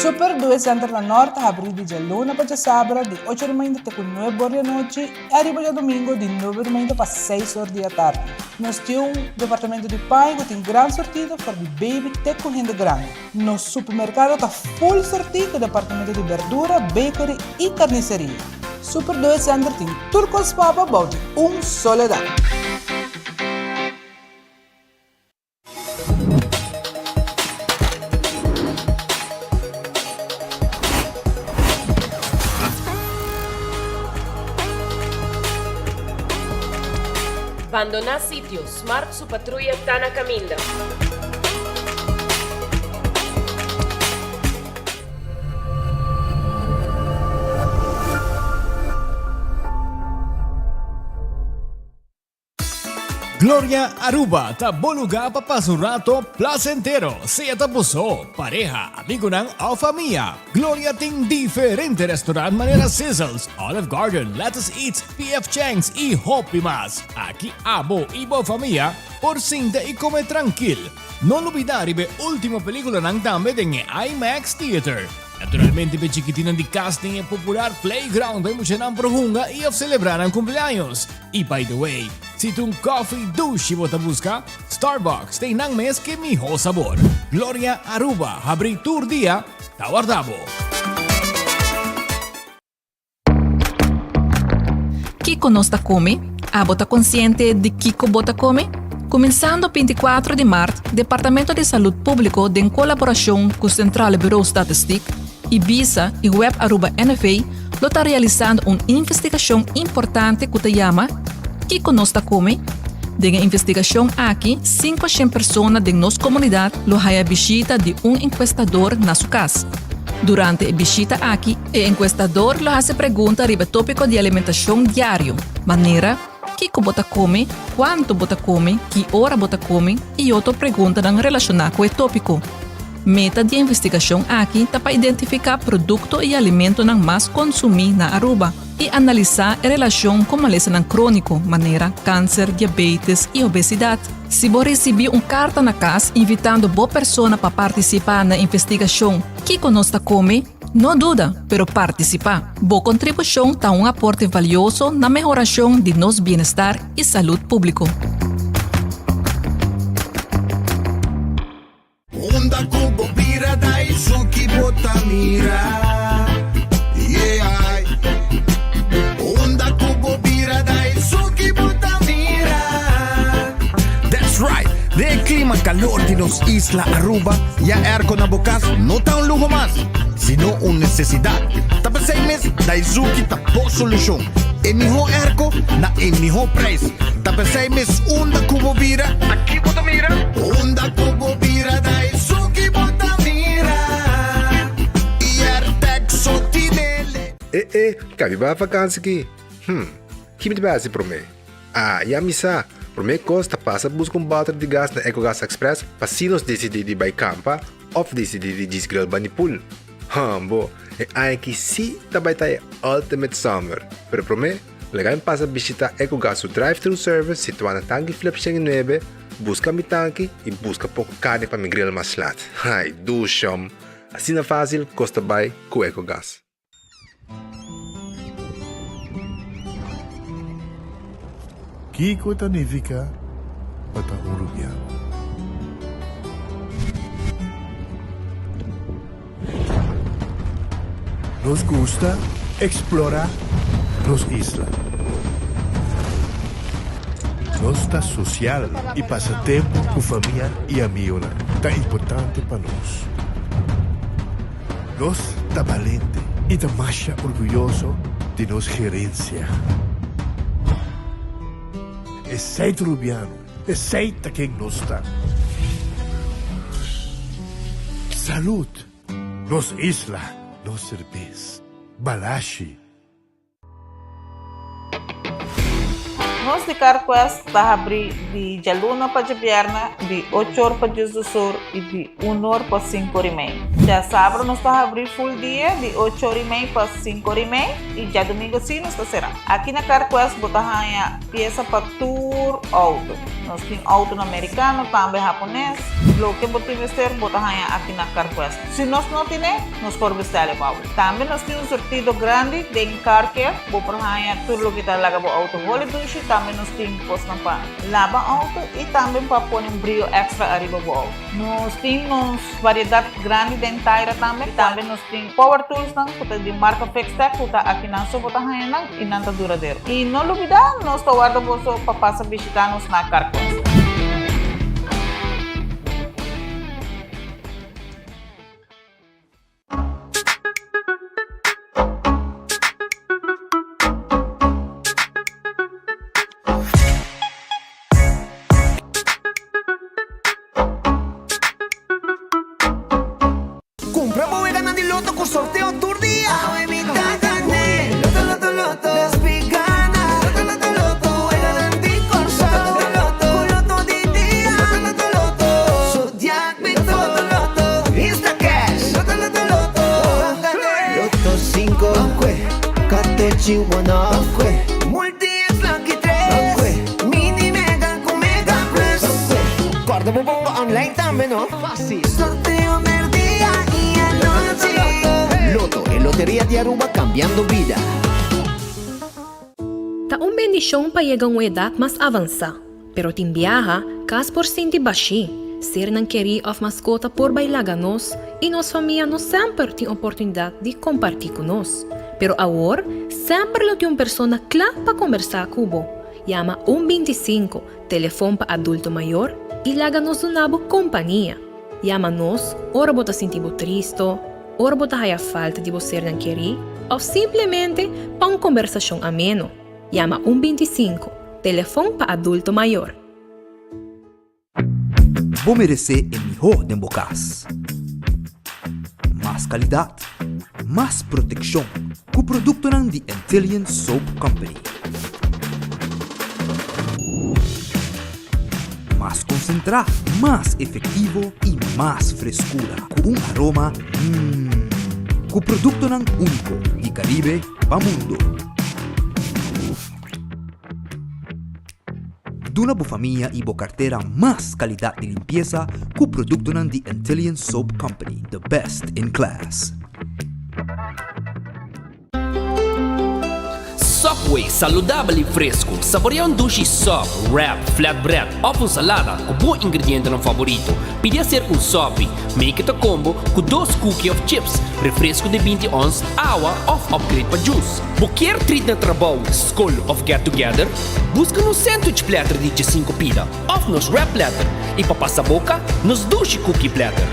Super 2 Center da Norte abre de luna para sábado de 8h30 até 9h da noite e arriba de domingo de 9h30 para 6h da tarde. Nós temos um departamento de pai que tem grande sortida para de baby até com renda grande. Nosso supermercado está full sortido com departamento de verdura, bakery e carniceria. Super 2 Center tem turcos papa about soledad. Abandonar sitio, Smart su patrulla está na caminda. Gloria Aruba, ta bom lugar para passar um rato placentero. Seja tapuso, pareja, amigo ng o família. Gloria tem diferente restaurante maneira Sizzles, Olive Garden, Lettuce Eats, PF Chang's e Hopi Mas. Aqui abo e boa família, por sinta e comer tranquilo. Não olvidar ribe última película ng tambe ng IMAX Theater. Naturalmente, pe chiquitina de casting e popular playground ay mo siya ng prohunga e of celebrar ang cumpleaños. E by the way, si tung coffee douche mo busca, Starbucks tem nang mes que miho sabor. Gloria Aruba, habri tour dia, tawardabo. Kiko nos ta come? Abo ta consciente de Kiko bota come? Começando 24 de março, Departamento de Saúde Público, em colaboração com o Central Bureau Statistic, Ibiza e Web Aruba NFA, está realizando uma investigação importante que se chama Kiko nos ta come? De a investigação aqui, 500 pessoas de nossa comunidade lohaia visita de encuestador na sua casa. Durante a visita aqui, o encuestador lo hace pergunta sobre o tópico de alimentação diário, maneira Kiko bota come, quanto bota come, que hora bota come e outra pergunta relacionada com o tópico. Meta de investigação aqui é para identificar produto e alimento que mais consumir na Aruba e analisar a relação com maleza crônico, maneira câncer, diabetes e obesidade. Se você receber carta na casa invitando boa pessoa para participar na investigação, Kiko nos ta come? Não duda, pero participar. Boa contribuição está aporte valioso na melhoração de nosso bem-estar e saúde público. Onda kubo bira dai suki botamira. Yeah. Onda kubo bira dai suki botamira. That's right. De clima calor de nos Isla Aruba, ya airco na bukas no ta un lujo más, sino una necesidad. Tapos 6 meses dai suki tapo solution. Eniho airco na eniho price. Tapos 6 meses onda kubo bira. Aqui botamira. Onda kubo bira dai suki botamira. Iertek sotinele. Cabi ba vakansie ki? Kimi de base pro me? Ya misa. Pro me costa passa busca balde de gas na EcoGas Express para se nos decidir de by campa of decidir de disgrel banipul. Bo, ai que si tabay tayo ultimate summer. Pero pro me, legal passa visita EcoGas o drive-thru service situado na Tangi Flip 9, busca mi tanque e busca pouco carne para mi grill mais lat. Ai, dushom. Assim na fácil, costa by com EcoGas. Kiko Tanifica Bata Uruguayano. Nos gusta explorar nos islas. Nos está social e passa tempo com família e amigos. Está importante para nós. Nós está valente e está mais orgulhoso de nossa gerência. É seito rubiano, é seita quem nós está. Saúde, nos isla, nos cerveza, balashi. Nós de Carquest está abrir de Jaluna para Jabierna, de 8 horas para Jesus Sur e de 1 hora para 5 horas e meia. Ya sábado nos está a abrir full día de 8h30 para 5h30 y ya domingo sí nos está cerrado. Aquí na CarQuest botamos pieza para tour auto. Nós temos auto americano, também japonês. Lo que você investir, botamos aqui na CarQuest. Se nós não temos, nós podemos vestir o auto. Também nós temos um sortido grande de car care. Vou por tudo o que está lá no auto. Vou lhe dizer, também nós temos coisa para lavar auto e também para pôr um brilho extra arriba do auto. Nós temos variedade grande de inteira também. Também nós temos power tools de marca Fixtech, que está aqui na sua botão e não está duradouro. E não olvidar, nós estamos guardando para passar a visitar-nos na CarQuest. Compra bodega na di Loto con sorteo tour día. Evita gané. Loto, loto, loto. Las veganas. Loto, loto, loto. Juega de corso. Loto, loto di día. Loto, loto, loto. Zodiac Victor. Loto, loto. Insta Cash. Loto, loto, loto. Loto 5. Catechi 1. Multi es Lucky 3. Mini Mega con Mega Plus. Guarda bomba online también, ¿no? Fácil. Sorteo del día y anoche. Loto, en Lotería de Aruba cambiando vida. Taong bendisyon pa yegang edad mas avansa, pero timbiaha kas por sinti bashi, ser ng keri of mascota por bailaganos, e nos família nos sempre tem oportunidade de compartir conosco. Pero agora, sempre lo tem uma persona clara para conversar cubo. Llama 125, telefone para adulto maior, e laga-nos do nabo companhia. Llama-nos, ora bota sentibo tristo, ora bota haya falta de você não querer, ou simplesmente para uma conversação ameno. Llama 125, telefone para adulto maior. Vou merecer o melhor de bocas. Mais qualidade, mais proteção, com o produto ng The Antillean Soap Company. Mais concentrado, mais efetivo e mais frescura, com aroma com o produto ng único de Caribe para mundo. Duna bo família e bo carteira mais qualidade de limpeza com o produto ng The Antillean Soap Company, the best in class. Subway, saudável e fresco. Saboreia um duche sop, wrap, flatbread ou uma salada com bom ingrediente no favorito. Podia ser um sop, make it a combo com 2 cookies of chips, refresco de 20 ons, água ou upgrade para juice. Qualquer treat na trabalho, school ou get together, busca no sandwich platter de 5 pila ou nos wrap platter e para passar a boca, nos duche cookie platter.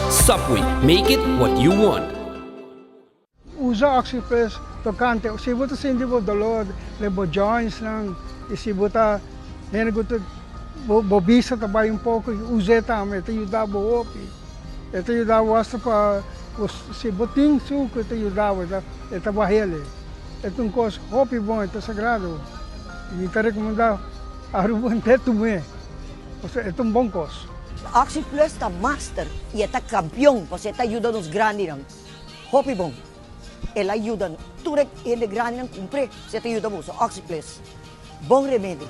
Subway, make it what you want. Usa OxyPress tocante. Se você sente dolor, leva joints lang. E se você bobisa também um pouco, use também. Te ajudava o opi. Te ajudava para se botin suco, te ajudava. Te trabalhar. É uma coisa hopi bom, é sagrado. E te recomendar a Aruba inteiro também. É um bom coisa. OxyPlus está master e está campeão, porque está ajudando os grandes. Hopi bom. Ela ajuda, tudo ele grande não cumpre, você te ajuda muito, OxyPlus. Bom remédio.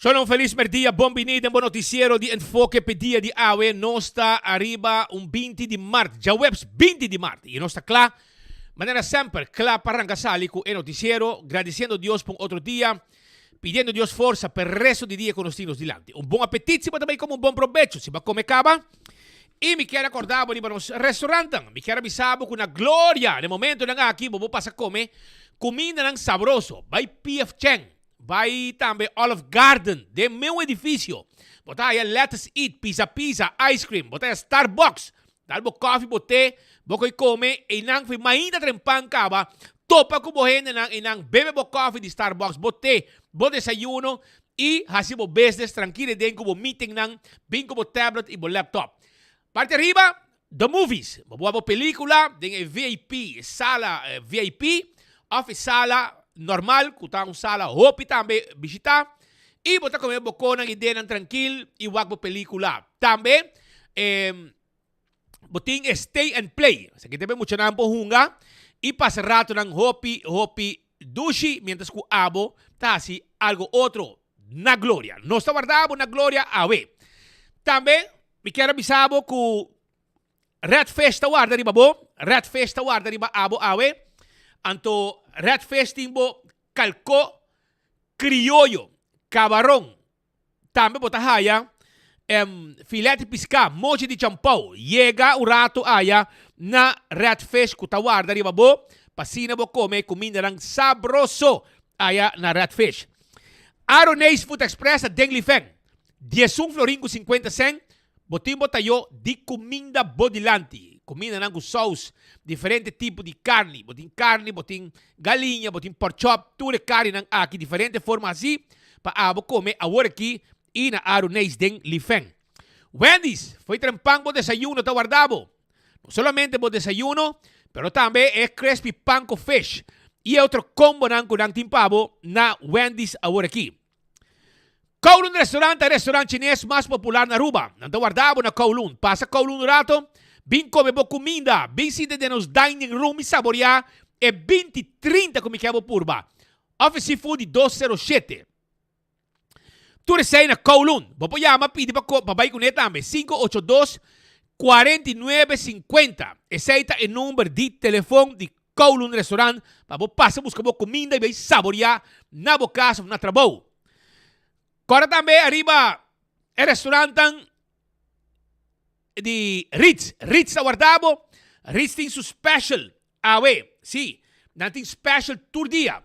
Solo un feliz merdia, bom vinida, bom noticiero de Enfoque Pedia de Awe. Nós está arriba 20 de março, já webs 20 de março. E nós está claro, maneira sempre, claro para arrancar com o noticiero, agradecendo a Deus por outro dia, pedindo a Deus força para o resto do dia com os tinos dilante. Bom apetite, mas também como bom provecho, se vai comer caba. E me quero acordar para os restaurantes, me quero avisar com a glória, no momento na aqui, vou passar a comer, comida não sabroso, vai P.F. Chang. Vai também Olive Garden, de meu edifício. Botar aí Let's Eat, pizza, ice cream. Botar aí Starbucks. Dalbo coffee, bote, bokoi come, e nang fi mainda trempan kaba. Topa ko bohen nang bebe bo coffee de Starbucks, bote, bo desayuno, e hasi bo business, tranquilo den ko bo meeting nang, bin ko bo tablet e bo laptop. Parte arriba, the movies. Mabuha bo pelikula, den VIP, sala VIP, office sala, normal, kutang sala, hopi tambe bisita, e bota comer boko ng ideia ng tranquil, e wag bo pelikula. Tambe, boting stay and play. Sa kita mucho na po hunga, e pasa rato ng hopi dushi, mientras ku abo, tasi algo otro, na gloria. No está guardado na gloria, awe. Tambe, mi quiero avisabo ku Red Festa guarda riba bo, Red Festa guarda riba abo awe, anto Red Festing bo calco criollo, cabarón, también botahaya, filete pisca, mochi de champau, llega un rato aya na Red Fest kutawarda riba bo, pasina bo come comida ng sabroso aya na Red Fish. Aronese Food Express at Denglifeng, 10 florin ko 50 cent, botimbo tayo di comida bodilanti. Comida ng sauce, diferente tipo de carne, boting galinha, boting pork chop, tudo carne ng aqui, diferente forma assim, pa abo come agora aqui e na Aronês den Lifeng. Wendy's, foi trempang bo desayuno ta guardabo. No solamente bo desayuno, pero também é crispy panko fish e outro combo ng kunang timpabo na Wendy's agora aqui. Kowloon restaurante chinês mais popular na Aruba. Nanta guardabo na Kowloon. Passa Kowloon rato, bin come bo comida, bin sinde de nos dining room e saborear, e 20-30 come que é bo purba. Office Food 207. Tu resei na Kowloon. Bo po yama, pide pa babay ko netame, 582-4950. Esse é o número de telefone de Kowloon Restaurant, pa bo passa busca bo comida e vai saborear na bo casa, na trabalho. Agora também arriba, é restaurante de Ritz na guardabo, Ritz tem su special, awe, si, natin special tour dia,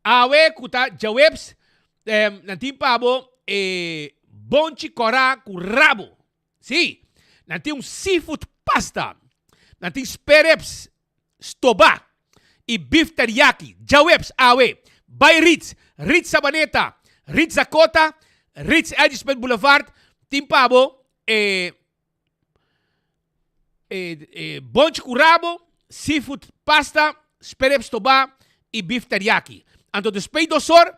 awe kuta jawebs, natin pabo, bonchi cora com rabo, si, natin seafood pasta, natin spereps, stoba, e beef teriyaki, jawebs, awe, by Ritz Sabaneta, Ritz Zakota, Ritz Edispen Boulevard, timpabo, bonche curabo, seafood pasta, spereps toba e beef teriyaki. Anto despei dosor,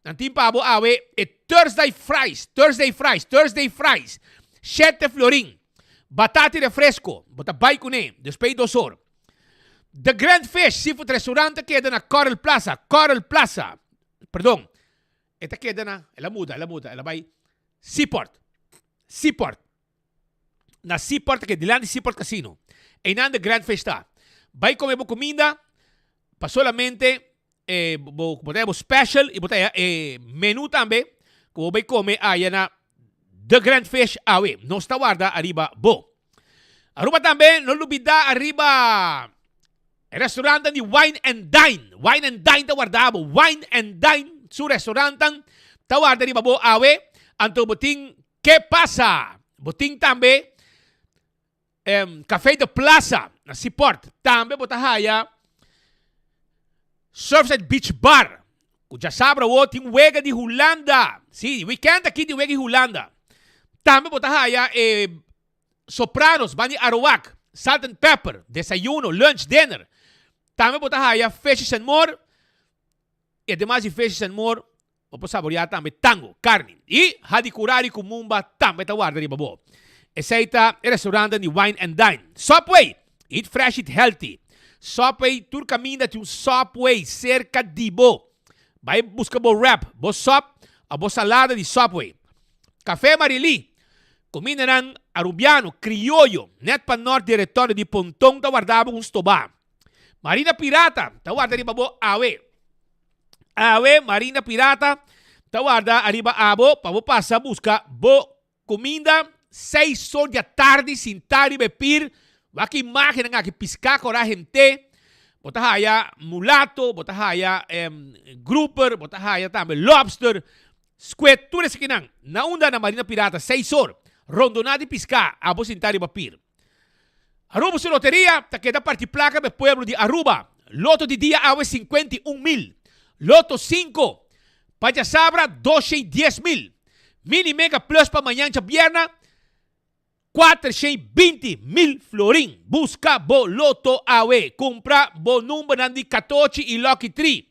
nantin pabo awe e Thursday fries, 7 florin, batati refresco, bota bay kune, despei dosor. The Grand Fish Seafood Restaurante queda na Coral Plaza, perdón, esta queda na, ela muda, ela vai Seaport. Na Seaport, que dilante Seaport Casino. E na The Grand Festa. Vai comer bo comida, pa solamente, botemos special, e botemos menu também, como vai comer aí na The Grand Fish awe. Não está guarda arriba bo. Aruba também, não lubida arriba, restaurante de Wine and Dine. Wine and Dine ta guardabo. Wine and Dine, su restaurante, ta guarda arriba bo awe. Anto boting, que pasa? Boting também, Café de Plaza, na Seaport. Também botahaya Surfside Beach Bar. Kuja sabra wo, ting wega de Holanda. Si, weekend aqui de wega de Holanda. Também botahaya Sopranos, Bani Arawak, Salt and Pepper, desayuno, lunch, dinner. Também botahaya Fishes and More. E además de Fishes and More, vou saborear também tango, carne. E hadikurari kumumba também ta guarda riba bo. Essaita el restaurante de Wine and Dine. Subway, eat fresh, eat healthy. Subway, tu caminha de Subway cerca de bo. Vai buscar bo wrap, bo sop, abo salada de Subway. Café Marili, comida ng Arubiano, Criollo, net pa norte diretório de Pontong, tawardabo kung stoba. Marina Pirata, tawarda riba bo Awe. Awe, Marina Pirata, tawarda arriba abo, pabo pasa, busca bo comida, 6 sol da tarde, sintari bepir, waki máquina nga ki pisca cora gente, botahaya mulato, botahaya grouper, botahaya também lobster, squid, tudo isso que não. Na onda na Marina Pirata, 6 horas. Rondonada e piscar, abo sintari bapir. Aruba sa loteria, takeda parti placa be pueblo de Aruba. Loto de dia awe 51,000. Loto 5, Pachasabra 210,000. Mini Mega Plus pa manhã de bierna, 420,000 florin. Busca bo loto awe. Compra bo número nandi 14 e Lucky 3.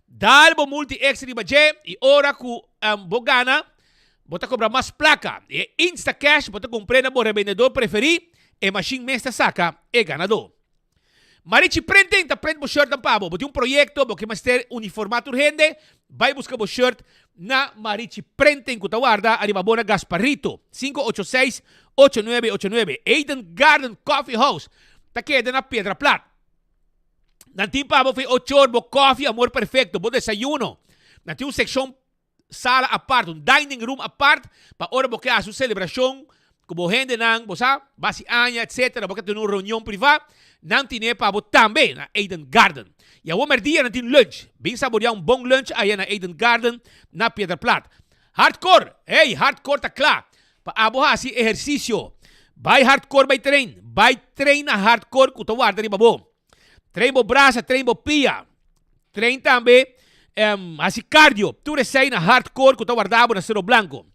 Dal bo multi extra budget e ora ku bogana, bota cobrar mais placa. E Insta Cash, bota comprar na bo revendedor preferido, e machine mesta saca e ganador. Marichi prende, ta prende bo shirt ng pabo. Bota proyecto, bo que master uniformato urgente, vai buscar bo shirt na Marichi prende em Kutawarda, arriba bona Gasparrito, 586-8989. Eden Garden Coffee House, ta queda na Piedra Plat. Nanti pabo foi 8 horas, bo coffee, amor perfecto, bo desayuno. Nanti section sala apart, dining room apart, pa ora bo que a su celebração, como gente nang bosa, basi anya, etc. Porque tem uma reunião privada, não tinha para também na Eden Garden. E a outra dia não tem lunch. Bem saborear bom lunch aí na Eden Garden, na Piedra Plat. Hardcore, hey, hardcore tá claro. Para abohar esse exercício. Vai hardcore, vai trein na hardcore, que tu guarda de babo. Trein bo braça, trein bo pia. Trein também, assim cardio. Tu recém na hardcore, que tu guardava na Cerro Blanco.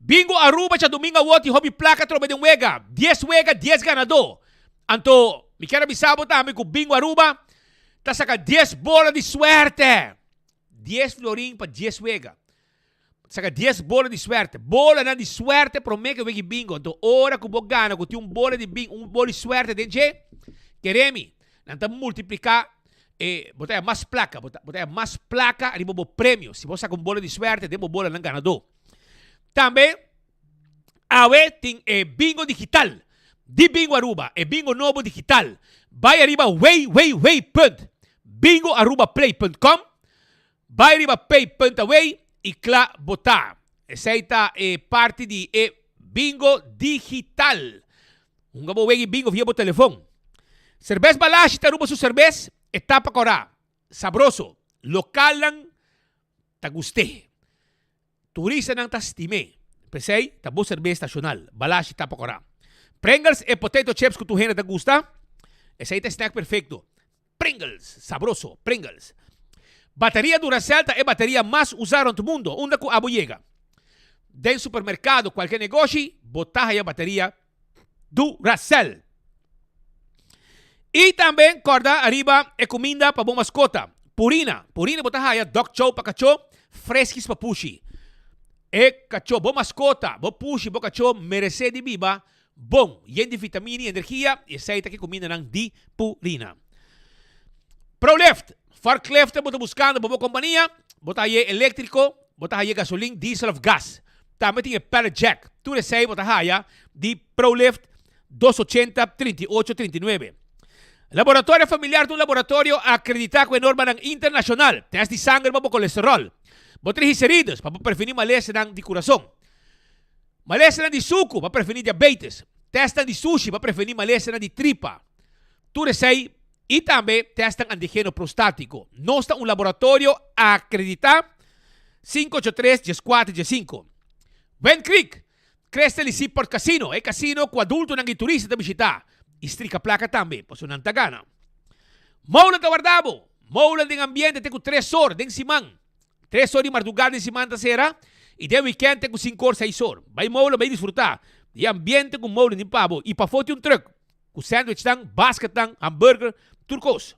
Bingo Aruba cha domingo woti hobby placa trobe de wega. 10 wega, 10 ganador. Anto, me quero avisar também que o Bingo Aruba tá saca 10 bolas de suerte. 10 florim para 10 wega. Saca 10 bolas de suerte. Bola na de suerte pro me que wegi bingo. Anto, ora que o gana, que tem bola de bingo, bola de suerte dentro, queremi. Nanta multiplicar botar mais placa, botar mais placa, arriba bo prêmio. Se você saca bola de suerte, demo bola ng ganador. Também, awe tem bingo digital. De Bingo Aruba, bingo novo digital. Vai arriba bingoarubaplay.com. Vai arriba pay.away e cla botar. Essa é parte de bingo digital. Gabo wegi bingo via bo telefone. Cerveza Balashi taruba su cerveza, etapa cora. Sabroso. Local lang taguste. Turista ng tastime. Pesay, tabo cerveza nacional. Balashi tapa cora. Pringles e potato chips que tu gente te gusta. Ese é snack perfecto. Pringles, sabroso, Pringles. Bateria Duracell é bateria mais usada no mundo. Onde que abo llega. Den supermercado, qualquer negócio, botar a bateria Duracell. E também, corda, arriba, é comida para bom mascota. Purina botar a dog chow para cachorro, fresquis para pushi. E cachorro, bom mascota, bom pushi, bom cachorro, merece de viva, bom, yen de vitamina e energia, e aceita que comida ng di Purina. ProLeft, forklift, bota buscando, boa companhia, bota aí elétrico, bota aí gasolina, diesel of gas. Também tem pallet jack, tu recebe, bota aí, de ProLeft 280-38-39. Laboratório familiar de um laboratório acreditado com a norma internacional. Teste de sangue para colesterol. Triglicéridos para prevenir malese de coração. Malese de suco para prevenir diabetes. Testa de sushi para prevenir malese de tripa. Tudo isso aí. E também testam antígeno prostático. Nós estamos laboratório acreditado 583-14-15. Ben Creek. Crestel Seaport Casino. É casino com adulto ng turista de visitar. Istrica placa também, posso não tagana. Moula da Wardabo. Moula de ambiente tem com 3 horas, den simang. 3 horas de madrugada de simang da sera. E de weekend tem com 5 horas, 6 horas. Vai moula, vai desfrutar. De ambiente com moula de pavo. E pa foto um truck. Com sandwich tang, basket tang, hamburger, turcos.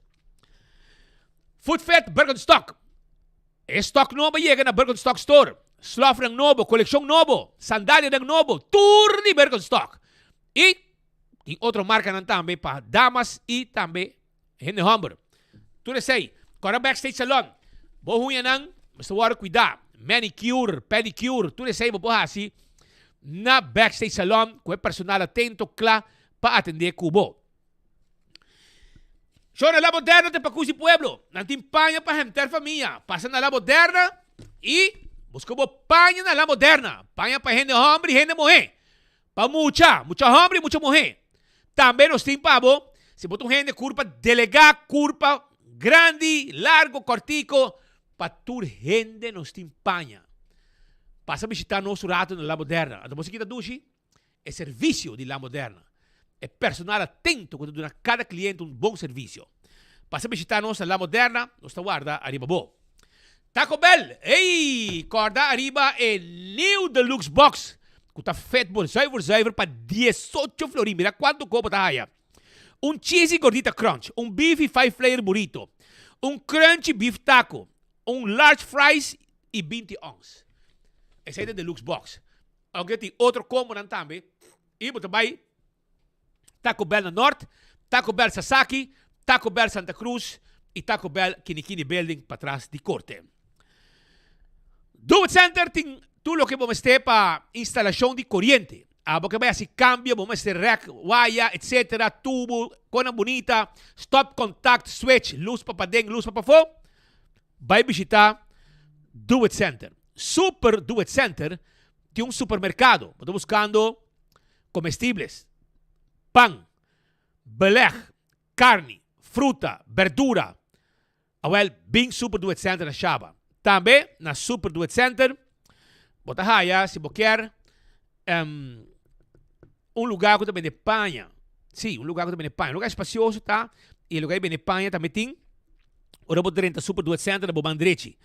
Food Fat Birkenstock. Stock novo chega na Birkenstock Store. Slough ng novo, koleksyon novo. Sandália ng novo. Tour de Birkenstock. E tem outra marca não também para damas e também gente homem. Tudo isso aí. Agora backstage salon. Boa ruim não, mas agora cuidar. manicure, pedicure, tudo isso aí vou assim na backstage salon com o personal atento, claro, para atender cubo. Show na La Moderna de Pacusi Pueblo. Nantin panha para gente família. Passa na La Moderna e busca panha na La Moderna. Panha para gente homem e gente mulher. Para mucha homem e mucha mulher. Também nós temos pavo, se botam gente curva delegada, curva grande, largo, cortico, para tur gente nós temos panha. Passa a visitar nosso rato na La Moderna. A música da Dushi é serviço de La Moderna. É personal atento quando dá a cada cliente um bom serviço. Passa a visitar nossa La Moderna, nossa guarda arriba bo. Taco Bell, ei, corda arriba é New Deluxe Box. Que tá feito por zuiver para 18 florin. Mira quanto copo tá aí. Cheesy gordita crunch, beefy 5 flavor burrito, crunchy beef taco, large fries e 20 ons. Esse é o Deluxe Box. Alguém tem outro combo também. E você vai Taco Bell na Norte, Taco Bell Sasaki, Taco Bell Santa Cruz e Taco Bell Kinikini Building para trás de corte. Do It Center tem tudo o que vamos ter para instalação de corrente. Porque vai assim cambio, vamos ter rack, wire, etc. Tubo, cona bonita, stop contact, switch, luz para padeng, luz para fogo. Vai visitar Do It Center. Super Do It Center tem supermercado. Estou buscando comestibles, pan, beleg, carne, fruta, verdura. Bem Super Do It Center na Chava. Também na Super Do It Center, botahaya, se você quer lugar que também de panha. Sim, lugar que também de panha. Lugar espacioso, tá? E lugar bem de panha também tem. Ora, você tem Super Do It Center na Bobandrechi.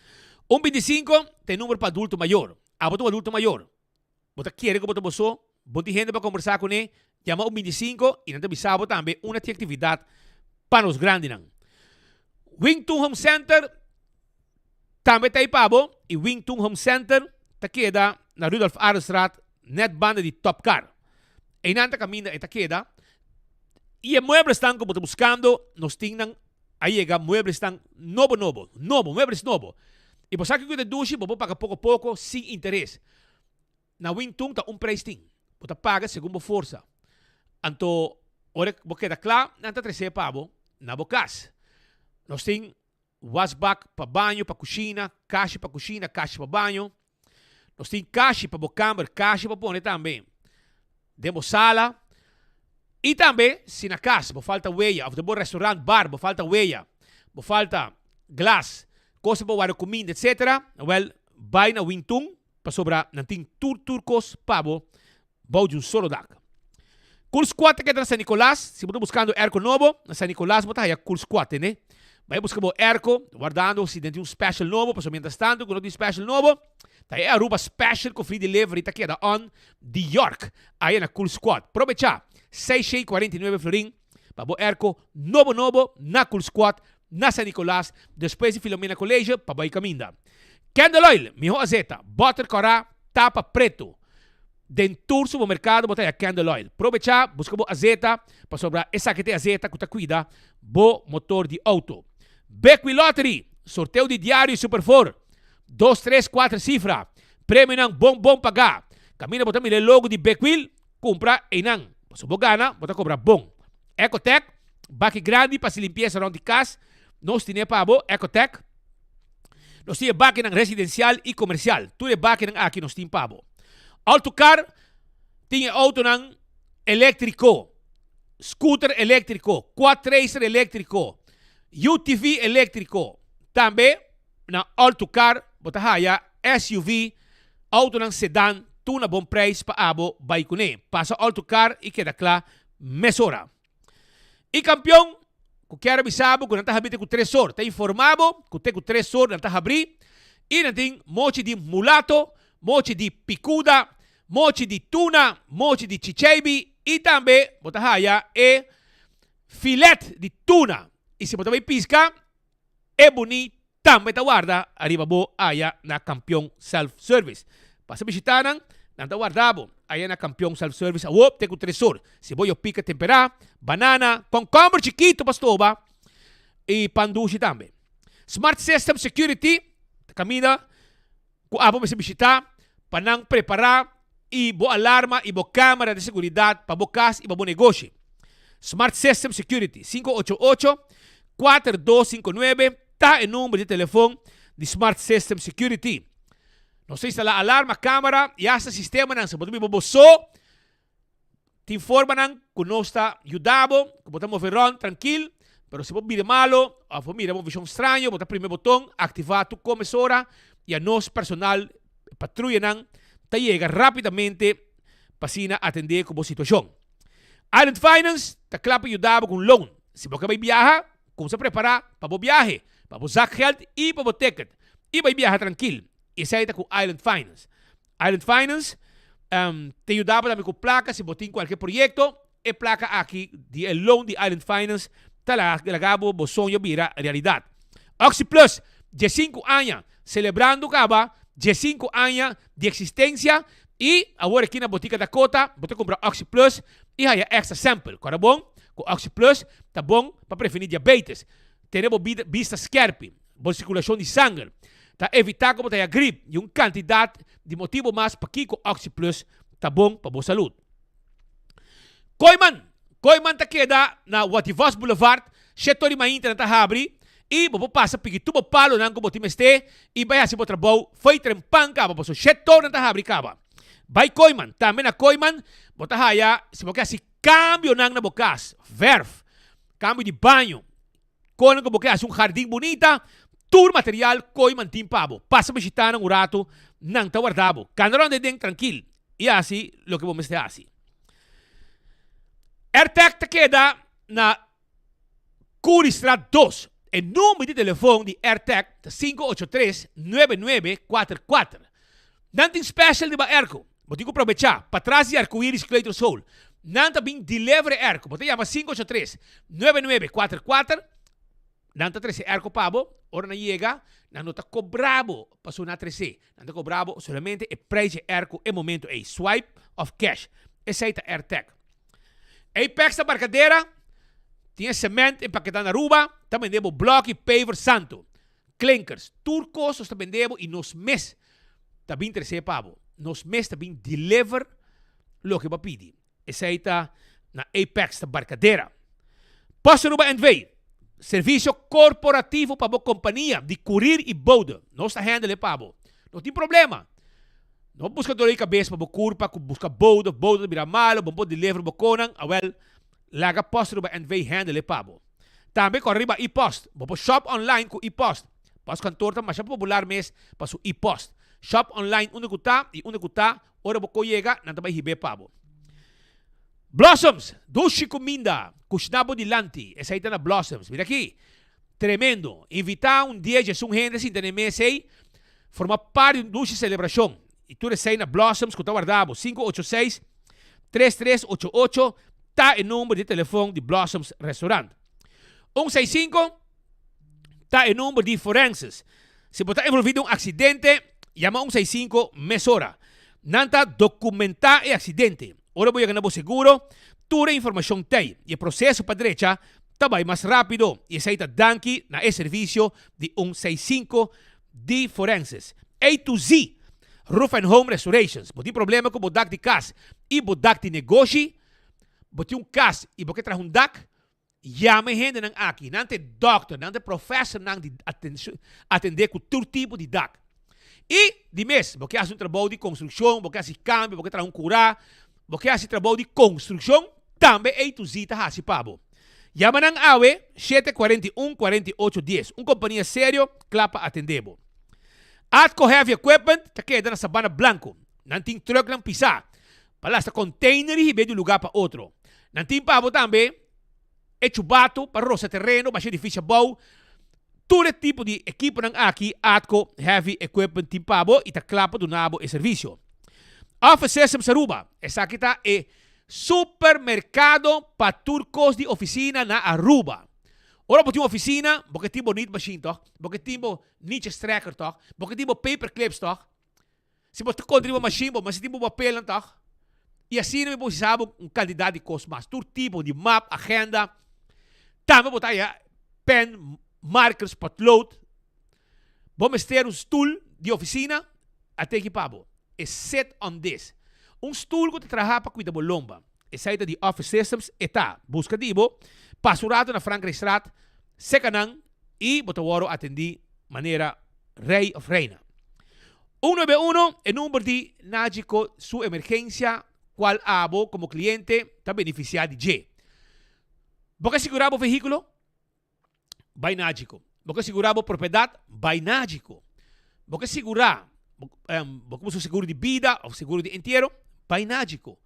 125 tem número para adulto maior. Botou adulto maior. Você quer que você bote gente para conversar com ele, chama 125 e não te avisava também uma atividade para os grandes. Wington Home Center também está aí, Pabo. E Wington Home Center está queda na Rudolf Arenstraat, net banda de Top Car. E nanta caminha está queda. E os muebles estão como buscando, nos tinham aí muebles estão novo, muebles novo. E você que cuida de duche, você paga pouco, sem interesse. Na Wington está preço. Você paga segundo força. Então, ora que você está claro, não está trece pavo na bocas. Nós temos washback para banho, para cozinha, caixa para banho. Nós temos caixa para bocâmara, caixa para pôr também. Demos sala. E também, se na casa, você falta huella, ou de bom restaurante, bar, você falta huella, você falta glass, coisa para comida, etc. Vai na Wington, para sobrar, não tem turcos, pavo, vou de solo daca. Cool Squat que é na San Nicolás, se você está buscando erco novo, na San Nicolás, você está Cool Squat, né? Vai buscar o erco, guardando se tem special novo, para mientras tanto, quando tem special novo, tá aí Aruba Special com free delivery, tá aqui on de York, aí na Cool Squat. Aproveita, 6,49 florin, para o erco novo, na Cool Squat, na San Nicolás, depois de Filomena Colégio, para o caminho. Candle Oil, mijo azeta, butter corá, tapa preto. Dentro do supermercado, botar a Candle Oil. Aproveita, busca a azeta, para sobrar essa que tem azeta, que cuida, bo motor de auto. Beckwil Lottery, sorteio de diário e Superfor. 2, 3, 4 cifra. Prêmio não bom pagar. Camina botar o logo de Beckwil, compra e não. Se você gana, botar cobrar bom. Ecotec, baque grande para se limpeza around de casa. Nós temos para Ecotec. Nós temos baque residencial e comercial. Tudo é baque aqui nós temos para Autocar, tem auto elétrico, scooter elétrico, quadracer elétrico, UTV elétrico. Também, na Autocar, botahaya SUV, auto sedã, tu na bom preço para abo, vai com ele. Passa Autocar e queda claro, mesura. E campeão, que quer avisar, que não está habitando com 3 horas. Está informado, que tem com 3 horas, não está abrir. E não tem mochi de mulato, mochi de picuda, mochi de tuna, mochi de chichebi e também, botahaya, é filete de tuna. E se botar pisca, é bonito, também está guarda, arriba bo, aí na campeão self-service. Passa visitar, não está guardado, aí na campeão self-service, tem com 3 horas. Se vou eu pica temperar, banana, concombre chiquito, pastoba, e pandushi também. Smart System Security, camina, Kung abo may bisita, panang prepara, ibo alarma, ibo cámara de seguridad, pabokas, ibo negosyo. Smart System Security, 588-4259, ta e número de telefone de Smart System Security. Não sei se a alarma, câmera e esse sistema não se pode me boboso. Te informa não que nós está ajudando, que botamos verão tranquilo, pero se pode vir malo, a família uma visão estranha, bota primeiro botão, ativar tu comissora e a nós personal patrulha não te chega rapidamente para atender com a situação. Island Finance te clapa ajudando com loan. Se você vai viajar, como se preparar para o viaje, para o sac geld e para o ticket. E vai viajar tranquilo. E sai com Island Finance. Island Finance te ajudava também com placa, se botin qualquer projeto, e placa aqui, de loan de Island Finance, talagabo o sonho vira realidade. Oxy Plus, de 5 anos, celebrando caba, de 5 anos de existência, e agora aqui na botica da Cota, você compra Oxy Plus e aí extra sample. Agora bom, com Oxy Plus, tá bom para prevenir diabetes. Teremos vista scarpe, boa circulação de sangue. Tá evitar como tem a gripe e uma quantidade de motivo mais para que com Oxy Plus tá bom para boa saúde. Koiman tá queda na Wativos Boulevard, setor de mainta na Tahabri, e vou passar porque tu palo nang como timeste e vai assim para trabalho, foi trempang ka para o setor na Tahabri kaba. Vai Koiman, também na Koiman, bota haya, se você assim cambio nang na bocas, verf, cambio de banho, quando você assim jardim bonita, tur material Koiman timpabo, passa visitar ng urato nang tawardabo, kanaron de ding tranquilo, e assim lo que vamos ter assim. AirTag te queda na Curistrat 2. O número de telefone de AirTag é 583-9944. Nanting special de ba Erco. Vou te aproveitar para trás de arco-íris Clayton Soul. Nanta bem delivery Erco. Vou te chamar 583-9944. Nanta 13 Erco pabo. Ora na chega. Nanta cobrabo para sonar 13. Nanta cobrabo solamente o preço Erco e momento é swipe of cash. Essa é a AirTag. Apex da Barcadeira, tinha cimento empaquetado na Aruba, também vendemos bloco e paver santo. Clinkers, turcos, também vendemos e nos mês, também terceiro pavo. Nos mês também deliver lo que vai pedir. Essa aí está na Apex da Barcadeira. Posto Aruba NV, serviço corporativo para a companhia de curir e bode. Não está handle pavo. Não tem problema. Não busca dor de cabeça para curpa, busca bode vira malo, bombo deliver boconan, well, laga post ba NV handle pabo. Também com arriba e-post, bombo shop online com e-post. Pas kantor ta mas popular mes pasu e-post. Shop online uno tá e uno tá, ora boko chega, nanta ba hibe pabo. Blossoms, Dushi Cominda, Kushnabo de Lanti, essa aí tá na Blossoms. Mira aqui, tremendo. Invitar dia de um gente sem ter mesei, forma parte de Dushi celebração. E tu recém na Blossoms, que tu guardava 586-3388, tá o número de telefone de Blossoms Restaurant. 165, tá o número de forenses. Se você está envolvido em um acidente, chama 165 mesora. Nanta documentar o acidente. Ora vou ganhar o seguro, toda a informação tem. E o processo para a direita também mais rápido. E esse aí tá danke na serviço de 165 de forenses. A to Z. Roof and Home Restorations. Bote problema com o dak de casa e o dak de negócio. Bote casa e bote traz dak. Chama gente nang aqui. Nante doctor, nante professor nang de atender com todo tipo de dak. E, de mês, bote faz trabalho de construção, bote faz câmbio, bote traz curar, bote faz trabalho de construção, também A to Z tá hasi pabo. Chama nang awe 741-4810. Companhia sério, clapa atendebo. Atco Heavy Equipment, tá queda na Sabana Blanco. Nanting truck lang pisar. Palasta container e de lugar para outro. Nanting pabo também, é chubato para roça terreno, mas é difícil bom. Todo tipo de equipo nang aqui, Atco Heavy Equipment timpabo e tá clapa do nabo e serviço. Office System Aruba, essa aqui tá é supermercado para turcos de oficina na Aruba. Ora po uma oficina, porque tipo niet machine toch? Porque tipo niet strekker toch? Porque tipo paperclips toch? Se você contribuir machine, mas tipo papel toch? E assim não me sabe candidato de cost mas todo tipo de map, agenda, também botar aí pen, markers, potlood. Vamos ter stoel de oficina, até que pabo, é set on this. Stool que te trabalha para cuidar da lomba. É saída de Office Systems, está, busca dibo, passurado na Franklin Strat, secanang, e botawaro atendi maneira rei of reina. 191 é número de nágico sua emergência, qual abo como cliente está beneficiado de. Boca segurar o veículo? Vai nágico. Boca segurar a propriedade? Vai nágico. Boca segurar, boca seguro de vida ou seguro de inteiro? Vai nágico.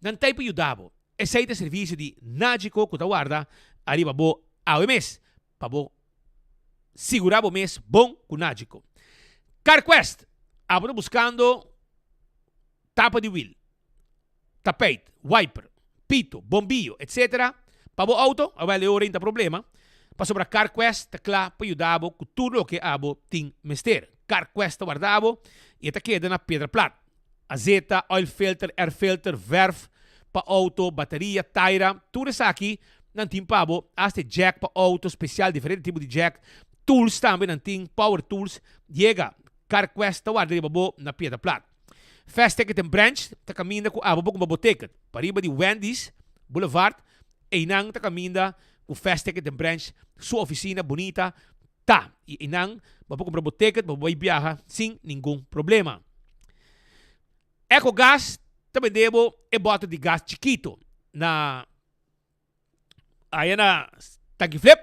Não tem para ajudar. Esse é o serviço de nágico que está guarda arriba ao mês. Para segurar o mês bom com nágico. CarQuest. Abo buscando tapa de wheel, tapete, wiper, pito, bombillo, etc. Para o auto, avale ora não problema. Para sobre CarQuest, está claro para ajudar com tudo o que abo tem mester. CarQuest guardavo e está queda na pedra plata. Azeta, oil filter, air filter, verf, para auto, bateria, taira, tudo isso aqui não tem pabo, até jack para auto, especial, diferente tipo de jack, tools também não tem, power tools, chega, CarQuest guarda na pedra plata. Fast Ticket and Branch, está caminhando com abo com babo ticket, para riba de Wendy's, Boulevard, e não está caminhando com Fast Ticket and Branch, sua oficina bonita, tá, e não, babo com babo ticket, babo vai viajar sem nenhum problema. EcoGas, também devo é bota de gás chiquito aí na tanque flip,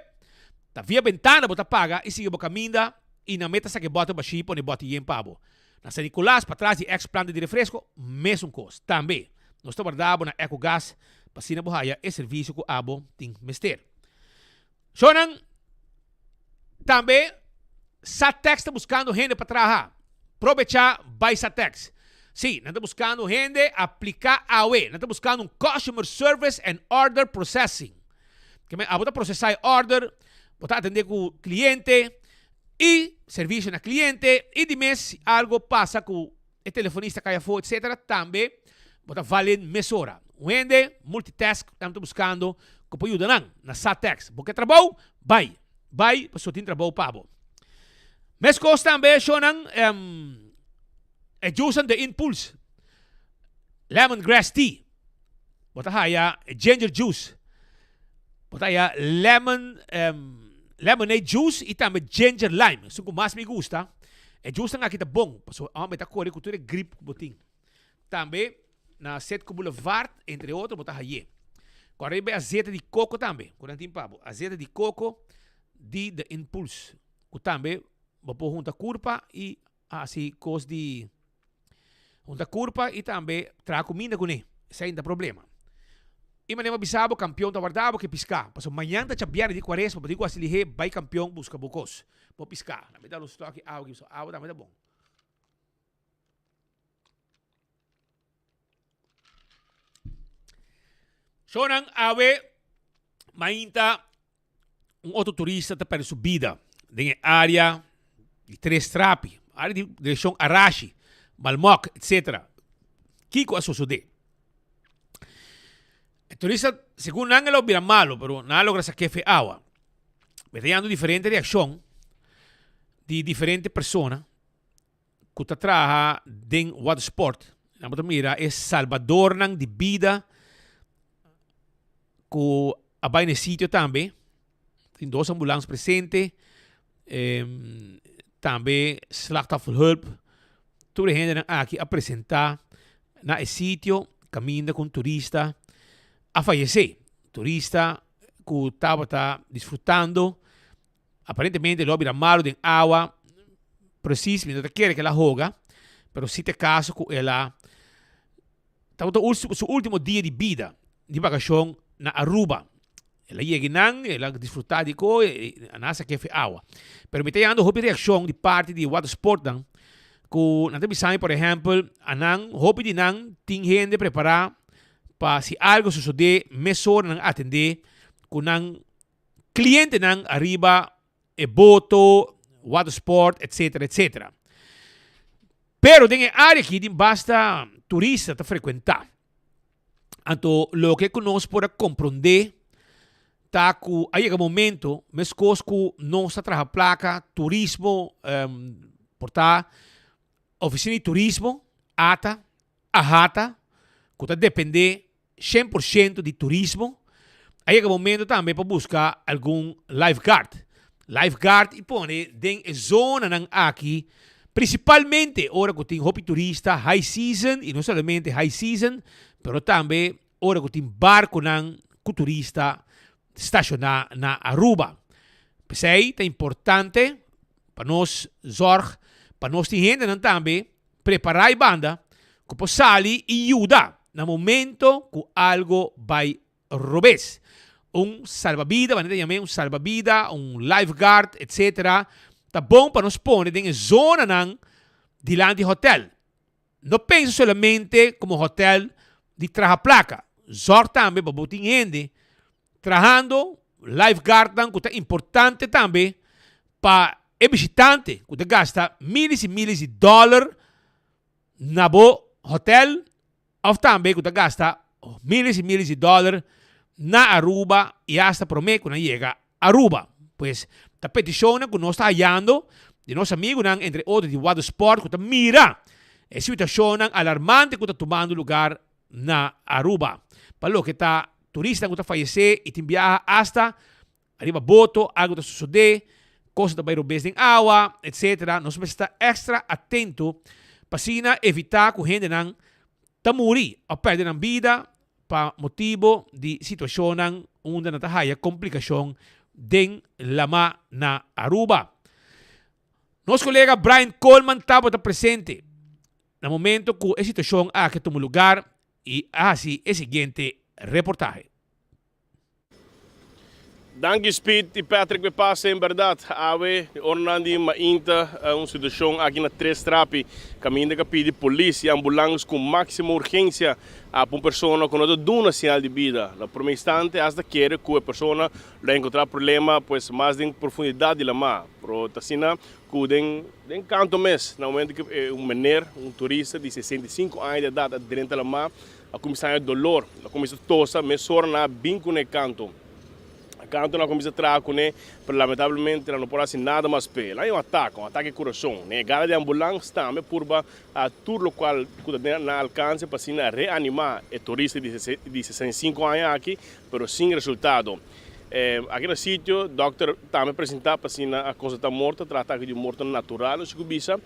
tá via ventana, bota paga e sigue o caminho e na meta que bota baixo põe bota em pabo. Na San Nicolás, para trás de ex-planta de refresco, mesmo custo. Também, nós estamos guardando na EcoGas, para si na Bohaya, é serviço que abo tem mester. Sonan, também, Satex está buscando gente para trabalhar. Aproveitar, vai Satex. Sim, nós estamos buscando gente aplicar a UE. Nós estamos buscando Customer Service and Order Processing. Que a processar order, botar atender com o cliente e serviço na cliente e de mês algo passa com o telefonista que for, etc. Também, botar vale mesura. O gente, multitask, estamos buscando que pode ajudar na Satex. Porque trabalho, vai, para só ter trabalho pabo. Mas costa também, Shonan, é juice de Impulse. Lemongrass tea. Bota haya ginger juice. Bota haya lemonade juice e também ginger lime. Isso que mais me gusta. É juice nga kita bom. Paso me ta corre cultura grip botin. Também na Setco Boulevard, entre outros, bota haya. Corre azeite de coco também. Quando tem pabo, azeite de coco de Impulse. Que também vou pôr junta curpa e assim coisa de junta curpa e também traz comida com ele. Isso aí não é problema. E manema bisabo, campeão da guardado que piscar. Passo manhã da chabiara de quaresma, para digo assim, lihe, vai campeão, busca bocos. Vou piscar. Na medida do estoque, água também é bom. Sonan, ave, mainta, outro turista está para subida. Tem área de Três Trapi, área de direção Arashi, Malmoc, etc. Kiko a suceder. El turista, según Ángelo, mira malo, pero nada logra sacar fe agua. Veando diferente reacción de diferentes personas que trabajan en water sport. Mira, es salvador de vida que va en el sitio también. Tem 2 ambulâncias presentes. Também slachtofferhulp. Toda a gente aqui apresentar na sítio, caminhando com turista a falecer. Turista que estava desfrutando. Aparentemente, ele era malo de água. Precisamente, não quer que ela joga. Mas se te caso que ela estava no seu último dia de vida, de vacação na Aruba. Ela ia ganhar, ela desfrutar de coisa, a nossa que foi água. Mas me está dando uma reação de parte de water sport, que não tem por exemplo, a não, hobby de não, tem gente preparada para se algo suceder, mesor não atender, com não, cliente não arriba, boto, water sport, etc, etc. Pero tem área aqui, basta turista te frequentar. Então, o que nós podemos compreender tá que aí um momento, mas coisas que não está trabalhando placa, turismo, portar, oficina de turismo, ATA, AHATA, que depende 100% de turismo. Aí é o momento também para buscar algum lifeguard. Lifeguard e põe em zona ng aqui, principalmente hora que tem hobby turista, high season, e não somente high season, pero também hora que tem barco ng turista estacionar na Aruba. Pensei, é importante para nós zorg, para nós ter gente também preparar a banda que possa sair e ajudar no momento que algo vai robes. Salva-vida, um salva-vida, lifeguard, etc. Tá bom para nós pôr em zona ng diante de hotel. Não penso solamente como hotel de traja placa. Zorg também para botar gente trabajando lifeguard que é importante também para o visitante que gasta miles e miles de dólares na hotel ou também que gasta miles e miles de dólares na Aruba e hasta promete que não chega a Aruba. Pues, a petição que nós está hallando de nossos amigos, entre outros de Water Sport, que mira a situação alarmante que está tomando lugar na Aruba. Para o que está turista que está falecer e tem viaja hasta arriba boto, algo está suceder, coisas está bairro bem em água, etc. Nós precisamos estar extra atento para evitar que a gente não está morrer ou perder a vida para motivo de situação onde não há complicação den lama na Aruba. Nosso colega Brian Coleman estava presente no momento que a situação aqui tomou lugar e assim é o seguinte reportaje. Danke Speed e Patrick, we passen em verdade. Awe, ornandi mainta uma situação aqui na Três Trapi. Caminho que pede polícia e ambulância com máxima urgência a uma pessoa com uma sinal de vida. Na primeira instante, hasta quer que a pessoa vai encontrar problema, pois mais em profundidade de mar. Pro tasina, que den canto mês, no momento que menino, turista de 65 anos de idade dentro da mar, a começar a dolor, a começar a tosse, mas só na bem com o canto. Canto na comissão trago, né? Mas lamentavelmente não pode assim nada mais pé. Lá é um ataque de coração, né? Gala de ambulância também por a tudo local que na alcance para assim reanimar o turista de 65 anos aqui, mas sem resultado. Aqui no sítio, o doutor também apresentar para assim a coisa está morta, trata de morte natural, se cubisa.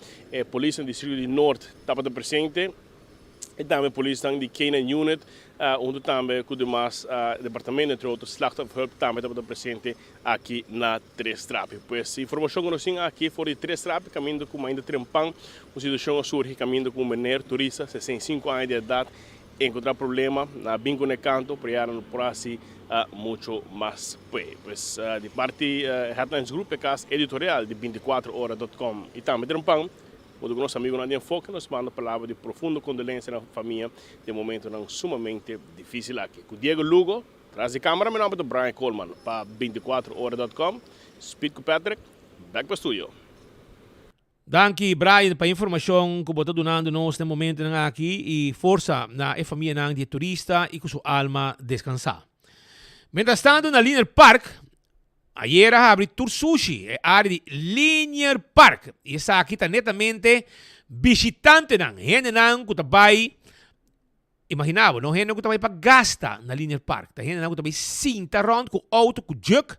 Polícia do distrito de Norte estava presente. E também a polícia de Canaan Unit, onde também o demais departamento, entre outros, slachtofferhulp também está presente aqui na Três Trapi. Pois, informação que nós temos aqui fora de Três Trapi, caminhando com ainda Trempang, uma situação surge caminhando com um menino turista, 65 anos de idade, encontrar problema, na bingo no canto, para não por assim muito mais. Pois, de parte Headlines Group, é caso editorial de 24horas.com e também Trempang, o nosso amigo Nadine Foca nos manda palavras de profunda condolência na família de momento não sumamente difícil aqui. Com Diego Lugo, traz de câmera, meu nome é Brian Coleman, para 24horas.com. Speed com Patrick, back para o estúdio. Danke, Brian, para a informação que você está dando nesse momento aqui e força na família de turista e com sua alma descansar. Mientras tanto, na Linear Park, ayer abriu Tour Sushi, área de Linear Park. E essa aqui está netamente visitante não. Gente não que vai, imaginava, não gente não que vai para gasta na Linear Park. Tá gente não que vai cinta round com auto com juk,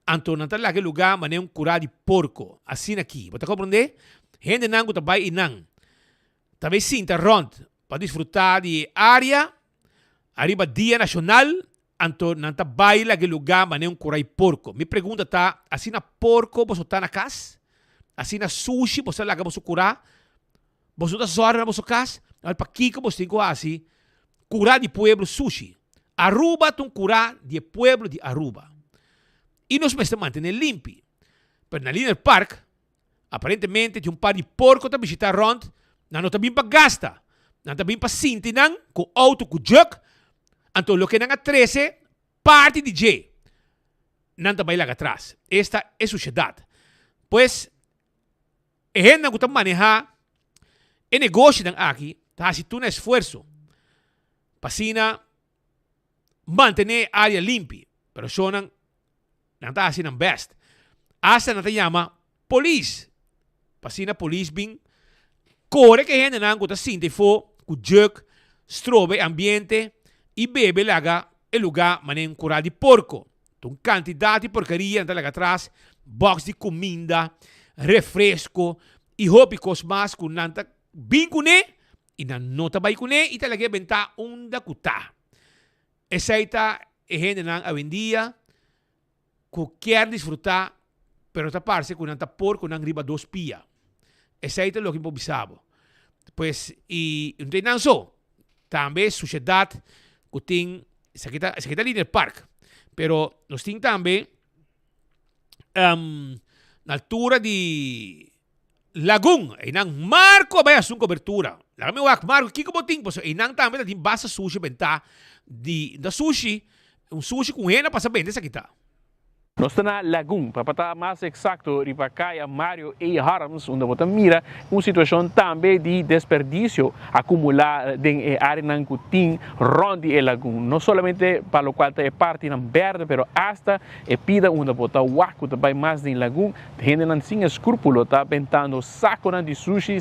anto não tá lá que lugar mas é curado de porco. Assim aqui, você compreende? Gente não que vai e não. Tá vai cinta round para desfrutar de área, arriba dia nacional. Anto nanta baila que lugar mas não curai porco. Me pergunta tá, assim na porco você tá na casa? Assim na sushi você lá que você curar? Você tá zorra na sua casa? Al paquico você tem assim curar de pueblo sushi. Aruba tem curar de pueblo de Aruba. E nós precisamos manter limpo. Pero na Linear Park, aparentemente tem par de porco que visitar rond, não tá bem para gasta. Não tá bem para sintinan com auto com juk. Anto lo que não 13 parte de J. Não está lá atrás. Esta é a sociedade. Pois, a gente não está manejar o negócio aqui, está se tu um esforço para manter a área limpa. Pero só não está assim best. Hasta não te chama police. Para police bem core que gente nan kuta sinte fo ku juk strobe ambiente e bebe laga e lugar manen curar de porco. Então quantidade de porcaria anda lá atrás, box de comida, refresco e roupas mais com nanta bem com e na nota vai com e tá lá que benta da kuta. Essa é gente nan a vendia que quer desfrutar, pero tá parece com nanta porco nan riba 2 pia. Essa é o que improvisado. Pues e não tem nada só. Também sociedade que tem se kita ali no parque. Pero nós temos também na altura de Lagoon, e nang marco vai a cobertura. Lá me wak marco kiko boting po so e nang também tem basta sushi benta da sushi, sushi com rena passa bem dessa kita. Nós estamos na Lagoon, para estar mais exato, Ripacaya, Mario e Harams, onde você mira uma situação também de desperdício acumulado em área de Cutim, ronde e Lagoon. Não somente para o qual é parte na verde, mas hasta e pida onde você waku também mais em Lagoon, gente não sem escrúpulo, tá pentando saco de sushi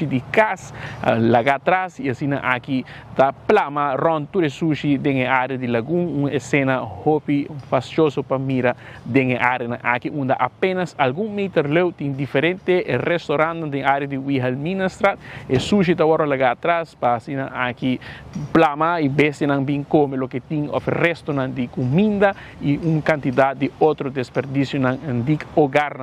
de cas, lá atrás e assim aqui tá plama ronde tudo sushi em área de Lagoon, uma cena hopi fastioso para mira dentro da área aqui onde apenas algum meter leu tem diferente restaurante dentro da área de Wilhelminastraat e sushi tá agora lá atrás para assim aqui plama e bem não bem come o que tem of restaurante de comida e uma quantidade de outro desperdício de hogar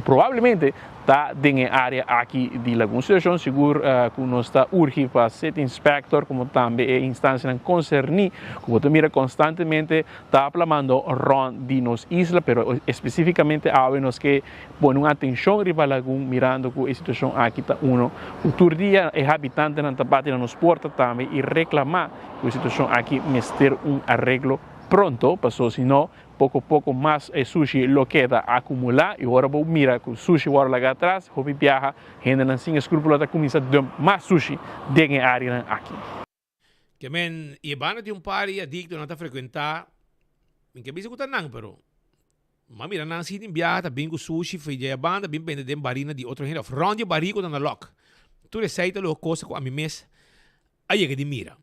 provavelmente tá dentro da área aqui de Lagoon. Situação seguro que nós está urge para ser inspector como também a instância concerni como tu mira constantemente está plamando ron de nos isla, pero especificamente nos que pon uma atenção riba Lagoon mirando que a situação aqui está o tur dia é habitante na tabate nos porta também e reclamar que a situação aqui mester arreglo pronto, passou senão pouco a pouco mais sushi lo queda acumular e agora vou mirar que o sushi agora lá atrás, houve viaja, gente não sem escrúpulo da começar a dar mais sushi dentro da área aqui. Que men, e bana de par e adicto não tá frequentar, em que bisa não, pero mira não se tem viaja, bem com sushi, foi de banda, bem bem de barina de outro gente, front de barico na lock. Tu receita lo coisa com a mim mes, aí que de mira.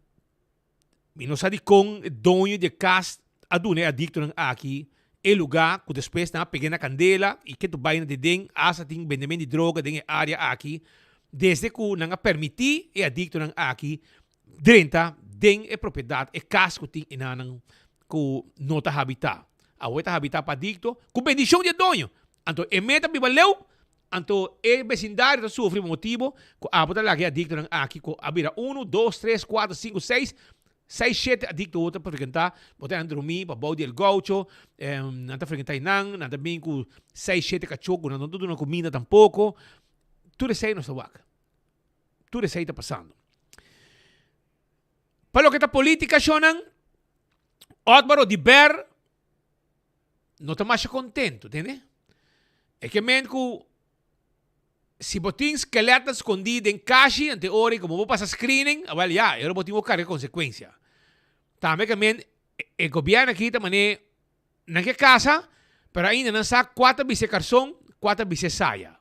E não sabe com dono de casa adune adicto aqui é lugar que depois na pequena candela e que tu vai na de den asa tem vendimento de droga dentro da área aqui desde que não permitir é adicto aqui dentro den é propriedade é casa que tem inanang que nota habitat a outra habitat para adicto com bendição de dono então é meta bibaleu então é vecindário da sofre motivo que a botar lá que adicto aqui com abira 1 2 3 4 5 6 7 adicto outra para frequentar, botar dormir, para baudir el gaucho, não está frequentar não, não está bem com 6, 7 cachorros, não tudo na comida tampouco. Tudo isso aí não está vaca. Tudo isso aí está passando. Para o que está política, Shonan, Otmaro de Ber não está mais contento, entende? É que men que se botin esqueleto escondido em caixa, ante hora, como vou passar screening, well, já, eu botin o carga consequência. Também que men, o governo aqui também não quer casa, pero ainda não sabe 4 vice carson, 4 vice saia.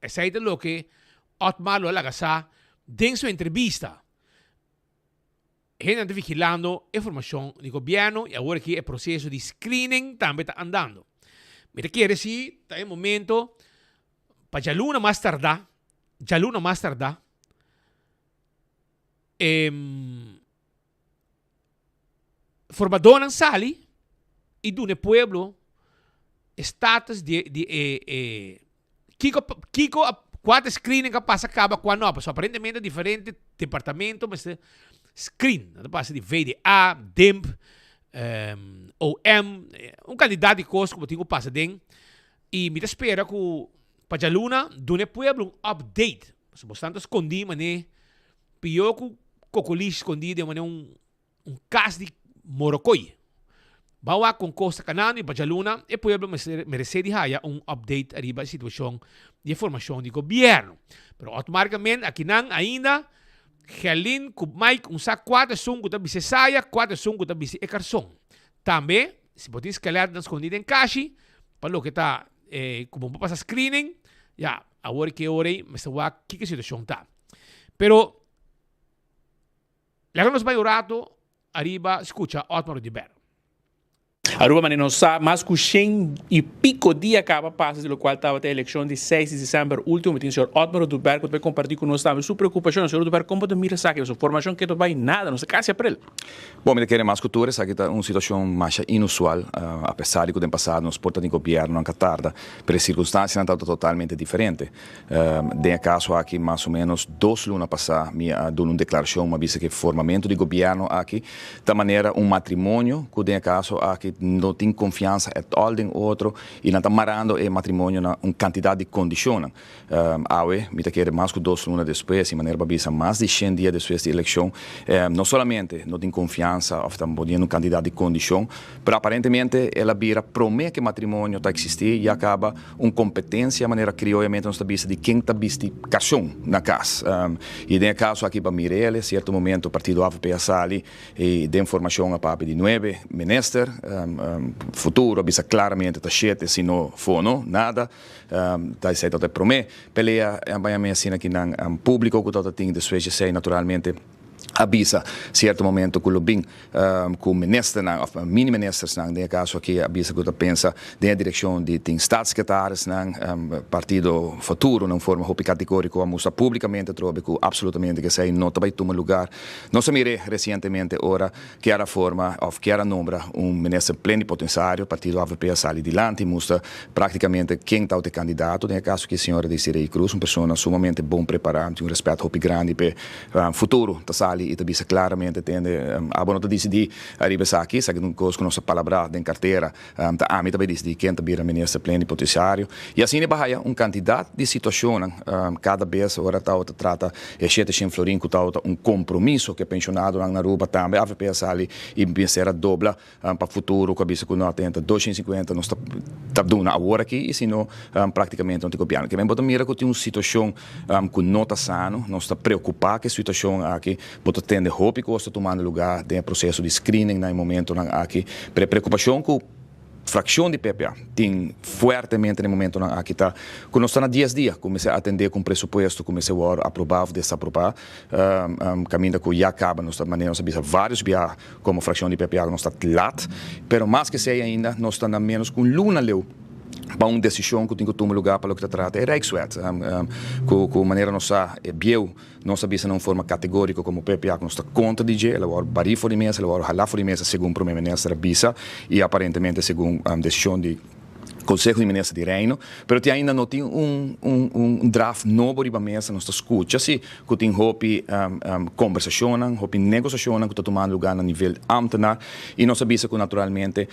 Essa é o que Otmar lo lagasa dentro sua entrevista. Gente está vigilando a informação do governo e agora que o processo de screening também está andando. Mira, quer dizer, está em momento para já luna mais tardar, formador sali e do pueblo status de Kiko quatro screening que passa acaba quando não, so, aparentemente diferente departamento mas screen, não passa de VDA, DEMP, OM, candidato de coisa que eu passa dentro e me espera que para a luna do pueblo update, so, bastante escondido, mas pior que cocolis escondido, mas caso de Morocoi. Bawa com Costa Canano e Bajaluna, e pueblo merece de haya update arriba da situação de informação do governo. Pero automaticamente aqui não ainda Helin com Mike saco 4 sung da Bisesaya, 4 sung da Bise Ecarson. Também, se pode escalar na escondida em caixa, para o que está como passa screening, já Agora que orei, mas tá que situação tá. Pero la nos vai orato arriba, escucha Otmar de Ber. Aruba, mas não sabe, mas com 100 e pico dia acaba passa, do qual estava a eleição de 6 de dezembro último, tem o senhor Otmar do Ber, que vai compartilhar com nós também sua preocupação, o senhor do Ber, como pode mirar saque, sua formação que não vai nada, não se casa para ele. Bom, me querem mais cultura, sabe que é uma situação mais inusual, apesar de que no passado nos porta de governo não tarda, para circunstâncias não estão totalmente diferentes. De caso aqui, mais ou menos 2 lunas passadas, me deu uma declaração, uma vez que formamento de governo aqui, da maneira matrimônio, que de caso aqui não tem confiança em all den outro e não está marando o matrimônio na uma quantidade de condições. Me quer mais que 2 lunas depois, de maneira babisa, mais de 100 dias depois da eleição, não somente não tem confiança, ou está podendo uma quantidade de condições, mas aparentemente ela vira promete que o matrimônio está existir e acaba uma competência, de maneira criolmente não está vista de quem está vista casão na casa. E de caso aqui para Mirele, certo momento o partido AVP sali e de informação a papi de 9 minister, futuro, bisa claramente está cheio, se não for nada, está certo até promete, pelea, vai assim aqui no público, que está tem depois de ser naturalmente avisa certo momento que o bem com o ministro ou mini-ministros de caso aqui avisa que pensa na direção de tem staatssecretários partido futuro não forma hopi categórico a mostrar publicamente trobe que absolutamente que sei não vai tomar lugar não se mire recentemente ora que era forma of que era nombra ministro plenipotenciário partido AVP sali dilante mostra praticamente quem está o candidato de caso que a senhora Desiree Cruz uma pessoa sumamente bom preparada um respeito hopi grande para futuro tá sali e também claramente tende a boa decidir arriba aqui, sabe não conosco nossa palavra em carteira, a mim também decidi quem também é ministro plenipotenciário e assim é uma quantidade de situações cada vez agora tá trata é 700 florin que tá um compromisso que pensionado na Aruba também a VP ali e pensar dobla para futuro com a bisa que não atenta 250 não está dando agora aqui e se não praticamente não tem copiando que bem bota mira que tem uma situação que não está sano não está preocupado que a situação aqui bota tende hope que está tomando lugar tem processo de screening no momento aqui preocupação com fração de PPA tem fortemente no momento aqui está quando está na 10 dias comecei a atender com pressuposto comecei a aprovar desaprovar caminho que já acaba nós maneira nós bisa vários via como fração de PPA nós está lat pero mais que sei ainda nós está na menos com luna leu para uma decisão que tem que tomar lugar para o que trata é Rijkswet com maneira nossa é biel nossa bisa não forma categórica como o PPA que nós está contra DJ ela vai bari fora de mesa ela vai ralar fora de mesa segundo o primeiro-ministro bisa e aparentemente segundo a decisão de Conselho de Ministros de Reino, pero ainda não tem draft novo de mesa, nós escuta se que tem hopi conversação, hopi negociação que está tomando lugar no nível ambtenar e nós sabemos que naturalmente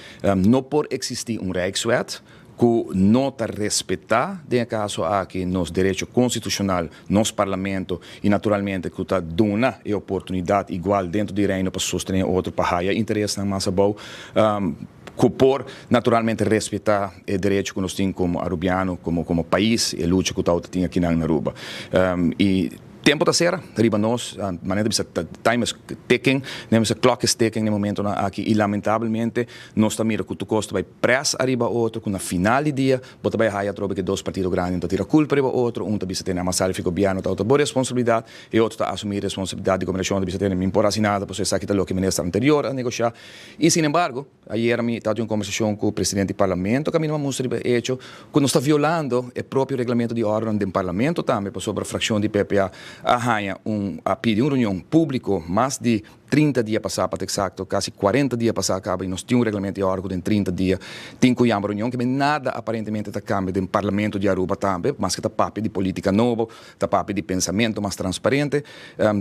não pode existir Rijkswet que não está respeitar, de caso aqui, nos direitos constitucionais, nos parlamento e naturalmente que está dando a oportunidade igual dentro do reino para sostener outro para haya interesse na massa boa, que por naturalmente respeitar o direito que nós temos como arubiano, como país e luta que está tem aqui na Aruba. E tempo da sera, riba nós, a maneira de time is ticking, a clock is ticking no momento aqui e lamentavelmente nós também que tu costa vai press arriba outro com na final de dia, bota vai haya trobe que 2 partidos grandes então tira culpa arriba outro, também tem a massa fica governo tá outra boa responsabilidade e outro tá assumir responsabilidade de comunicação de tem me impor assinada para você sabe que tá o que ministro anterior a negociar e sin embargo, ayer me tá uma conversação com o presidente do parlamento que a mim não mostra hecho que nós está violando o próprio regulamento de ordem do parlamento também sobre a fração de PPA a pedir uma reunião pública mais de 30 dias passar para exato, quase 40 dias passar acaba e nós temos um regulamento de órgão em 30 dias tem que uma reunião que nada aparentemente está cambiando no parlamento de Aruba também mas que está papo de política nova está papo de pensamento mais transparente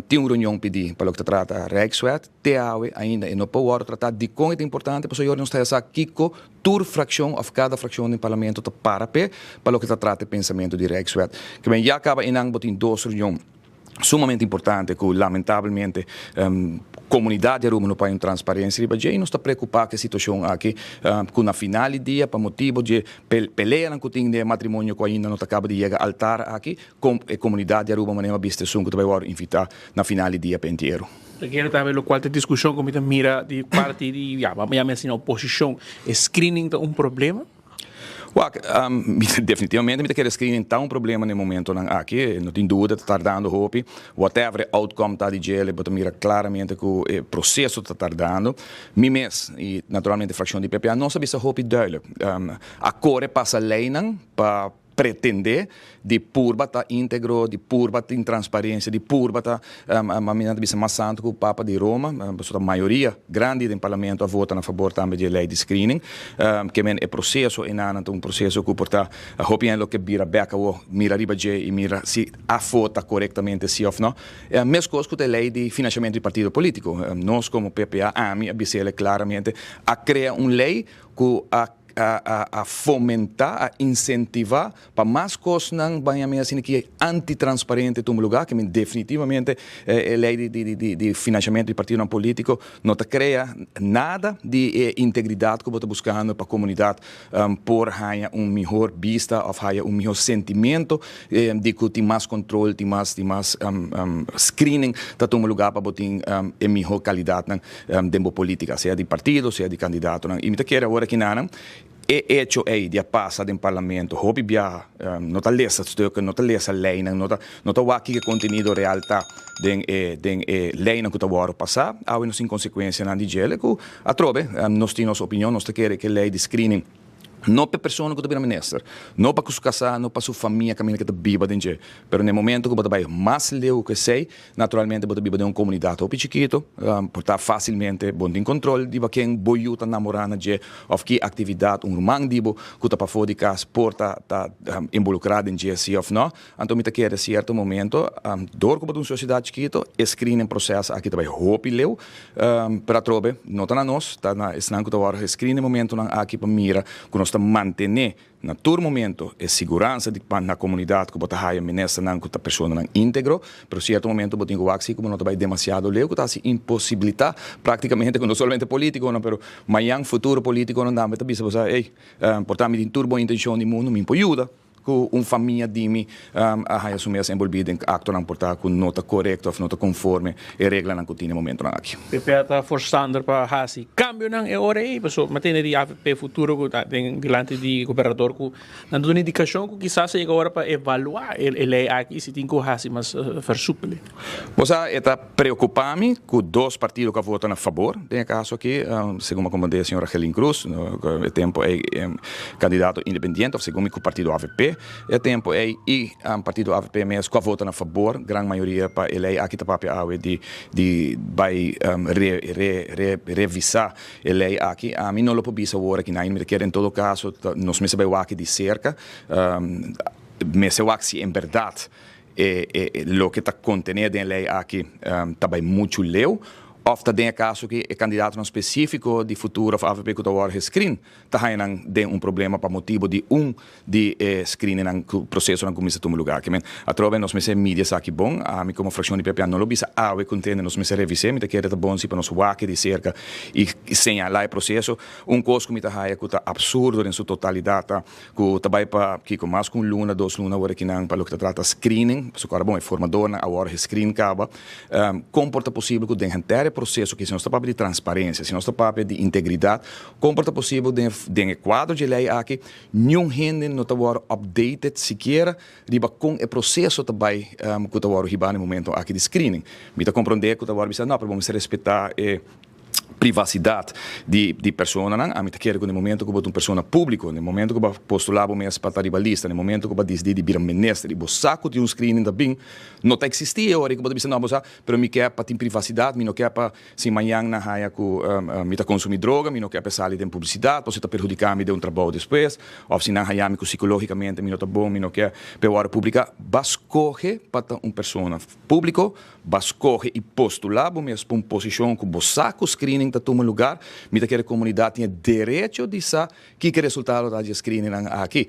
tem uma reunião pedir para o que trata Rijkswet ainda e não pode tratar de como é importante para o nós está aqui com toda fração of cada fração do parlamento para o que trata pensamento de Rijkswet que bem já acaba em ambos em 2 reuniões sumamente importante que lamentavelmente comunidade Aruba não tem transparência e não está preocupado com a situação aqui com na final de dia para motivo de peleia que tem de matrimônio que ainda não acaba de chegar altar aqui com a comunidade Aruba maneira vista que tu vai invitar na final de dia para inteiro. Requer também o qual tem discussão como mira de parte de já me assim oposição screening é um problema. Definitivamente me quer screening tá um problema no momento aqui, não tem dúvida, está tardando hopi, whatever outcome tá de gel, mas mira claramente que o processo está tardando. Mimes e naturalmente a fração de PPA não sabe se hopi duidelijk. A core passa lei não para pretender de purba tá íntegro, de purba tem transparência, de purba tá a minha bisa mais santo que o Papa de Roma, a maioria grande do parlamento a vota a favor também de lei de screening, que é processo um processo que porta a opinião lo que vira beca o mira riba e mira se a vota corretamente se ou não. Mesmo coisa que a lei de financiamento de partido político, nós como PPA, AMI, a BCL claramente a criar uma lei que a fomentar, a incentivar para mais coisas não banham assim que é antitransparente em um lugar que definitivamente a lei de financiamento de partido político não cria nada de integridade que você buscando para a comunidade por ganhar melhor vista ou ganhar melhor sentimento de que tem mais controle, tem mais screening para um lugar para botar melhor qualidade dentro da política, seja de partido, seja de candidato. E me quero agora que não hecho aí de passar no parlamento, hobby bia, não tá lesa stuk, não tá lesa lei, não tá o que conteúdo real tá den lei não que tá bora passar, há uma consequência na digele que a trobe, nós temos opinião, nós queremos que lei de screening não para a pessoa que está ministro, não para sua casa, não para sua família que está viva dentro. Mas no momento que você vai mais leu que sei, naturalmente você vive em uma comunidade ou chiquito, portar facilmente bom em controle de quem boiu está namorando de ou que atividade romano dibo que está para fora de casa porta está involucrado em se ou não. Então me quer certo momento, dor como uma sociedade chiquito, screening processo aqui também hope leu para trobe, não está na nós, está na esnanco da hora screening momento aqui para mira que nós manter na todo momento a segurança na comunidade que bota raia ministra não que a pessoa não íntegro, pero certo momento botinho o axi como não vai demasiado leu que está se impossibilitar praticamente não somente político não, pero amanhã futuro político não dá, mas também você ei, portanto me turbo intenção de mundo me ajuda com uma família de mim a assumir essa envolvida em acto não portar com nota correta ou nota conforme a regra não continua no momento aqui. PPA está forçando para fazer cambio não é hora aí, pessoal, mas tem de AFP futuro que tem diante de governador que não dá uma indicação que quizás chega agora para evaluar ele aqui se tem que fazer mais versúpele. Você está preocupado com dois partidos que votam a favor, tem caso aqui, segundo como disse a senhora Helen Cruz, no tempo é candidato independente, ou segundo o partido AFP. É tempo aí e partido AFP mesmo que vota a favor, grande maioria para ele aqui está para de vai revisar ele aqui a mim não lo pode agora que não me quer em todo caso nós me sabemos aqui de cerca me se aqui em verdade lo que está contenido em lei aqui está bem muito leu. Ofta tem caso que é candidato específico de futuro of AFP que está agora screen, está tem problema para motivo de screening no processo na comissão do lugar. Que a trova nós me mídias aqui bom, a mim como fração de PPA não lo bisa awe contende nós me revisar, me quer tá bom se para nós wake de cerca e señalar o processo, coisa que me tá que tá absurdo em sua totalidade, que tá vai para que com mais com luna, 2 luna agora que não para o que trata screening, so cara bom é formador na agora screen caba, comporta possível que den processo que se não está para de transparência, se não está para de integridade, comporta possível de quadro de lei aqui, nenhum gente não está updated sequer, riba com o processo também que está agora no momento aqui de screening. Me está compreender que está agora não, para vamos respeitar privacidade de pessoa, não? A mim quero que no momento que eu boto uma pessoa pública, no momento que eu postular o mês para estar ribalista, no momento que eu decidir de vir ministro, e saco de screening também, não está existindo agora que eu dizer não, mas me quer para ter privacidade, me não quer para se amanhã na raia que me está consumir droga, me não quer para sair de publicidade, você está perjudicando me de trabalho depois, ou se na raia me psicologicamente me não está bom, me não quer para hora publicar, vas correr para uma pessoa pública, vas correr e postular o mês para uma posição que você saco screening está tomando lugar, me da que a comunidade tem direito de saber que resultado da screening aqui.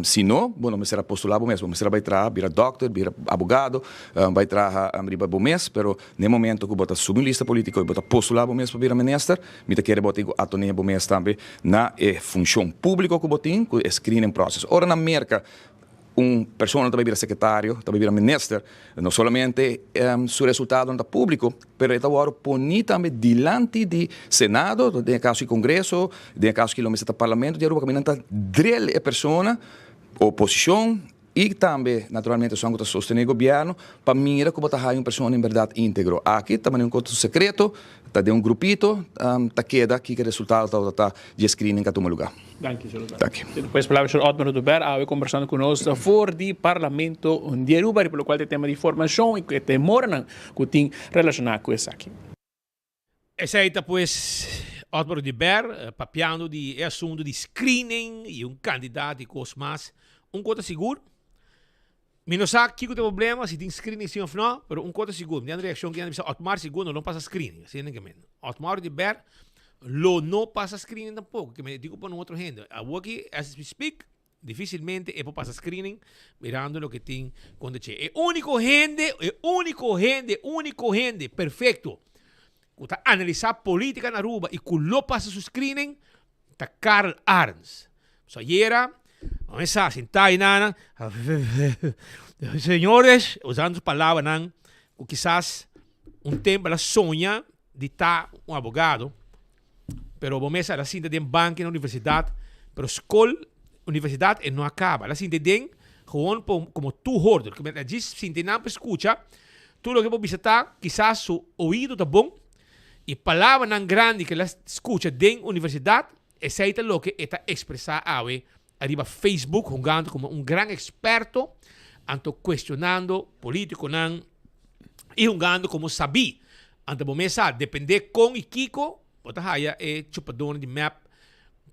Se não, bom, me será postulado mesmo, me será vai trazer, vira doctor, vira abogado, vai trazer riba bom mês, pero no momento que bota subir lista política e bota postular bom mês para vir ministro, me da que botar atonia bom mês também na função pública que botin, que screening process. Ora na América una persona também vira secretário, também vira ministro, não somente seu resultado está público, mas está agora poni também diante do Senado, no caso do Congresso, no caso do Parlamento, de Aruba, caminhando entre a pessoa, oposição, e também, naturalmente, só que sostener o governo, para mirar como está uma pessoa em verdade íntegro. Aqui também é um conto secreto, está de um grupito, está queda que o resultado está de screening a todo lugar. Dank je, senhor. Dank je. Depois, palavra do senhor Otmar Duber, conversando conosco for do Parlamento de Aruba, pelo qual tem tema de informação e que tem morna que tem relacionado com isso aqui. Essa aí tá, pues, Otmar Duber, papiando de assunto de screening e candidato e coisas mais. Coisa seguro. Mi não sabe que tem problema se tem screening sim ou não, mas coisa seguro. Minha reação que é que Otmar seguro não passa screening, assim nem que men. Otmar Duber lo não passa screening tampouco, que me digo para um outro gente. Aqui, as we speak, dificilmente é para passar screening, mirando o que tem quando che. É único gente perfeito. Que está analisar política na Aruba e que lo passa su screening, está Karl Arns. So era vamos a sentar aí, nana. Senhores, usando as palavras, nan, quizás tempo ela sonha de estar advogado, pero vamos a cinta de banco na universidade, pero escola, universidade não acaba. Ela cinta de gewoon como tu hoorder, que ela diz, cinta não escuta, tu lo que pode visitar, quizás su ouvido tá bom, e palavra nan grande que ela escuta de universidade, essa é o que está expressar arriba Facebook, jugando como un gran experto, anto questionando político nan, y jugando como sabí. Anto bomesa, depende con y Kiko, bota haya chupador de map,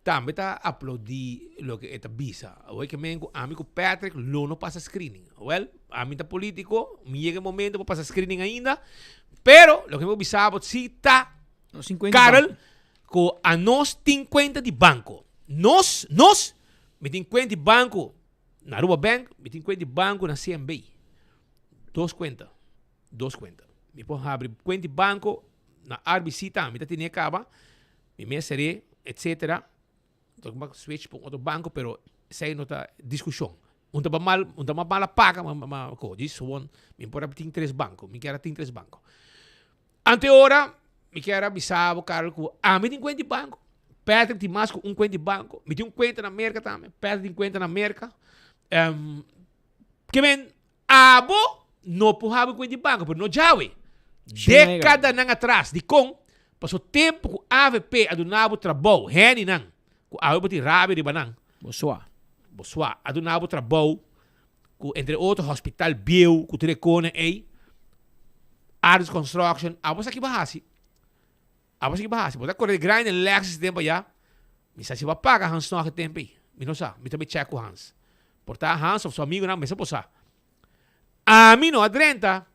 también está uploadi lo que está visa. Hoy que me amigo Patrick, no pasa screening. Well, a mí está político, me llega el momento para pasar screening ainda, pero lo que me avisaba, si está Carol, con a nos 50 de banco. Nos, me tem conta de banco na Aruba Bank, me tem conta de banco na CMB. Duas contas. Me pode abrir conta de banco na RBC também, me tem acaba, me serei, etc. Então, switch para outro banco, pero sei não tá discussão. Unta mal paga, diz one, me pode abrir 3 bancos, me quero ter 3 bancos. Ante hora, me quero avisar o cara que me tem conta de banco. Patrick tem mais conta de banco. Me tem conta na América também. Patrick tem conta na América. Que men, não pode conta de banco, mas não já é. Década não atrás, de passou tempo que a AVP adunava o trabalho. Reni não. Que a AVP rabe de banang. Boçoá. Adunava o trabalho. Entre outros, Hospital Bill, que telecone aí. Arts Construction. Você aqui bahasi. Você correr grande Lexus tempo já. Me sabe se vai pagar Hans nog tempo aí. Me não sabe. Me também checo Hans. Portar Hans ou seu amigo não, me sabe posar. A mim não adrenta.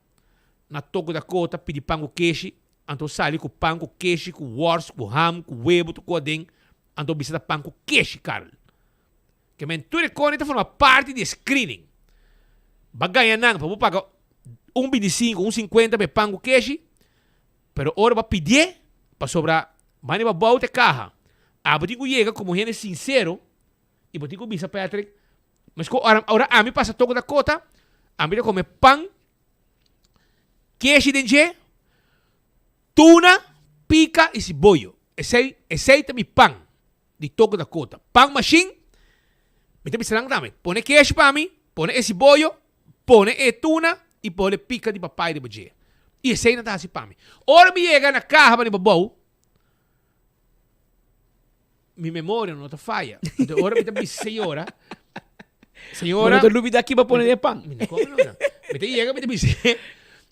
Na toco da cota, pedi pango queixe. Então sali com pango queixe, com wors, com ham, com huevo, com codem. Então bisa pango queixe, Carl. Que men tu recone tá forma parte de screening. Bagaya nang, para pagar 1,25, 1,50 para pango queixe. Pero ora vai pedir para sobrar, mani ba bote caja. Botico chega como gente sincero e botico bisa Patrick. Mas agora a mim passa toco da cota, a mim come pão, queijo de tuna, pica e cebolla. Esse é mi pão de toco da cota. Pão machine, me tem que também. Põe queijo para mim, põe esse bollo, põe tuna e põe pica de papai de bojê. E esse aí não está assim para mim. Ora me chega na carro para babou. Minha memória não está falha. Então, ora me tem senhora. Senhora. Não dúvida aqui para pôr de pão. Me chega, me tem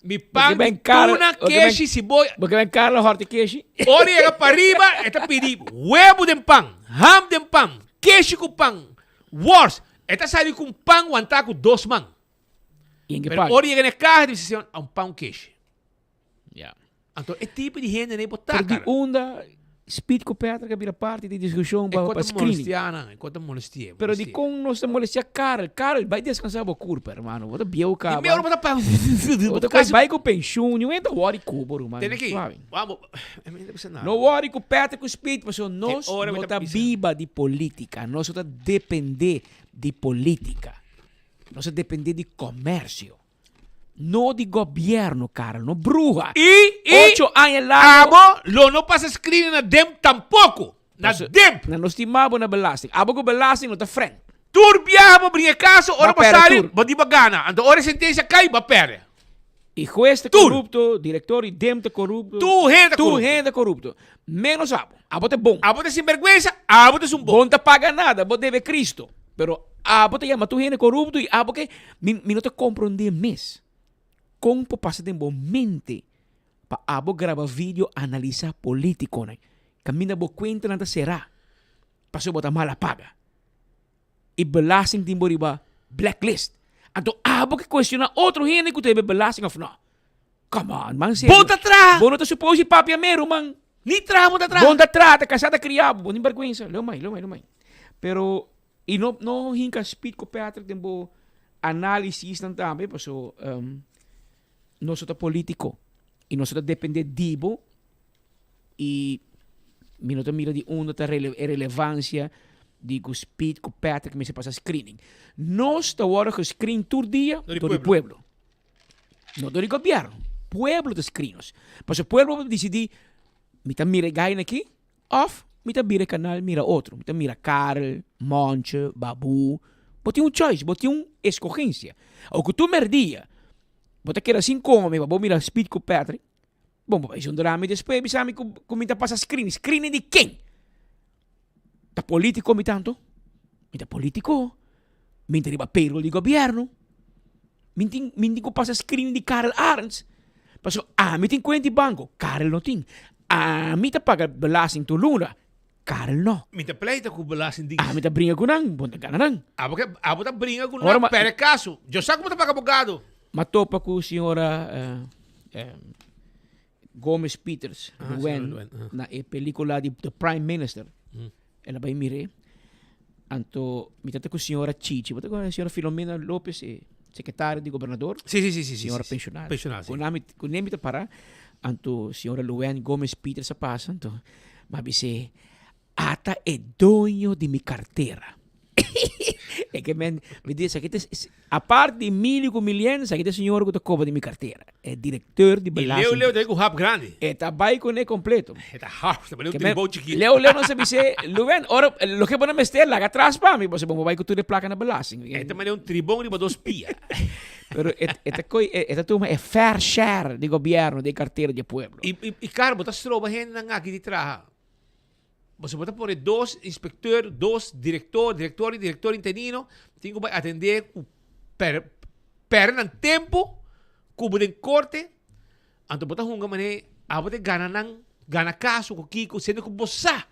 mi pão, tuna, queijo, cebolla. Porque vem Carlos Horti queijo. Ora chega para arriba, está pedindo huevo de pão, ham de pão, queijo com pão, wors. Está saindo com pão, aguentar com 2 mãos. Pero ora chega na carro e diz um pão queijo. Yeah. Então, é tipo de gente nem botar, cara. De onda, speed com Petra que vira parte de discussão para screening. Enquanto molestia. Pero de com não se molestia Carl, vai descansar o corpo, hermano. Bota biel cara. E meu bota para. Bota vai com pension, não entra worry com boro, mano. Tem aqui. Vamos. Não worry com Petra com speed, mas nós bota biba de política, nós só depender de política. Nós depende de comércio. Não de governo, cara. Não bruja. E 8 anos lá. Abo, lo não passa screening na DEM tampouco. Na DEM. Nós estimamos na belasting. Abo ko belasting não tá frente. Turbiar mo brinha caso, ora pera, passar, tur. bodi bagana. Ando ora sentença cai, ba pere. E juez te corrupto, diretor e DEM te corrupto. Tu gente corrupto. Menos abo. Abo te bom. Abo te sinvergüenza, abo te um bom. Bom te paga nada, abo deve Cristo. Pero abo te llama tu gente corrupto e abo que mi não te compreende mês. Como passa de mente pa abo grava vídeo analisa político, né? Camina bo cuenta nada será. Paso bota mala paga. E belasting timbo riba blacklist. Então, abo que questiona outro gente que teve belasting of não. Come on, man. Bota atrás! Bom, não te supose papi amero, man. Ni trás, bota atrás. Bom atrás, te casada criado. Bom, nem vergüenza. Leo mais. Pero, e não hinca speed com Patrick timbo análise também, paso, nós somos político. E nós depende dibo. E minuto mira de da relevância de que speed com Patrick me se passa screening. Nós está agora que screen todo dia do pueblo. Não do governo. Pueblo de screenos. Mas o pueblo decide, me tá mira gain aqui, off, me tá mira canal, mira outro. Me tá mira Karl, Monche, Babu. Bote choice, bote escorrência. O que tu merdia, bote que era assim como, vou mira speed com Patrick. Bom, vai um drama e depois me como tá passa screening. Screening de quem? Da político mi tanto? Mi da político? Mi riba payroll di governo? Mi ko pasa screening di Karl Arns? Paso, mi tin kwenti banco? Karl no tin. Mi ta paga belasting to Luna? Karl no. Mi ta pleita com belasting di. Mi ta brinca com nang, bonta gana nang. Abo ta brinca com nang, per caso. Eu sei como ta paga abogado. Matopa com senhora Gomes Peters, na película de The Prime Minister. Ela vai mirar. Anto, mi tata com a senhora Chichi, bota com a senhora Filomena Lopes, secretária de governador. Sim. Senhora pensionada. Pensionada, sim. Com nome tá para, anto, senhora Luane Gomes Peters sa passa, anto, mabise, ata é dono de mi carteira. É que me diz, a parte de milho com milhões, aqui tem senhor que cobra de minha carteira. É diretor de belasting. E Leo tem um rap grande. É trabalho com ele completo. É rap, também um tribão chiquito. Leo não sabe se, Luven, ora, lo que podemos ter lá atrás para mim, você vai com tudo placa na belasting. É também um tribão de dos pia. Pero esta turma é fair share de governo, de carteira de pueblo. E cara, botar stroba gente na aqui de trás. Você pode pôr 2 inspectores, 2 diretor interino, tem que atender per no tempo, cubo de corte, então botar hunga mané, abote gana caso com Kiko, sendo que bossa,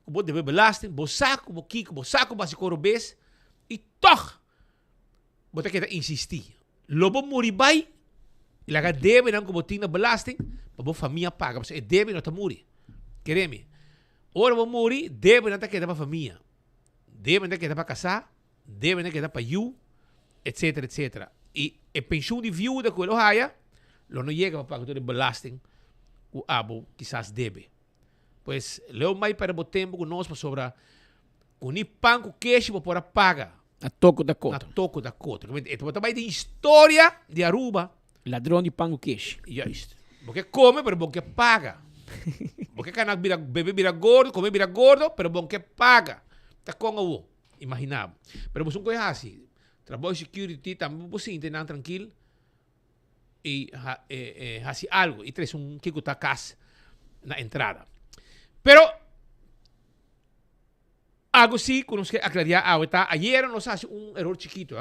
cubo deve belasting, bossa com Kiko, bossa com base corobes, e toch, botar que insistir. Lobo muribai, ilaga deve não como tinha belasting, para a família paga, mas é deve não tá muri, quereme. Ora vou morrer, deve não ter que dar para a família. Deve não ter que dar para casar, deve não ter que dar para you, etc. E a pensão de viúva que ele haya, não chega para pagar todo o belasting, o abo quizás deve. Pois, leu mais para o tempo que nós para sobrar, o nipan com queijo para pagar. A toco da cota. Então, também tem história de Aruba. Ladrão de pão com queijo. Just. Porque come, mas porque paga. Porque canak bebê vira gordo, comer vira gordo, pero bom que paga. Tá com o imaginava. Pero você não conhece assim. Trabalho security também você entender tranquilo e assim algo e traz que tá casa na entrada. Pero algo sim, que nós queremos aclarar ahorita. Ayer nós hace erro chiquito,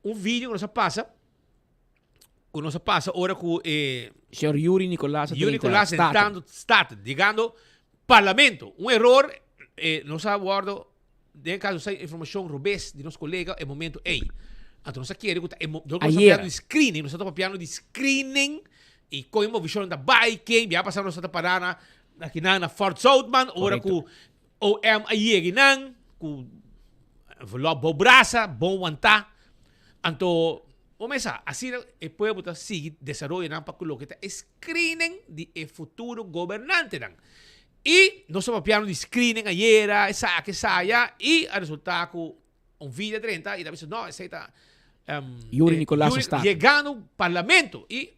vídeo que nós passa ora com senhor Yuri Nicolás entrando digando parlamento erro nós aguardo de caso essa informação rubes de nosso colega é momento então nós queremos nós estamos papiando de screening e com a visão da bike já passamos nossa parada aqui na Fort Southman ora com OM aí com bom braça bom aguentar então começa assim o povo está seguir desenvolvendo para colocar screening de futuro governante e nós estamos papiando de screening ayer essa que saia e o resultado um vídeo 30 e talvez não, esse está Yuri Nicolás está chegando ao parlamento e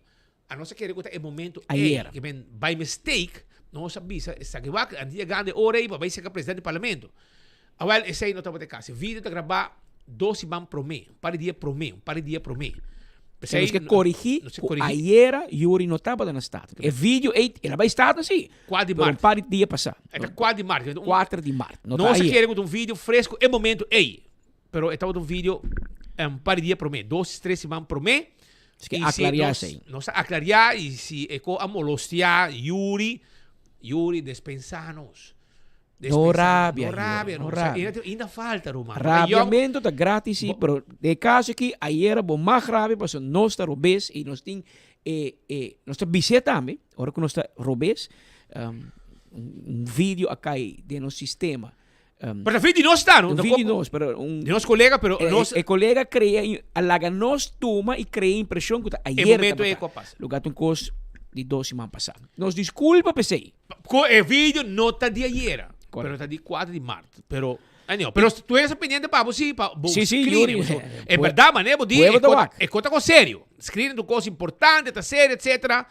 a nossa querer que é momento ayer que ben by mistake nossa bisa está que vai chegando hora aí vai ser presidente do parlamento. Well, esse aí não está caso. Vídeo está gravar 12 man pro mês, para dia pro mês. Temos que corrigir. Ayer Yuri não estava na estado. O vídeo ela vai estar assim. 4 de março. março. Para dia passado. É 4 de março. 4 de março. Nós queremos um vídeo fresco é momento aí. Pero estava um vídeo para dia pro mês. 2, 3 semanas pro mês. Que aclarar isso aí. Nós aclarar e se eco a molestia Yuri dispensanos. No rabia. Ainda falta, Romano. Rabiamento está grátis, sim, pero de caso que ayer era mais grave, porque nós está robês e nós tem nós está visita também, agora que nós está robês, vídeo acá de nosso sistema. Pero o vídeo não está, não? O vídeo não, pero de nosso colega, pero nós... O colega cria, alaga nós toma e cria impressão que ayer momento é passa. Lugar tem coisa de 2 semanas passadas. Nos desculpa, PC. O vídeo não está de ayer. Pero está de 4 de março. Pero tu eres pendiente para você, para sim, Yuri. É verdade, mané, é coisa sério. Escrevendo do coisa importante, tá sério, etc.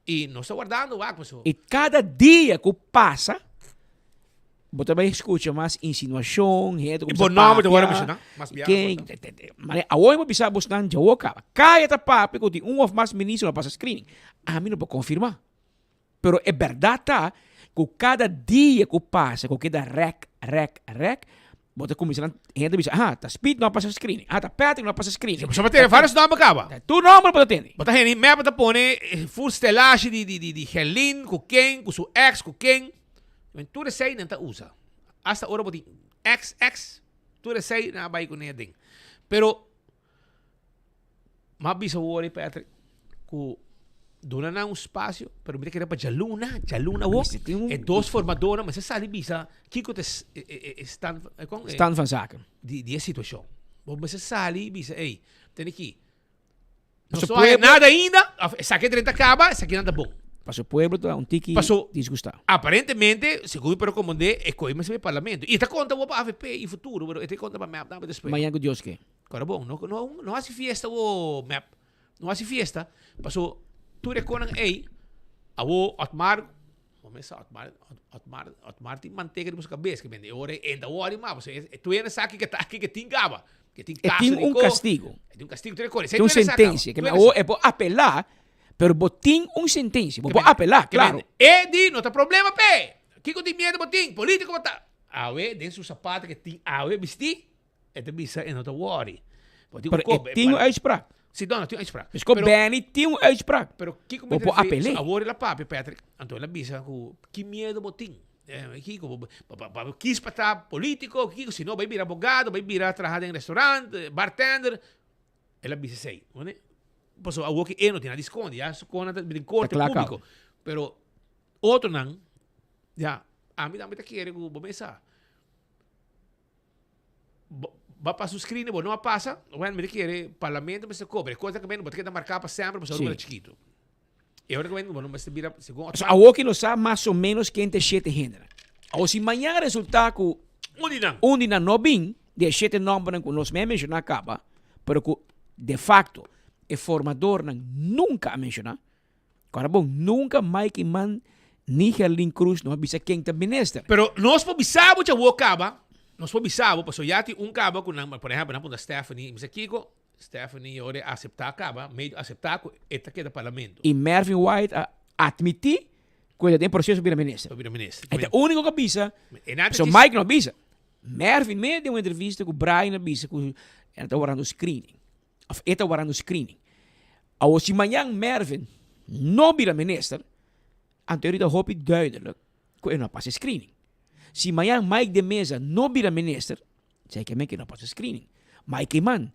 E nós estamos guardando, e cada dia que passa, você também escuta mais insinuação, e por nome, agora mencionar. Mas a hoje, você sabe, você não já acaba. Cada papo, que tem ou mais ministros não passa screening. A mim não pode confirmar. Pero é verdade, tá? Que cada dia que passa, que queda rec, você começa a gente diz, tá Speed não passa screening, tá Patrick não passa screening. Você vai ter vários nomes acaba. Tu nome para atender. Você tem mapa para pôr full stelagem de Helene, com quem, com seu ex, com quem. Tu sei não tá usa. Hasta agora você ex, tu sei não vai com ninguém. Pero mas bisa worry Patrick que dona na espaço, pero mira que era para Jaluna wo. É 2 formadores, mas você sabe bisa, Kiko Stan van Zaken. Die situação. Mas você sabe bisa, tem aqui. Não só nada ainda, essa aqui 30 acaba, essa aqui nada bom. Para o povo está tiki disgustado. Aparentemente, segundo para comandar, é coisa mas parlamento. E está conta para a AVP e futuro, pero está conta para map nada depois. Amanhã com Deus que. Cara bom, não há fiesta o map. Não há fiesta, passou tu reconhece a Otmar, vamos Otmar tem manteiga de cabeça que vende. Ora ainda hora mas tu ainda sabe que tingava, que tem castigo. Tem castigo tu reconhece. Tem sentença que é por apelar, pero botin sentença, por apelar, claro. Edi, não tem problema pe. Que tem medo botin, político botar. Awe, dentro do sapato que tem awe vestir, é de bisa e não te worry. Pero tem uitspraak. Sim, dona, tem uitspraak. Mas como bem, tem uitspraak. Pero Kiko me apelei. Agora ela papi, Patrick, então ela bisa que medo botin. Kiko, quis para estar político, Kiko, se não vai virar abogado, vai virar trabalhar em restaurante, bartender. Ela bisa sei, né? Passou algo que não tinha desconto, já esconde de corte público. Pero outro não, já, a mim também tá querendo começar. Va para o screen, não passa, bueno, me requiere parlamento, mas se cobre, coisa que vem, porque está marcada para sempre, para o número chiquito. E agora que vem, bueno, mas se vira, segundo... A que não sabe mais ou menos quem tem 7 gêneros. Ou se amanhã resultar que um dia não vem, de 7 nomes que nós mencionamos acaba, pero que, de facto, o formador nunca menciona, agora bom, nunca Mike Man, ni Helene Cruz, não avisa quem está ministro. Pero nós avisamos que o acaba, nós avisamos, porque já tem cabo com, por exemplo, da Stephanie, mas Kiko, Stephanie agora aceitar caba, meio aceitar que esta queda parlamento. E Mervyn White admitir que ele tem processo para ministro. É o único que avisa. So Mike não avisa. Mervyn me deu uma entrevista com o Brian avisa que ele está guardando screening. Ele está guardando screening. Ou se amanhã Mervyn não vira ministro, a teoria da Hope duidelijk que ele não passa screening. Se amanhã Mike de Mesa não vira ministro, sei que não passa screening. Mike Man,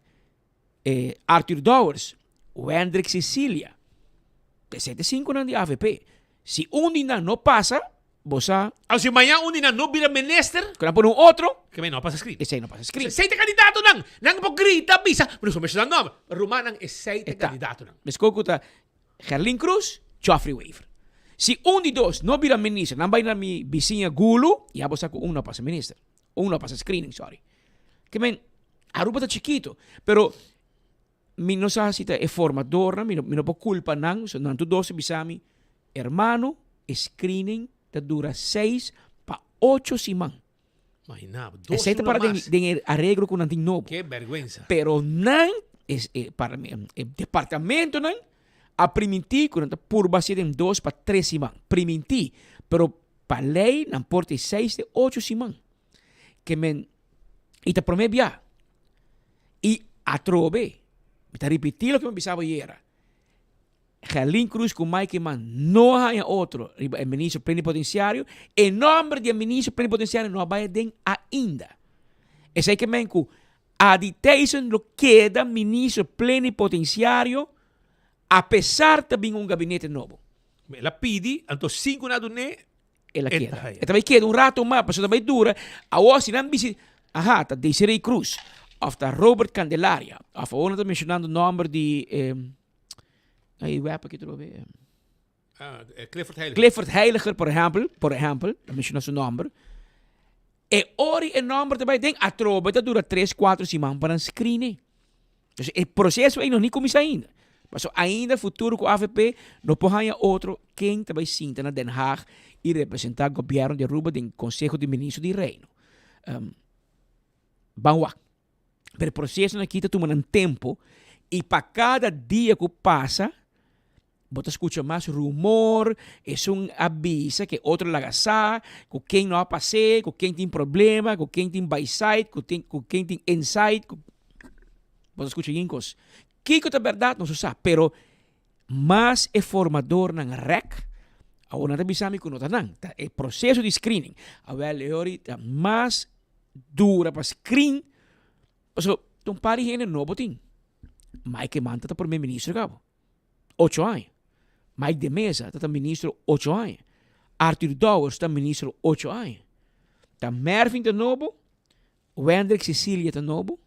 Arthur Dowers, o Hendrik Cecilia, de 75 na de AVP. Se dia não passa, você... Se amanhã dia não vira ministro, quando por outro, que não passa screening. Esse aí não passa screening. 7 candidato não pode gritar, bisa, mas não mexe nome. Romano é 7 candidato não. Mas escuta, Helene Cruz, Geoffrey Waver. Se de 2 não vira ministro, não vai na minha vizinha Gulu, e a você com não passa ministro. Não passa screening, sorry. Que men, Aruba está chiquito, pero mi no sabe si é formadora, mi no por culpa nang, so nan tu 12 bisami, hermano, screening te dura 6 para 8 semanas. Imagina, Ese para den arreglo con nanting novo. Qué vergüenza. Pero nan para mí, el departamento nan a permitir que por base de 2 para 3 semanas. Permitir, pero para lei nan porte 6 de 8 semanas. Que men e te promete e a trove. Te repetir lo que me pensaba ayer. Jalín Cruz con Mike Man no hay otro el ministro plenipotenciario. En nombre del ministro plenipotenciario no va a den ainda. Es ahí que me encu a ditación lo queda ministro plenipotenciario a pesar de bien un gabinete nuevo. La pidi, entonces 5 na dune. Ela queda. E também queda rato mais, mas também dura. A hoje não bisi, tá Desiree Cruz, of the Robert Candelaria, of one that mencionando o nome de aí rapper que trove. Clifford Heiliger. Clifford Heiliger, por exemplo, mencionando seu nome. E ori o nome também tem a trove, dura 3-4 semanas para screening. Então, o processo aí não nem começa ainda. Mas ainda futuro com a AVP não pode haver outro quem também sinta na Den Haag e representar o governo de Aruba no Conselho de Ministros do Reino. Vamos lá. Mas o processo aqui está tomando tempo e para cada dia que passa, você escuta mais rumor, é aviso que outro lagaçá, com quem não passei, com quem tem problema, com quem tem by-side, com quem tem inside. Você escuta incos. Que é verdade, não se sabe, pero mais é formador na REC, agora não sabemos que não está não. O processo de screening, agora é mais dura para screen. So, então, para gente novo tem. Mike Manta está primeiro-ministro, cabo. 8 anos. Mike de Mesa está ministro 8 anos. Arthur Dowers está ministro 8 anos. Está Mervin de novo. Wendrick Cecilia de novo.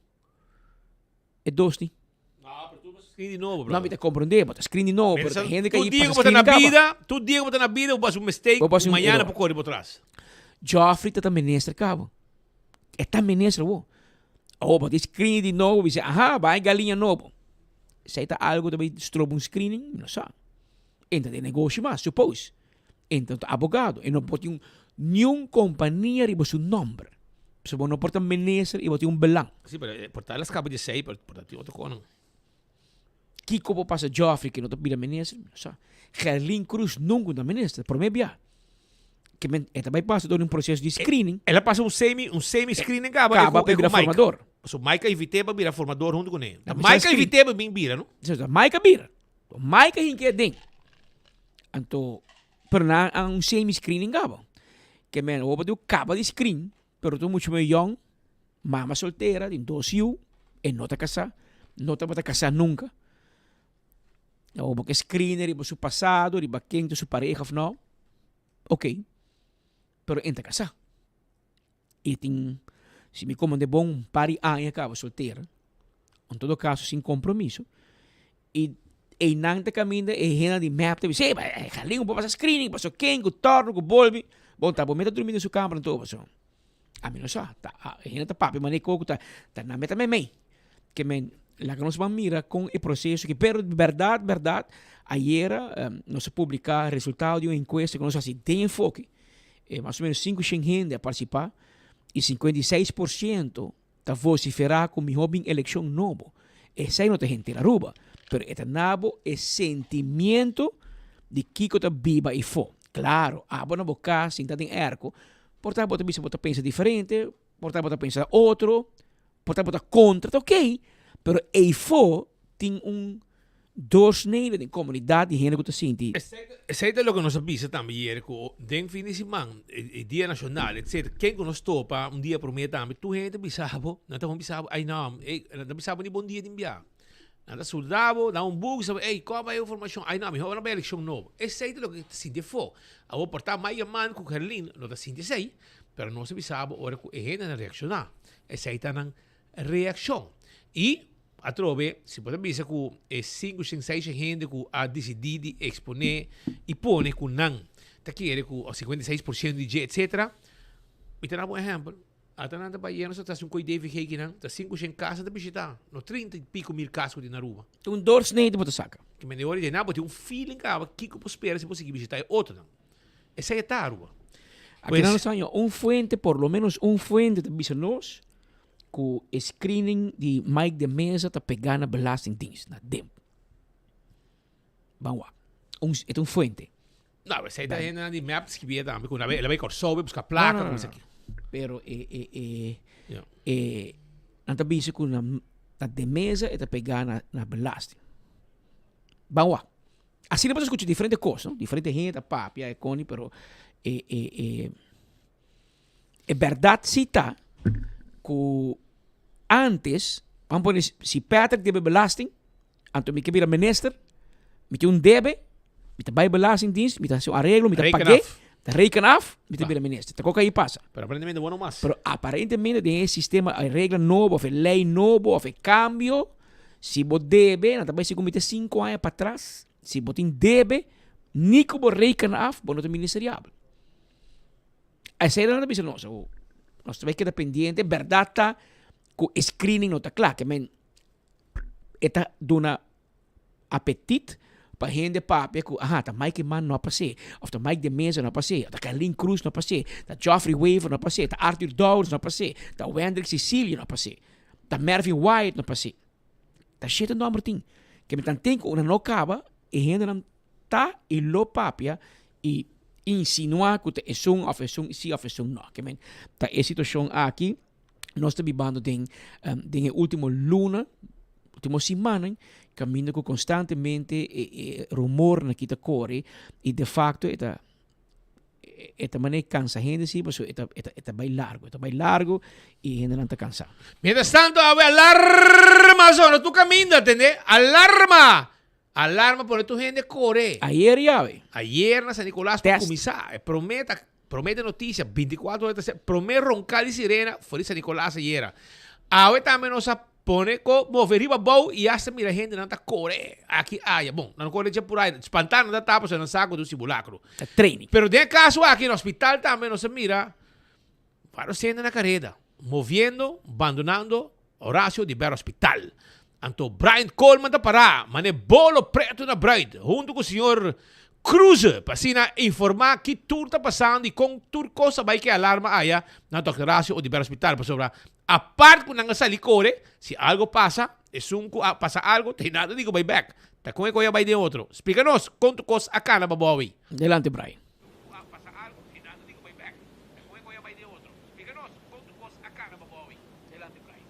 E 2 tem. Screen de novo, bro. Não me te compreender, mas screen de novo. Pero tem gente que tu dia que você na vida, tu dia que você na vida, eu faço mistake, amanhã por correr por trás. Joffrey está ministro, cabo. Está ministro, wo. Oh, mas screen de novo, você, vai galinha novo. Se está algo também estrobo screening, não sabe. Então tem negócio mais, suppose. Então abogado, e não pode nenhuma companhia riba seu nome. Se você não pode ministro e pode belang. Sim, mas portar as cabas de 6, portar outro cono. Kiko passa Joffrey que não está pedindo ministro, não sabe. Gerlin Cruz nunca está ministro, por mim é que também passa por um processo de screening. Ela passa um semi-screening, acaba para virar formador. So, Maica e Viteba vira formador junto com ele. Maica e Viteba bem vira, não? Maica vira. Maica é que é dentro. Então, pero na um semi-screening acaba. Que men, o do acaba de screen, pero tu muito mais young, mama solteira, tem 2 anos, e não está casada, não está casada nunca. O porque screener, e seu passado, e quem sua pareja, não. Ok. Pero entra casada. E tem, se me comande bom, pare anos acaba solteira. Em todo caso, sem compromisso. E não te caminha, e rena de map, te dice, Jalinho, vou passar screening, passou quem, o torno, o bolbe. Bom, tá bom, meta dormindo em sua cama, então, passou. A mim não sabe, tá, rena tá papi, mas nem coco, tá na meta me. Que men, lá que nós vamos mirar com o processo, que, pero, verdade, ayer nós publicar resultado de uma encuesta que nós assim, tem enfoque. Mais ou menos 5 gente a participar e 56% está vociferar com meu bem eleição novo. Essa aí não tem gente na Aruba, pero é nabo é sentimento de que está viva e fo. Claro, na boca, sem estar em erco, portanto, você pensa diferente, portanto, você pensa outro, portanto, você contra, tá ok, pero e fo tem doorsnede de comunidade de gente que está sentindo. Essa é o que nós avisa também, Erco, den fim de semana, dia nacional, etc. Quem que nos topa dia por mês também, tu gente bisabo, não está bisabo, ai não, não bisabo nem bom dia de enviar. Nada soldado, dá bug, sabe, qual é a informação? Ai não, melhor uma eleição nova. Essa é o que está sentindo fo. A vou portar mais man com Gerlin, não está sentindo sei, pero não se bisabo, ora que gente não reaccionar. Essa aí está na reação. E a trove, se pode dizer que 5, 6 gente que a decidido exponer e pone que não, tá querendo que 56% de etc. E tem um exemplo, Até nada para ir, nós estamos com David Hake, não? Tá 500 casas de visitar. No 30 e pico mil casas de Naruba. Um doorsnede para saca. Que me deu de nada, tem um feeling que eu espero se conseguir visitar outro, não. Essa é a Aruba. Aqui nós temos fuente, por lo menos fuente de business, com screening de Mike de Mesa tá pegando a belastingdienst na tempo. Vamos lá. É fuente. Não, mas aí tá indo de maps que vier também, quando ela vai corsobe, buscar placa, não, isso aqui. Pero nanta bisa ko na de mesa e pegar na belasting. Vamos lá. Assim depois escutar diferentes coisas, não? Diferente gente, papi, é coni, pero é verdade se tá que antes, vamos pôr se Patrick deve belasting, anto me que vira minister, me tem debe, me tá vai belastingdienst, me tá seu arreglo, me tá paguei. Reken af, met de minister. Dat ook aan je passen. Pero aparentemente bueno más. Pero aparentemente de ese sistema hay regla nueva, o ley nueva, o cambio. Si vos debe, nada más si comete 5 años para atrás, si vos debe, ni como reken af, vos no te ministeriable. Esa era la vez no, nos ves que dependiente, verdad está, con screening no está claro, que men, está de una apetit, para gente papi que tá Mike Man não passei, ou tá Mike de Mesa não passei, tá Carlin Cruz não passei, tá Geoffrey Waver não passei, tá Arthur Downs não passei, tá Wendrick Cecilia não passei, tá Mervyn White não passei. Tá cheio de nome tem. Que me tem que uma não acaba e gente não tá e lo papia e insinuar que é um afeição se afeição não. Que men tá a situação aqui nós estamos vivendo den último luna, última semana caminho constantemente rumor na kita corre e de facto esta maneira cansa gente sim, mas esta vai largo e gente não está cansado. Mientras tanto, alarma zona, tu camina, ¿entendés? Alarma por tu gente corre. Ayer na San Nicolás comisar, promete notícia, 24 horas, promete roncar de sirena, foi San Nicolás ayer. Ahora também nos pone como veriba bom e hasta mira gente não tá corre aqui bom não corre já por aí espantar não tá para não saco do simulacro training pero de caso aqui no hospital também não se mira para sendo na carreta movendo abandonando Horácio de Belo Hospital anto Brian Coleman tá para mané bolo preto na Bright junto com o senhor Cruz para informar que tudo está passando e com tudo coisa vai que alarma aí na Dr. Horácio de Belo Hospital para sobre a parte que não sai licor, se algo passa, passa algo, tem nada, digo, vai back. Tá com que vai de outro. Explica-nos, quanto coisa a cana, babowi. Delante, Brian. Passa algo, tem nada, digo, vai back. Tá com que vai de outro. Explica-nos, quanto coisa a cana, babowi. Delante, Brian.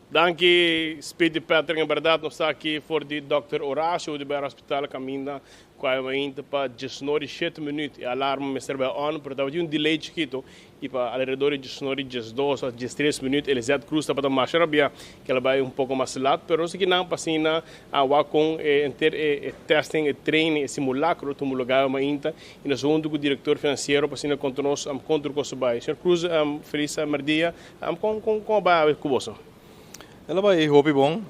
Danke, Speedy Patrick, em verdade, nós estamos aqui por de Dr. Horácio de Belo Hospital, caminho quando ainda para 17 minutos e alarma me serve on, porque estava um delay chiquito e para alrededor de 12 ou 13 minutos ele já cruza para mais rápido, que ela vai pouco mais lado, mas isso aqui não passa na água com testing, treino, simulacro, tu lugar ainda e nós vamos com o diretor financeiro para cima contra nós contra o que vai. Senhor Cruz, feliz mardia, com vai com você. Ela vai hopi bom.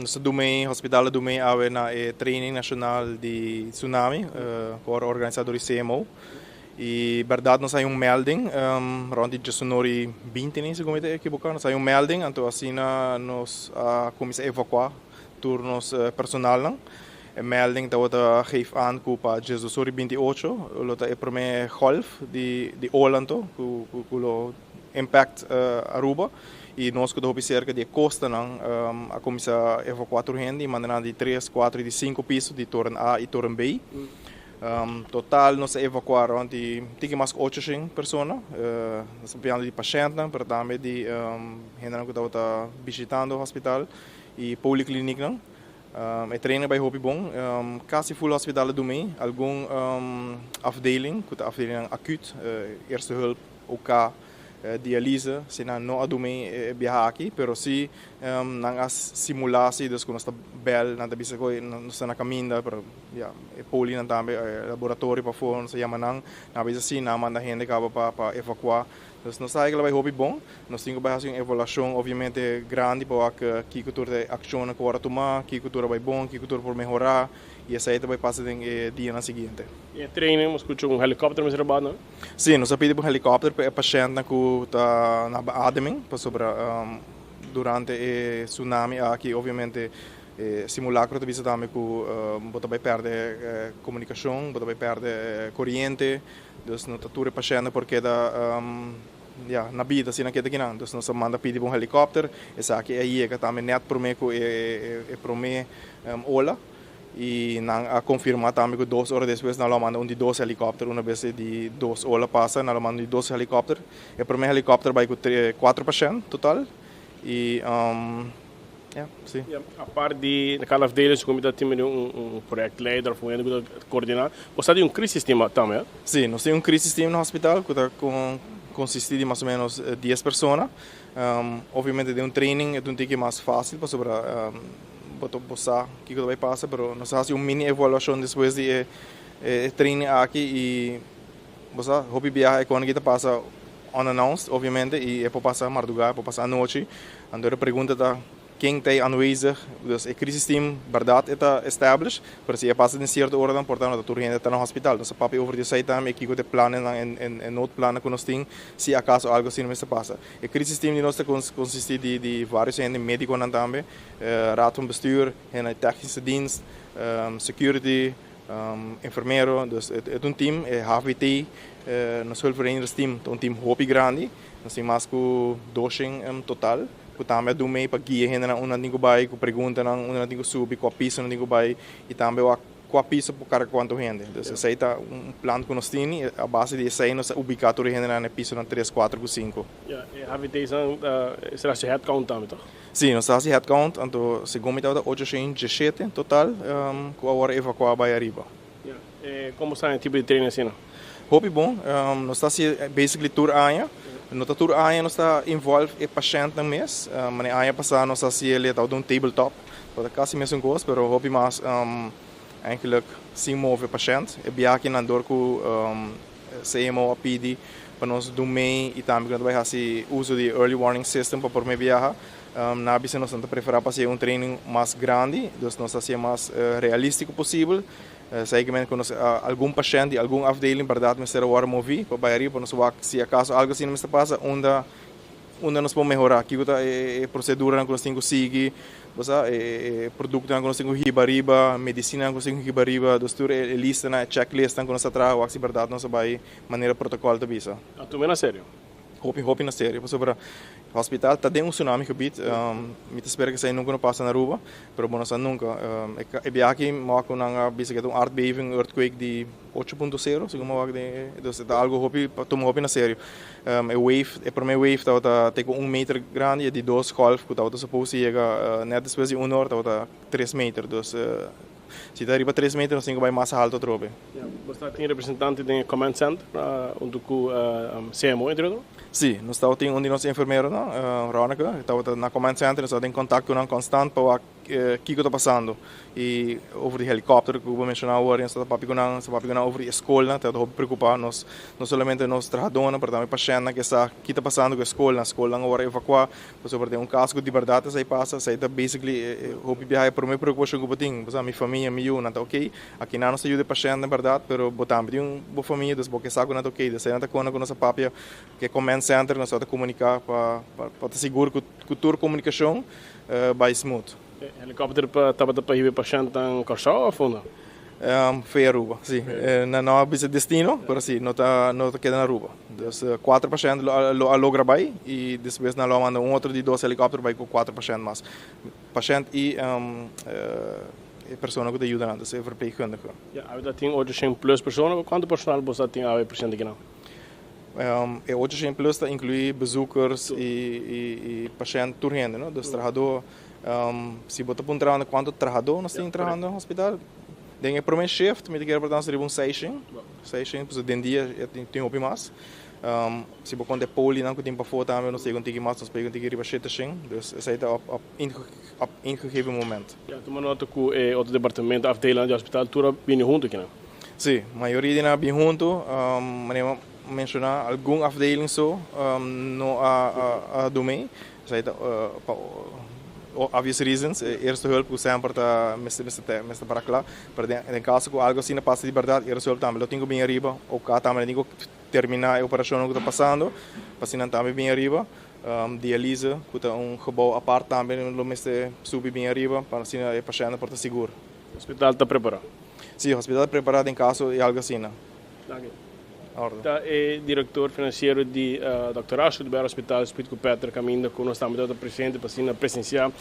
Sa Dumay, Hospital Dumay awe na training nacional de tsunami por organizador CMO. E verdade nós hay melding, rond de January 20 nem se comete equivocado, nós hay melding, então assim nós começa a evacuar turnos personal lang. Melding dat we geef aan para January 28, lota é primeiro golf de Orlando, que impact Aruba. E nós que estamos cerca de costa a começar a evacuar gente, mandando de 3, 4 e de 5 pisos de torre A e torre B. Total nós evacuaram de mais 800 pessoas, nós estamos de pacientes, mas também de gente que está visitando o hospital e policlínica. É treino vai hopi bom, quase full hospital do mês, algum afdeling, que afdeling acute, eerste hulp, OK. Dialisa, sina no adume biyaha aqui, pero si nang as simulasi dos kung nasta bel nanta bisa ko nasta na caminda, pero poli nang tambe laboratório pa fon sa yamanang na bisa si naman na gente ka pa evacuar Dus nós saímos lá vai hobby bom, nós temos que fazer uma avaliação obviamente grande para que cultura de ação que vai tomar, que cultura vai bom, que cultura por melhorar e essa aí vai passar no dia na seguinte. E treino, mas escuta helicóptero mas trabalho, não? Sim, nós pedimos helicóptero para o paciente que está na ademing, para sobre durante o tsunami aqui obviamente simulacro de vista também que você vai perder comunicação, você vai perder corrente, então não está tudo paciente porque da na vida assim naquele que não, então nós manda pedir um helicóptero, essa aqui aí que também net para mim que para mim ola e a confirmar também que 2 horas depois nós mandamos de 2 helicópteros, uma vez de 2 horas passa, nós mandamos de 2 helicópteros, e para mim helicóptero vai com 4 pacientes total e sim. A parte de cada deles, como está tendo projeto líder, foi coordenar, você tem crise sistema também? Sim, nós temos crise sistema no hospital que consiste de mais ou menos 10 pessoas. Obviamente de training é tique mais fácil para sobre botar que vai passar, mas nós fazemos mini evaluação depois de training aqui e você hobby viajar quando kita passa unannounced, obviamente, e é para passar madrugada, para passar a noite. Então a pergunta está quem tem aanwezig, dus a crise team, verdade, está established, mas se passa em certa hora, dan portanto, a turma está no hospital. Então, papi over de site também, que de plannen en noodplannen que nós temos, se acaso algo assim não passa. A crise team de nós consiste de vários entes médicos também, raad van bestuur, en technische dienst, security, enfermeiro, dus é team, HVT, nós hulpverleners team, team hopi grande, nós temos mais que 2 total. Também do meio para guiar na ninguém vai com pergunta na ninguém subir com a pista na ninguém vai e também com a pista para cara quanto gente. Então esse aí tá plano que nós temos a base de esse aí nós ubicar tudo gente na pista na 3, 4, 5. A habitação será se headcount também, tá? Sim, nós temos headcount, então segundo está 817 total, com a hora evacuar vai arriba. Como está o tipo de treino assim? Hobby bom, nós estamos basically tour aia. No tour aia nós está envolve o paciente no mês, mas aia passar nós está ele está um tabletop, para quase mesmo gosto, mas hobby mais eigenlijk sim move o paciente, e bia aqui na dor com CMO a pedir para nós do meio e também quando vai fazer uso de early warning system para por me viajar, na bisa nós tenta preferir fazer treino mais grande, então nós está mais realístico possível. Segmente quando algum paciente, algum afdeling, verdade, mas será hora mover para baixar para nós ver se acaso algo assim não está passa, onde nós podemos melhorar. Aqui é procedura que nós temos que seguir, produto que nós temos que riba, medicina que nós temos que riba, dostura lista na checklist que nós traz, se verdade nós vai maneira protocolo da bisa. A tu na sério? Hopi na sério, sobre o hospital está dentro tsunami gebied, me espero que isso nunca passa na Aruba, mas bom, nós nunca. Eu aqui maak uma bisa que aardbeving, earthquake de 8.0, segundo maak de, dus é algo hopi, tomo hopi na sério. A primeira wave está tem 1 meter grande, de 2 golf, que está suposto chegar net depois de 1 hora, está 3 metros, dus se está arriba 3 metros, nós temos que vai mais alto trobe. Você tem representante do command center, onde o CMO entrou? Sim, nós estamos onde nosso enfermeiro, Ronica, estava na command center, nós estamos em contato com constante para o que está passando. E over o helicóptero que eu vou mencionar agora, nós estamos falando over a escola, estamos preocupados, nós não somente nós trabalhamos, mas também pacientes que está passando com a escola agora evacuar, sobre um caso de verdade, isso aí passa, isso aí está basically, eu viajar para mim preocupação que eu tenho, minha família, minha está ok, aqui não nos ajuda paciente na verdade, mas eu também tenho uma família, então porque sabe que não está ok, isso aí não está com nossa papia, que é command center, nós estamos comunicar para estar seguro que a tua comunicação vai smooth. Helicóptero estava para ir para paciente em Corsal ou fundo? Foi a Aruba, sim. Não é o destino, mas sim, não está quedando na Aruba. Então, 4 pacientes logra vai e depois nós mandamos outro de 2 helicópteros vai com 4 pacientes mais. Paciente e pessoa que te ajuda, então é verpleegkundige. Ja, we tem 800 plus personen. Quanto personal você tem a presente aqui não? 800 plus inclui bezoekers e pacientes turgente, não? Dus trabalhador, se botar para trabalhar quanto trabalhador nós temos trabalhando no hospital, tem o primeiro shift, me diga portanto seria 600, porque den dia tem opi mais. Se você conta poli não que tem para fora também, nós temos que mais, nós temos que riba 700, dus isso está op ingegeven momento. Ja, tu nota que o outro departamento, afdeling de hospital, tudo vindo junto aqui não? Sí, maioria na bem junto, manema mencionar algum afdeling so, no a domain, sei obvious reasons, eerste hulp que sempre tá mesta para lá, para em caso que algo assim na passa de verdade, eerste hulp também, eu tenho bem arriba, ou cá também tenho terminar a operação que está passando, passando também bem arriba, dialise, que está gebouw apart também, lo meste subir bem arriba, para assim a paciente para estar seguro. O hospital está preparado? Sim, o hospital está preparado em caso de algo assim. Tá, é diretor financeiro de Dr. Ashwood do Hospital Espírito Petra, caminho com nós estamos presente para presenciar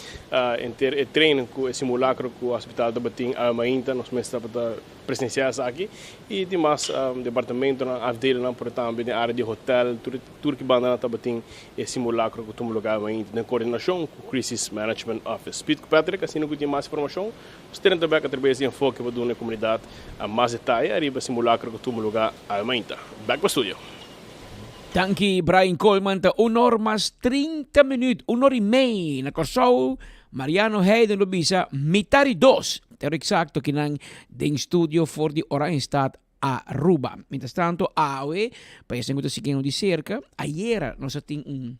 em ter treino com esse simulacro que o hospital da Batim a Mainta nós estamos para presenciar aqui e demais departamento na avdeling por também na área de hotel tudo que banda na Batim esse simulacro que toma lugar Mainta na coordenação com Crisis Management Office Espírito Petra que assim não tem mais informação os terem também através de enfoque para a comunidade a mais detalhe arriba simulacro que toma lugar a Mainta. Back para o estúdio. Danke, Brian Coleman. 1 hora mais 30 minutos, 1 hora e meia. Na Corsou, Mariano Hayden Lubisa, mitad 2. Ter exacto que nang den studio for the Oranjestad Aruba. Mientras tanto, AOE, para que se quem de cerca, ayer nós tínhamos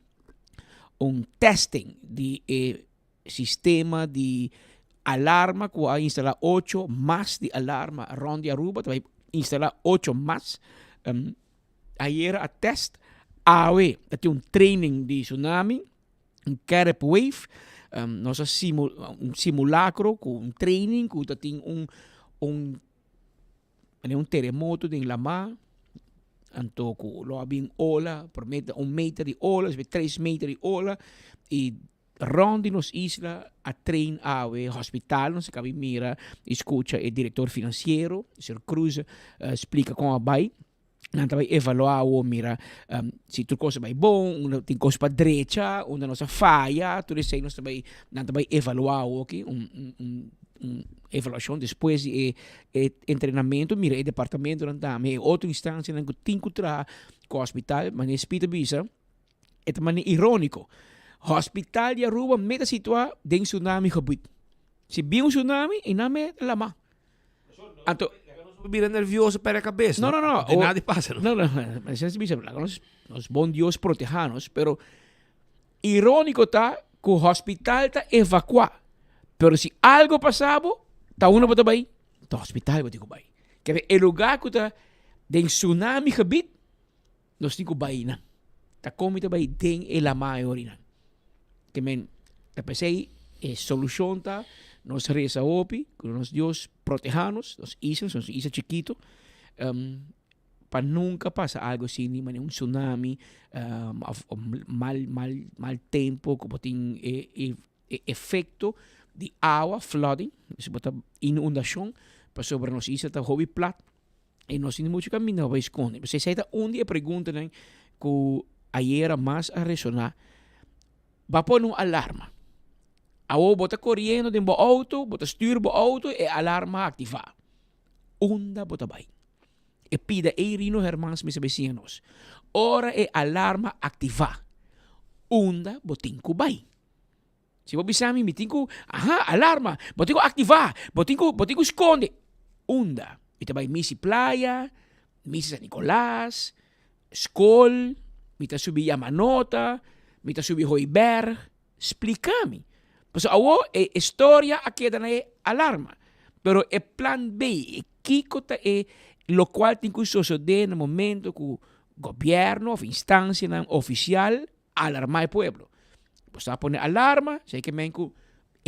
testing de sistema de alarma que vai instalar 8 mais de alarma around the Aruba, vai instalar 8 mais. Ayer a test AOE, dat is een training de tsunami, een carp wave, nossa simulacro com um training, com um terremoto em Lama, então com lo había ola, por meter 1 meter de ola, 3 metros de ola, e rond nos isla a train AOE hospital, não se cabe mira, escuta o diretor financeiro, o Sr. Cruz, explica como vai. Nanta vai evaluar o mira se tudo coisa vai bom, tem coisa para direita, onde nossa falha, tudo isso aí nós também nanta vai evaluar o aqui evaluação depois de treinamento, mira o departamento nanta, mas outra instância não tem que tra com o hospital, mas nesse pita bisa é também irônico. Hospital de Aruba meta situa den tsunami gebied. Se bem tsunami e não me lama. Então Vira nervioso para a cabeça. No. De nada pasa. No. Mas nos bom Dios protejanos, pero irónico está que o hospital está evacuado. Pero se algo pasaba, está uno para bem, está o hospital para bem. Que o lugar que está de tsunami gebied, nós temos bem não. Está como está bem tem a maioria. Que men, depois aí a solução está nos reza opi, que nos Dios protejanos, nos islas chiquito, para nunca pasa algo assim, ni un tsunami, mal tempo, como tem efeito de água, flooding, se bota inundação, para sobre nos islas está hobby plat, e nós temos muito caminho para esconder. Você sabe onde a pergunta né, que ayer mais a ressonar, vai pôr um alarma. Awo bota correndo de bo auto, bota stuur bo auto e alarma activa. Onda bota bai. E pida e rino hermans mis vecinos. Ora e alarma activa. Onda botinku bai. Se vo bisami mitinku, alarma, botinku activa, botinku esconde. Onda. Ita bai misi playa, misi San Nicolás, skol, mita subi Yamanota, mita subi Hoiberg. Explicami. Pues awo historia aquí da alarma, pero el plan B, kikota lo cual tiene que suceder en el momento que el gobierno o instancia oficial alarma al pueblo. Pues a poner alarma, sei que menku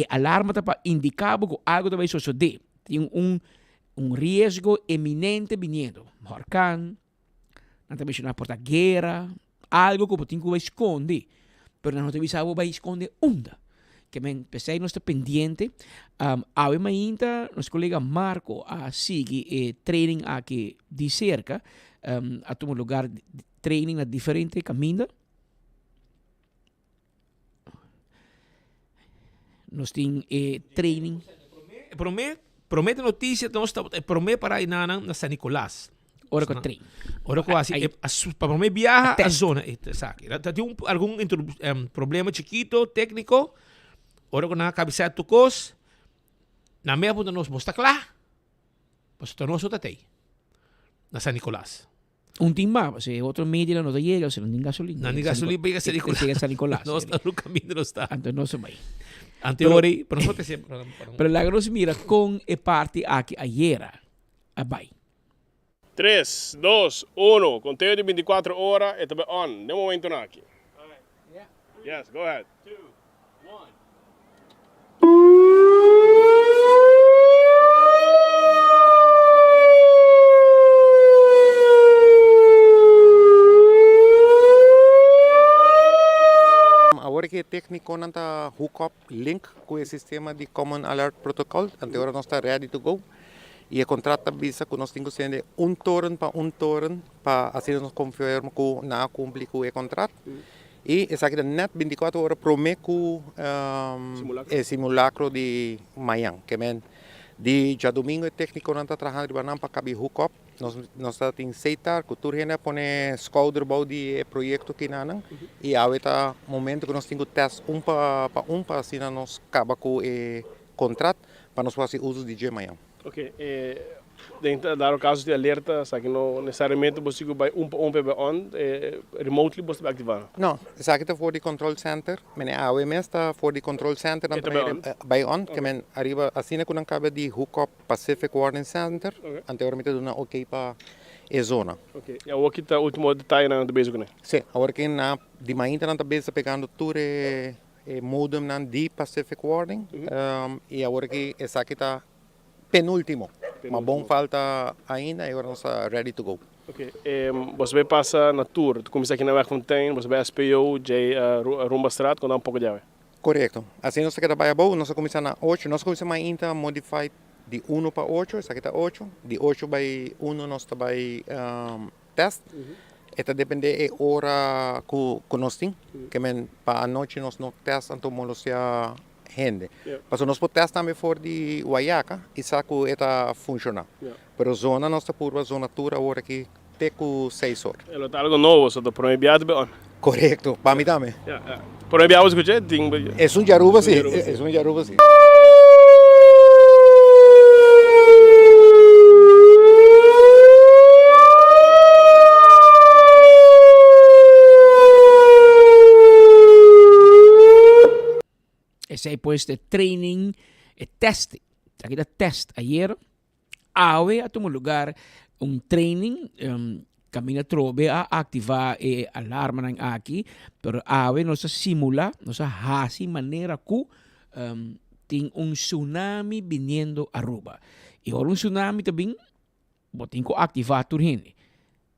alarma para indicar que algo va a suceder. Tiene un riesgo eminente viniendo, huracán, no te mencionar por la guerra, algo que tiene que esconder, pero no te avisaba va a esconder onda. Que me empecé no está pendiente. Ave mainta, nosso colega Marco sigue training aqui de cerca, a tomar lugar de training na diferente caminho. Nós tem training. Promete notícia, nós promete para ir na San Nicolás. Ora com trem. Ora com assim, para mim viaja a zona, sabe? Tem algum problema chiquito técnico? Ora ko na kabisat tukos, na meya po na nos bostak la, basta nos utatay. na San Nicolás. Un timba, kasi otro media no llega, se no tiene gasolina. Nani gasolina pa San Nicolás. Llega San Nicolás. No está no camino, no está. Antes no se va. Anteori, pero no te siempre. Pero la grossa mira con e parte aqui ayer. Abay. 3, 2, 1. Conteo de 24 horas. Ito ba on? De momento na aqui. Yes, go ahead. 2, 1. Agora que técnico não está hook up link com o sistema de Common Alert Protocol, até agora nós está ready to go. E o contrato avisa que nós temos que ter turno para assim nós confirmar que não cumpre com o contrato. E essa aqui é net 24 horas promete que o simulacro de manhã, que de já domingo o técnico não está trabalhando para caber hook up. Nós estamos aceitar que tudo é pôr escolder de projeto que não e agora é momento que nós temos que testar para assim nós acaba com o contrato para nós fazer uso de manhã. Ok, dentro dar o caso de alerta, sabe que não necessariamente você vai PB on, remotely você vai ativar? Não, isso aqui está for the control center, mas a OMS está for the control center, não vai on, que men arriba assim que não cabe de hookup Pacific Warning Center, anteriormente do na OK para a zona. Ok, e agora que está o último detalhe na do basic, né? Sim, agora que na de manhã não está bem pegando tudo modem na de Pacific Warning, e agora que essa aqui está penúltimo. Mas bom falta ainda e agora nós estamos ready to go. Ok, você vai passar na tour, tu começa aqui na Wegfontein, você vai SPO, Rumba Strat, quando dá pouco de água. Correto. Assim nós trabalhamos bom, nós começamos na 8, nós começamos ainda a modificar de 1 para 8, essa aqui está 8, de 8 para 1 nós trabalhamos test. Esta depende da hora que nós temos, que para a noite nós não testamos, então nós já gente. Mas nós podemos testar também fora de Guaiaca e sabe que está funcionando. Mas a zona nossa pura zona tour agora aqui tem 6 horas. É algo novo, só para enviar bem. Correto, para mim também. Para enviar os que é Jaruba sim, é Jaruba sim. Ese é pues de training e testing. Aqui da test ayer awe a tomar lugar training camina trobe a ativar e alarma nang aqui, pero awe nos simula, nos hasi maneira que tem tsunami viniendo Aruba. E agora tsunami também botem que ativar turhine.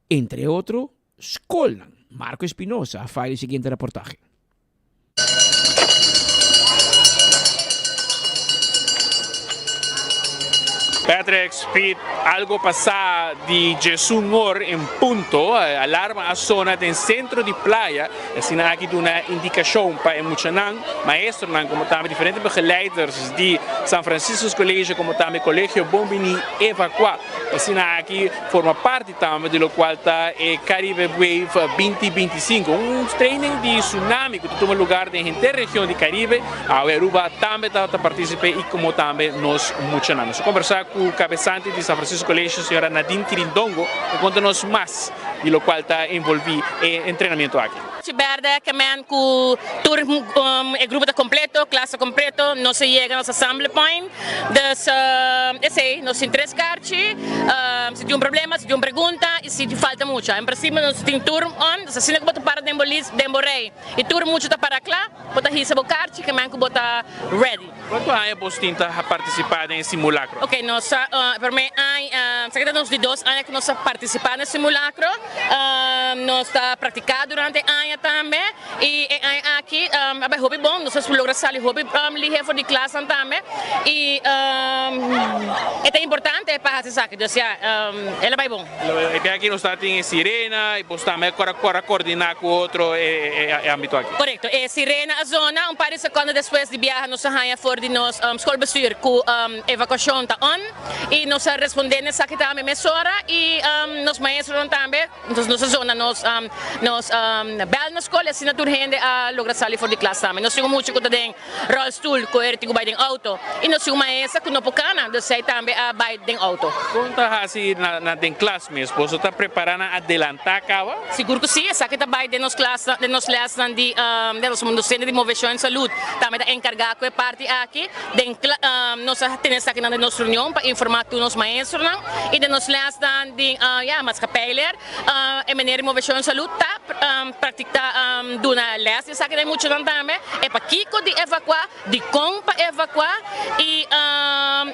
Entre outro, Skolnan, Marco Espinosa, faz o seguinte reportagem. Patrick Speed, algo pasa de Jesús en punto, alarma a zona en centro de playa, así aquí una indicación para muchanan, maestros, como también diferentes begeleiders de San Francisco Colegio, como también Colegio Bombini Evacuar, así aquí forma parte también de lo cual está Caribe Wave 2025, un training de tsunami que toma lugar en la región de Caribe, Aruba también participa y como también nos muchanan. Conversar com o cabeçante de São Francisco Colegio, senhora Nadine Quirindongo, que conta-nos mais de lo qual está envolvido em treinamento aqui. Verde, que man com turno, o grupo está completo, classe completo, não se chega nos assembly point, dus esse, nós temos 3 cartas, se tem problema, se tem pergunta e se falta muito. Em princípio nós temos turno on, se assim que bota para demorei e turno muito está para lá, bota receber o carta que man bota ready. Quanto anos você tenta participar em simulacro? Ok, nós para mim nós de 2 anos que nós participar no simulacro, nós está praticar durante anos também e aqui é hobby bom, nós logramos sair hobby ali for de classe também e é importante para essa sak, então ela vai bom. E aqui nós temos sirena e depois também para coordenar com outro âmbito aqui. Correto, é sirena a zona, par de segundos depois de viajar nós saímos for de nós escolbestuur com evacuação tá on e nós respondendo essa que também mesora e nós maestros também, nossa zona nós igual na escola, assinatura rende a logra salir fora de classe também. Nós temos muito que tem rollstool, que é tipo tem auto. E nós temos uma essa que não pocana, nós sei também a vai tem auto. Conta assim na den classe mesmo, você está preparando a adelantar cava? Seguro que sim, essa que está vai de nos classe de nós somos centro de inovação em saúde. Também está encarregado com a parte aqui, nós temos aqui na nossa reunião para informar todos os maestros, e de nos classe de mas capeiler, a maneira de inovação em saúde tá praticar duna les, essa que tem muito também, é para Kiko de evacuar, de compa evacuar e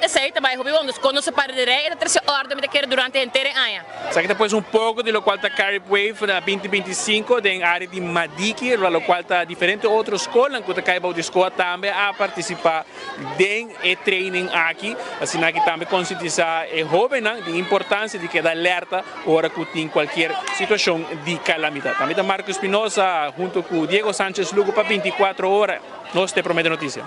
essa aí também, vamos quando se para de rei, é a terceira ordem de querer durante a inteira ano. Sabe depois pouco de lo qual está Carib Wave na 2025 da área de Madiki, lo qual está diferente outras escolas que está de escola também a participar de training aqui, assim aqui também conscientizar é jovem da importância de que dá alerta hora que tem qualquer situação de calamidade. Também está Marcos Espinosa junto com Diego Sánchez Lugo para 24 horas. Nós te promete notícia.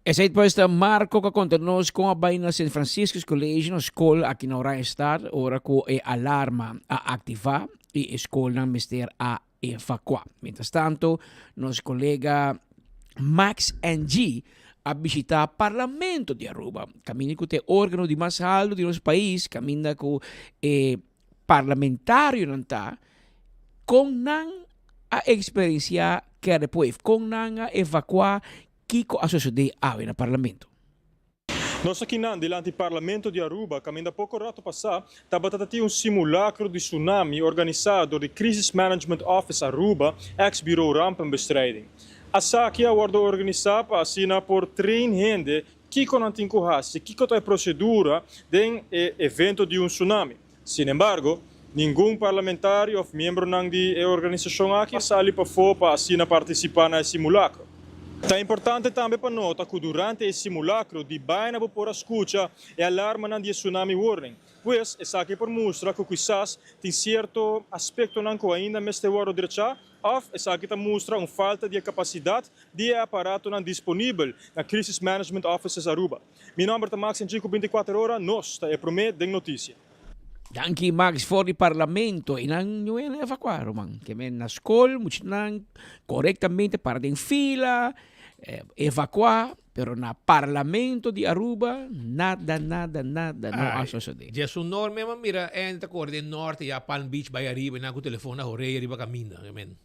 Esse aí depois está Marco que conta-nos com a baina St. Francisco's College, na escola aqui na Orion Estado, hora que é alarma a ativar e a escola mister a evacuar. Mientras tanto, nosso colega Max NG a visitar o Parlamento de Aruba. Caminha com o órgão de mais alto de nosso país, caminha com o parlamentário não tá, com a experiência que depois, com a evacuar Kiko a suceder no Parlamento. Nós aqui delante do Parlamento de Aruba, caminho pouco rato passar, estava tendo simulacro de tsunami organizado do Crisis Management Office Aruba, ex-bureau rampenbestrijding. A SACI a organizar para assinar por 3 gente que não tem coragem, que tem procedura de evento de tsunami. Sin embargo, nenhum parlamentário ou membro da organização aqui sali para fora para assinar participar no simulacro. É importante também para notar que durante o simulacro de baina por escuta e alarma de tsunami warning, pois essa aqui por mostrar que quizás tem certo aspecto que ainda me está waro direita, ou essa aqui mostra uma falta de capacidade de aparato disponível na Crisis Management Offices Aruba. Meu nome é Max, em 24 horas, nós promete de notícia. Danke Max for di parlamento e não é evacuar, man. Que men na escola, muito não corretamente para em fila, evacuar, pero na parlamento de Aruba nada não sucede. Já sou norme, mas mira, entra cor de norte e a Palm Beach vai arriba e na com o telefone a rei arriba caminha, men.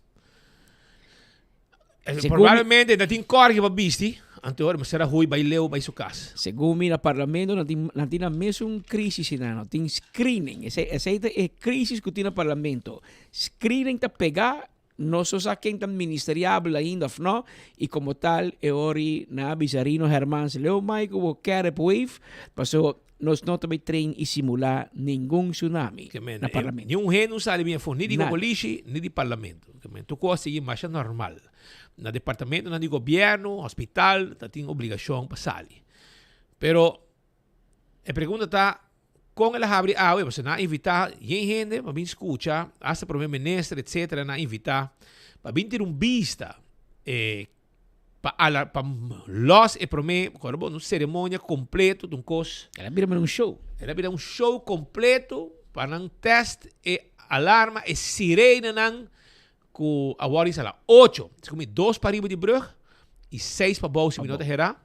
Provavelmente ainda tem corre para bisti. Anterior, mas será ruim, vai leu, vai sua casa. Segundo o parlamento, não tem a mesma crise, não tem screening. Essa é a crise que tem no parlamento. Screening está pegar, não só quem está ministeriável ainda, não? E como tal, ori na Bizarino Herman leu mais que o Carib Wave, passou nós não também trein e simular nenhum tsunami no parlamento. Nenhum rei não sabe bem nem de polícia, nem de parlamento. Tu coisa seguir mais normal. No departamento, no governo, hospital, tem obrigação para sair. Pero, a pergunta está, com ela abre você não invitar gente para vir escutar, hasta para o ministro, etc., não invitar, para vir ter vista, para los e para mim, uma cerimônia completa de coisa. Ela vira um show. Ela vira um show completo para um teste e alarma e sirene não com a hora será 8. Se comer 2 para riba de brug e 6 para bolsa minutos herá.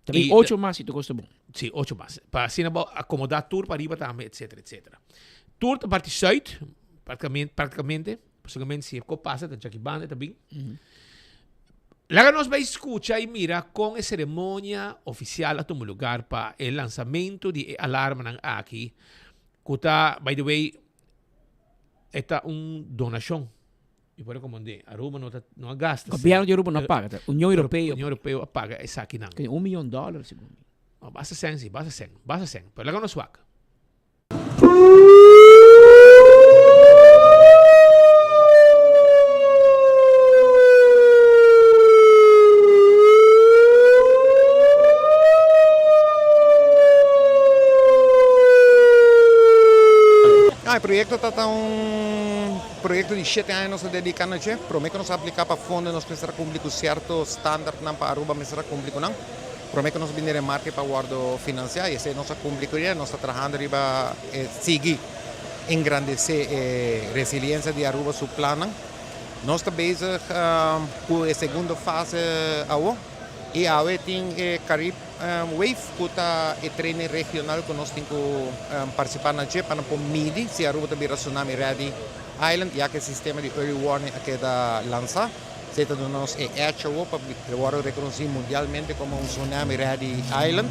Também 8 mais se tu gosta bom. Sim, 8 mais. Para assim acomodar tour para riba também, etc. Tour da parte sul, praticamente, se passa da Jaquibanda também. Lá nós vai escutar e mira com a cerimônia oficial a tomar lugar para o lançamento de alarma aqui. Que tá, by the way, é donação. E por como dizer, Aruba não gasta. O governo de Aruba não paga. A União Europeia paga essa aqui não. $1 million, segundo. Basta 100. Pero lá não suaca. O projeto está projeto de 7 anos dedicando a gente, prometo que nós aplicar para fundo nós será público certo standard não para Aruba mas será público não, prometo que nós vender em marca para guardo financiar e se nós público já nós está trabalhando riba seguir engrandecer resiliência de Aruba su plano Nós estamos bezig com a segunda fase agora. E agora tem Caribe Wave, que está em treino regional que nós temos que participar na JEP, para não medir se a Aruba também é Tsunami Ready Island, já que o sistema de early warning aqui da lança. Se nós é Aruba, para reconhecer mundialmente como um Tsunami Ready Island.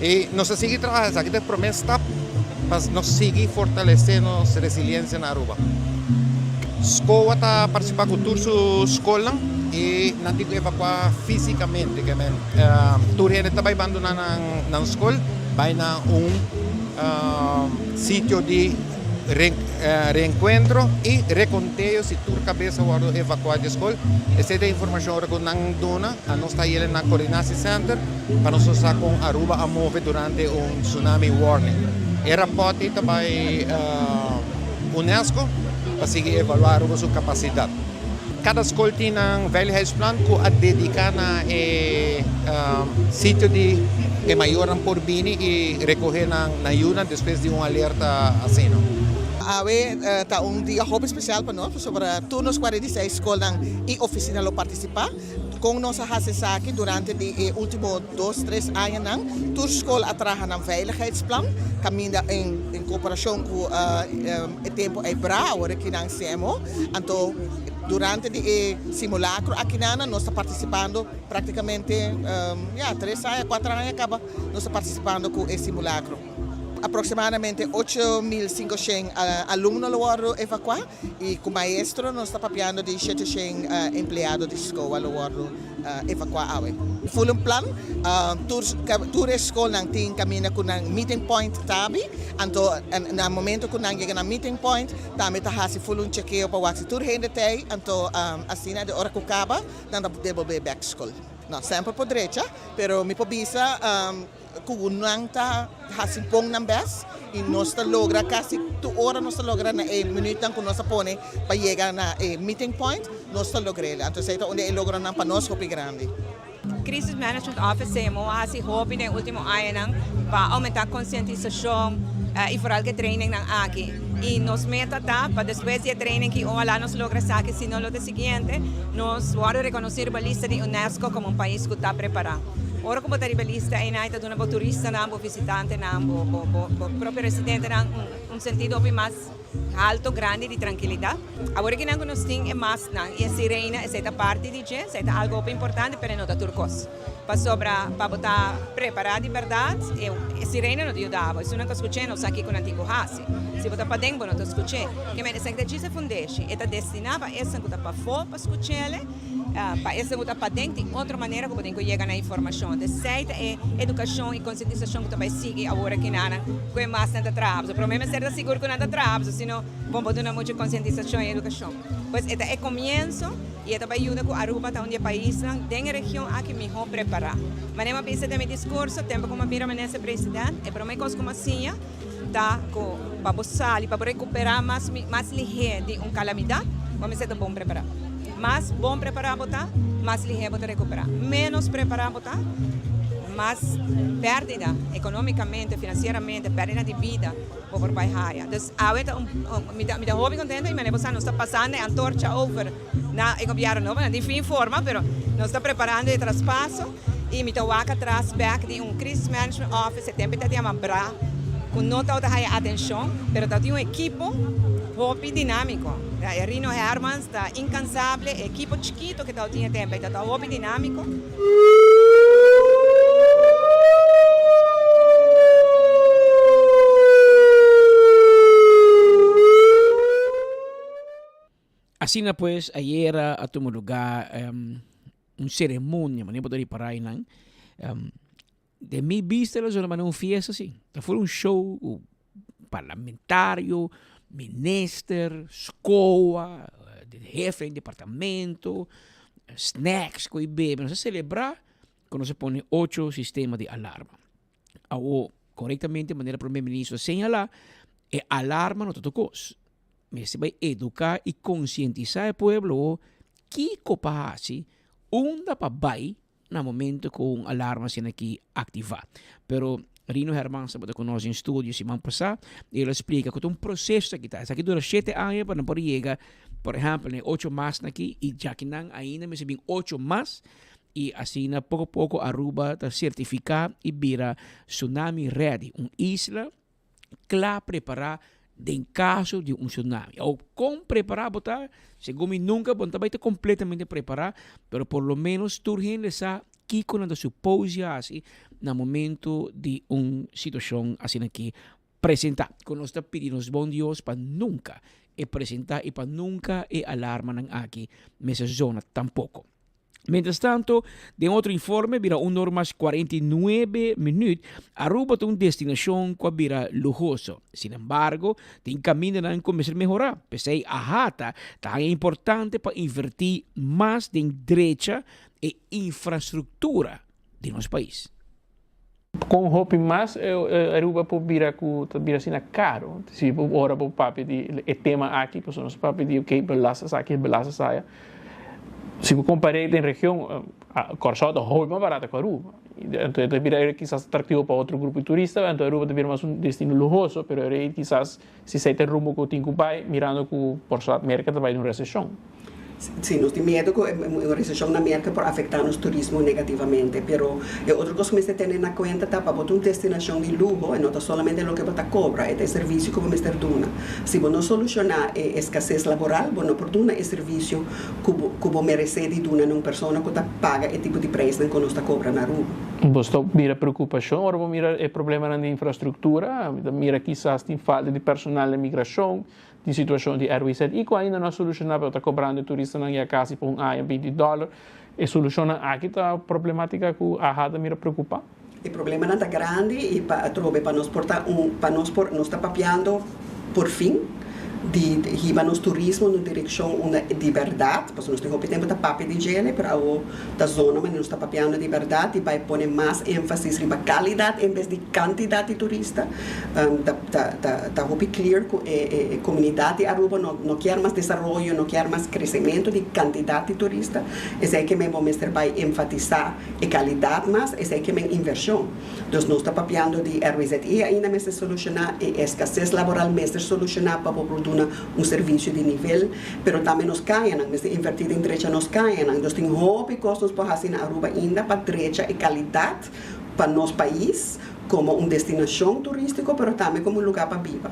E nós seguimos trabalhando, aqui é promessa para nós seguir fortalecendo a resiliência na Aruba. Escola está participando do curso escola e não tem que evacuar fisicamente. Tu está abandonar na escola, vai na sítio de reencontro e reconteio se tu cabeça vai evacuar da escola. Essa é a informação que nós dona, a nós está indo na Coordination Center para nós estar com Aruba a mover durante tsunami warning. E reporte também UNESCO para seguir evaluar a sua capacidade. Cada escola tem um veiligheidsplan que a dedicar a sítio de maior por bini e recorrer na ajuda depois de alerta assim. Está dia hobby especial para nós, sobre turnos 46 escolas e oficina lo participar. Com nossa aqui durante os últimos 2-3 anos, toda escola atrás um veiligheidsplan, caminha em cooperação com o tempo Ebra, agora que nós temos. Então, durante o simulacro aqui nós estamos participando praticamente 3 anos, 4 anos acaba, nós estamos participando com o simulacro. Aproximadamente 8.500 alunos lo evacuar e com o maestro nós estamos papiando de 700 empregados de escola lo evacuar. Full um plan, toda escola tem caminho com um meeting point tabi, então no momento que nós chegamos no meeting point, também está fazendo full um chequeio para o que tudo ainda tem, então assim de hora que acaba, nós devolver back to school. Não sempre por direita, pero me pobisa kunang ta hasipong ng best e nós logra quase 2 horas nós logra na minuto que nós pone para chegar na meeting point nós logra então ito onde logra ng panos hopi grande. Crisis Management Office mo hasi hopi ng último ano para aumentar conscientização e foral que training ng aqui. E nos meta para depois de training que ojalá nos logra saque sino lo de siguiente nos vamos reconhecer a lista de UNESCO como um país que está preparado. Ora como ribalista é naita de uma turista na visitante na próprio residente na sentido mais alto grande de tranquilidade. Agora que nós temos é mais na e sirena essa parte de gente, essa é algo importante para nós turcos. Para botar preparado de verdade, e sirena não ajudava. Isso não escutamos aqui com o antigo Hasi. Se botar para dentro não escutamos. Que me essa que se fundeixe, é destinada essa que para fora para escutar para essa que para dentro de outra maneira que podemos chegar na informação. Dessa é educação e conscientização que também segue agora que nada com mais nada trabalho. O problema é ser seguro que nada trabalho, senão vamos botar muita conscientização e educação. Pois é começo e também ajuda com a Aruba tá onde o país tem a região aqui melhor preparada. Mas não pensa de meu discurso, tempo como vira nesse presidente, é para mim coisa como assim, tá com para boçar e para recuperar mais ligeiro de calamidade, vamos ser bom preparado. Mais bom preparado botar, mais ligeiro botar recuperar. Menos preparado botar, mais perdida economicamente, financeiramente, perdida de vida por baixar. Então, agora me dá hobby contente e me lembro não está passando a antorcha over na governo, não de fim forma, mas nós está preparando o traspasso e me dá atrás back de crisis management office, tempo está de abra, com não toda a atenção, mas está de equipo hobby dinâmico. Rino Hermans está incansável, equipo chiquito que está tinha tempo, está hobby dinâmico. Así pues, ayer a tuvo lugar una ceremonia, no puedo reparar de mi vista, los hermanos, una fiesta así. Fue un show parlamentario, minister, escola, jefe de departamento, snacks, que bebe. Se celebra cuando se pone 8 sistemas de alarma. O correctamente, de manera primer ministro señala, alarma no te tocó. Se vai educar e conscientizar o pueblo que copahasi onda pa bai na momento com alarma sendo aqui ativar. Pero Rino Herman, se pode conhecer em estúdio, semana passada, ele explica que é um processo que está. Isso aqui dura 7 anos para não poder chegar, por exemplo, 8 mais aqui, e já que não ainda, mas bem 8 mais, e assim, pouco a pouco, Aruba está certificado e vira tsunami ready, uma isla clara preparada em caso de um tsunami. Ou com preparar, botar, segundo nunca, vai estar completamente preparado, mas por lo menos, turhen essa que quando se supôs assim, no momento de uma situação assim aqui, apresentar. Quando nós estamos pedindo bom Deus para nunca apresentar e para nunca alarma aqui nessa zona tampouco. Mientras tanto, de outro informe, vira 1 hora mais 49 minutos, Aruba tem uma destinação que vira lujoso. Sin embargo, tem caminho a começar a melhorar. Pese a Hata, é importante para invertir mais em direita e infraestrutura de nosso país. Com Hopi mais, Aruba pode virar assim caro. Se ora para o papo de tema aqui, para os papos de ok, belasta saia. Se eu comparei em região, a Corsota é muito mais barata que Aruba. Então, é quizás atrativo para outro grupo de turistas, então Aruba é mais um destino lujoso, mas quizás se sai ter rumo com o pai, mirando que por sua América vai em uma recessão. Sim, nós temos medo que uma recessão na América pode afetar o turismo negativamente, mas outra coisa que você tem na conta tá para botar uma destinação de luxo, não é somente o que você cobra, é o serviço que você dona. Se você não solucionar a escassez laboral, você não pode dar o serviço que você merece de dar a uma pessoa que paga esse tipo de preço que você cobra na rua. Você mira preocupação, agora mira o problema na infraestrutura, mira quizás tem falta de personal de migração, de situação de RWZ, e que ainda não solucionava, está cobrando turista na casa por $20, e soluciona aqui a problemática que a Hada mira preocupa. O problema não está grande e para nós portar nós está papiando por fim de riba nos turismo na direção de verdade, porque nós temos tempo da papi de gele para o da zona, mas nós está papiando de verdade e vai pôr mais ênfase riba qualidade em vez de quantidade de turista. Da hope clear que a comunidade Aruba não quer mais desenvolvimento, não quer mais crescimento de quantidade de turista. Esse é que mesmo mestre vai enfatizar a qualidade mais, esse é que é inversão. Então nós está papiando de RWZ e ainda mestre solucionar a escassez laboral, mestre solucionar para produzir um serviço de nível, mas também nos caem, mas invertir em direita nos caem. Então, tem hobby custos para fazer na Aruba ainda para direita e qualidade para nosso país, como uma destinação turística, mas também como um lugar para viver.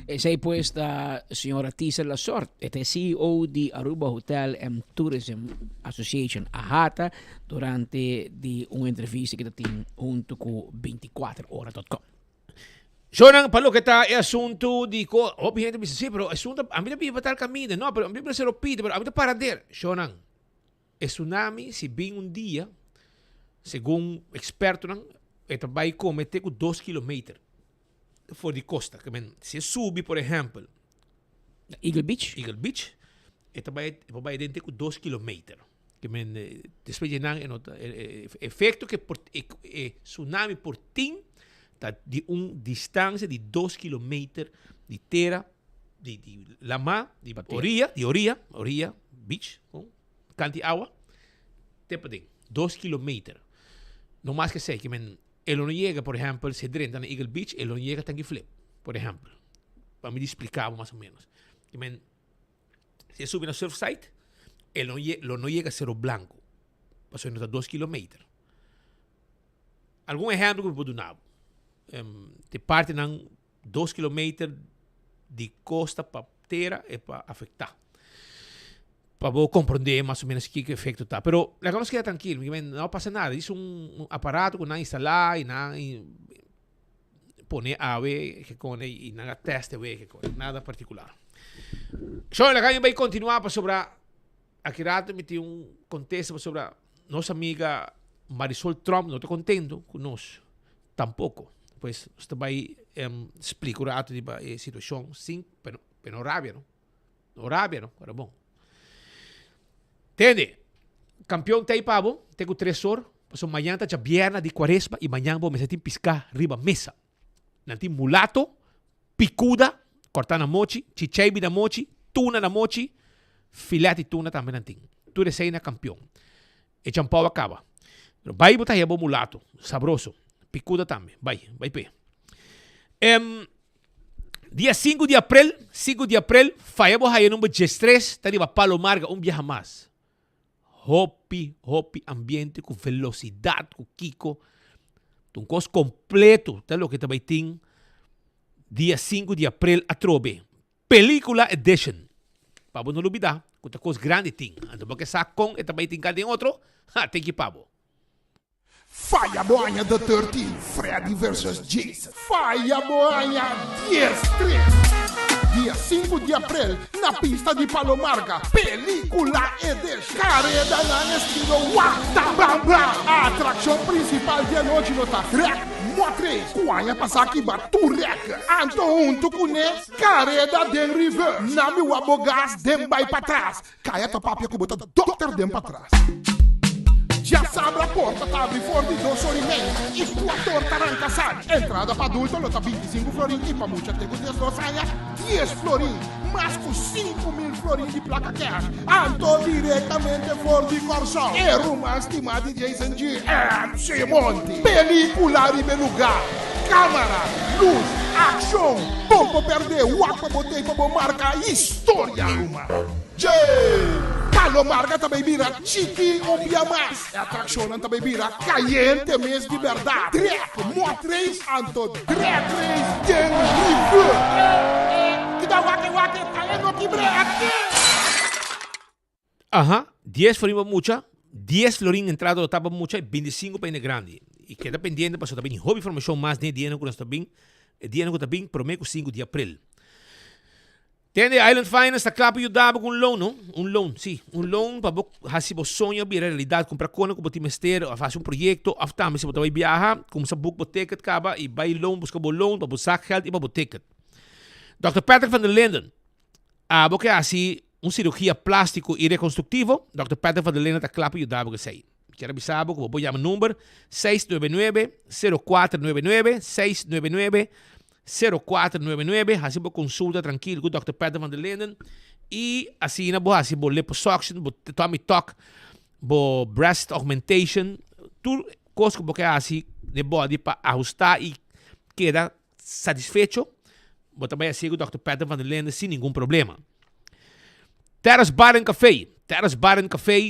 Essa é pues a senhora Tisa Lasort, é CEO de Aruba Hotel and Tourism Association, AHATA, durante de uma entrevista que tem junto com 24horas.com. Shonan, palo que está el asunto de gente me dice, sí, pero asunto a mí me iba a estar camino, no, pero a mí me se lo pide, pero a mí te parader. Shonan, el tsunami si viene un día, según expertos, va a cometer 2 kilómetros por de costa. Que se sube, por ejemplo, Eagle Beach, va a ir 2 kilómetros. Que después llenan el efecto que por tsunami por tin de uma distância de 2 km de terra, de lama, de orilla, beach, canto de água, tempo de 2 km. Não mais que sei, que ele não chega, por exemplo, se drena na Eagle Beach, ele não chega a Flip, por exemplo. Para me explicar mais ou menos. Que se sube no surf site, ele não chega a Cerro Blanco, passou a 2 km. Algum exemplo que eu vou dar? Te parte ng 2 km de costa para terra e para afectar. Para vos compreender mais ou menos que efeito está. Pero la nos queda tranquilo, não passa nada. Isso um aparato que não instalar e não poner a ver que com e não teste ver que com nada particular. So, la calle vai continuar para sobre aqui rato me tem contexto sobre nossa amiga Marisol Trump, não está contento conosco. Tampouco. Pues usted va a explicar a situación sin, pero rabia, ¿no? No rabia, ¿no? Pero bom. Entende? Campeão tem pavo, tenho 3 horas, passou manhã tá vierna de quaresma e manhã vou me sentir piscar riba mesa. Nanti mulato, picuda, cortar na mochi, chichaibi na mochi, tuna na mochi, filete tuna também nanti. Tu receina campeão. E champau acaba. Vai botar aí mulato, sabroso. picuda também. Vai pe. Dia 5 de abril, faiabo haya número 13, tariba Palomarga, viaja mais. Hopi, ambiente com velocidade, com Kiko. Um curso completo, tá lo que também tem. Dia 5 de abril, a trobe. Película Edition. Para não olvidar, com a coisa grande tem. Então, porque sa com, e também tem cada outro, tem que pabo. Fire Boanha the 13, Freddy vs Jason. Fire Boanha 10-3. Dia 5 de abril, na pista de Palomarga, película Edition. Carrera na estilo Wata Bam Bam. A atração principal de noite nota Rec Motre. Kuanya Pasaki Baturek. Anto Tukune, carrera den river. Nami Wabogas dem vai pra trás. Caia tua papia que bota Dr. dem pra trás. Já sabe a porta, tá abre forte 2 horas e meia. Equator Tarancasar. Entrada para adulto, nota 25 florim. E para muita tem 10 doçanhas, 10 florim. Mas com 5.000 florim de placa cash. Anto diretamente for de Corsão. É uma estimada de Jason G. MC Monte. Película em lugar. Câmara, luz, ação. Pouco perder, wapa botei para marcar história. Uma. Palomarga também vira Chiqui Obiamas. Atração também vira Caliente Mês de Verdade. Trek, Motrês, Anto, Trek 3, Gen River. Que dá wake, caindo que breque. Ajá, 10 florim mucha, 10 florim entrada do tapa mucha e 25 para grande. E queda pendiente para também hobby informação mais de dinheiro que nós também, dinheiro que também prometo 5 de abril. Tende Island Finance está claro para ajudar com loan, não? Loan, sim. Loan para fazer o sonho, a realidade, comprar coisa, como timester, fazer projeto, after se você vai viajar, como se book o ticket, acaba, e vai loan, busca o loan, para buscar geld e para o ticket. Dr. Patrick van der Linden, porque assim, cirurgia plástico e reconstrutivo, Dr. Patrick van der Linden está claro para ajudar com isso. Quero avisar, como vou chamar o número 699-0499, 699-0499, assim você consulta tranquilo com o Dr. Patrick van der Linden e assim você pode liposuction, tummy tuck, breast augmentation, tudo coisa que você assim de body para ajustar e queda satisfecho, você também assim com o Dr. Patrick van der Linden sem nenhum problema. Terrace Bar and Café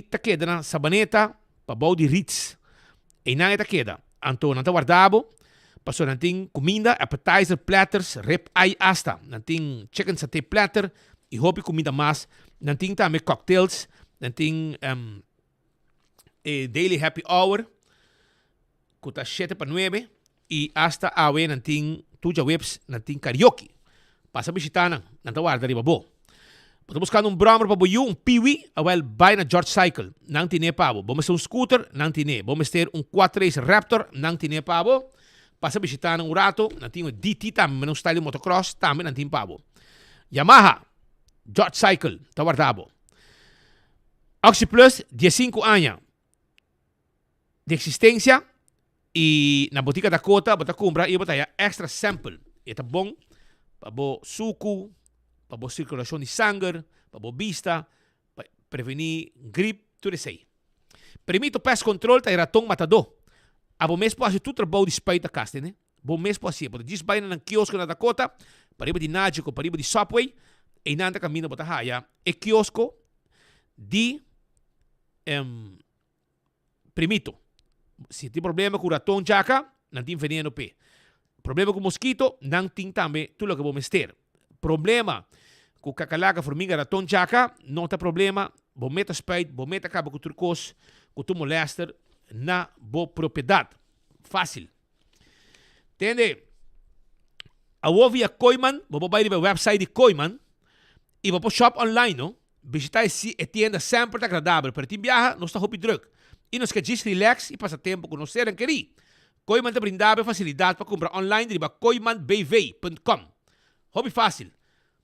tá queda na Sabaneta, para bau de Ritz, e não tá queda, então não tá guardado. Passou não tem comida, appetizer, platters, rib eye hasta. Não tem chicken satay platter e hobby comida mais. Não tem também cocktails. Não tem daily happy hour. Custa 7 para 9. E hasta awe não tem tuja webs, não tem karaoke. Passa visitar não tá guarda riba bo. Estou buscando brommer para boiu, piwi, vai na George Cycle. Não tem pabo. Vamos ter scooter, não tem. Vamos ter 4-race Raptor, não tem pabo. Passa visitar um rato, não tem DT também, um style motocross, também não tem pabo. Yamaha, George Cycle, está guardado. Oxy Plus, 15 anos de existência e na botica da Cota, você compra e você extra sample. E tá bom para o suco, para a circulação de sangue, para a vista, para prevenir gripe, tudo isso aí. Permite o pest control, tá ratão matador. A bom mês pode tudo trabalho de spray da casa, né? Bom mês pode ser, porque diz vai na quiosco na Dakota, para ir de Náutico, para ir de Subway, e nada caminho para Tahaya, é quiosco de primito. Se tem problema com o ratão jaca, não tem veneno pé. Problema com o mosquito, não tem também tudo o que vamos ter. Problema com cacalaca, formiga, ratão jaca, não tem problema. Bom meta spray, bom meta acaba com turcos, com tu molester, na boa propriedade. Fácil. Entende? A via Koiman, vou vai no website de Koiman e vou shop online, não? Visitar essa tienda sempre agradável. Para ti viaja, não está hobby drug. E nos quer relax e passar tempo com nós serem queridos. Koiman te brindava facilidade para comprar online de koimanbv.com. Hobby fácil.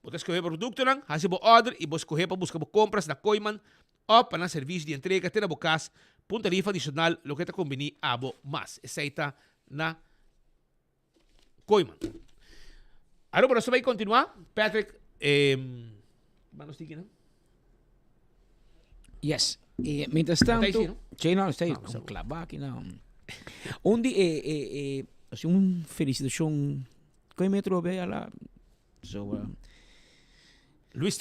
Você escolher o produto, não? Faz o order e você escolher para buscar compras na Koiman ou para o serviço de entrega ter na casa. Punto tarifa adicional, lo que te conviene abo más. Esa está na Koiman. Ahora, por eso va a continuar. Patrick, vamos a seguir, ¿no? Yes. Mientras tanto, Está ahí, ¿no? sí, no, está ahí. Con clava aquí, no. Onde assim, felicitação que me trouxe lá. So, Luis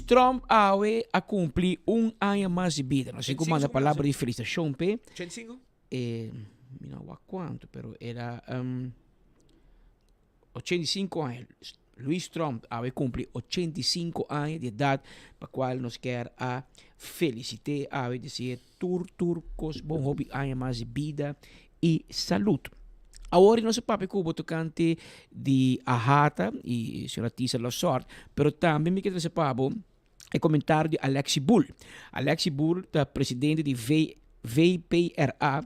Trump a cumprir ano mais de vida. Não sei como manda a palavra de felicitação, pe. 85? Não a quanto, pero era 85 anos. Luis Trump cumpre 85 anos de idade, para qual nos quer a felicitar, a dizer turcos, bom hobby, ano mais de vida e saúde. Agora nosso papo cubo tocante de Ahata e senhora Tisa Losort, pero também me quero saber o comentário de Alexi Bull. Alexi Bull, é presidente de VPRA,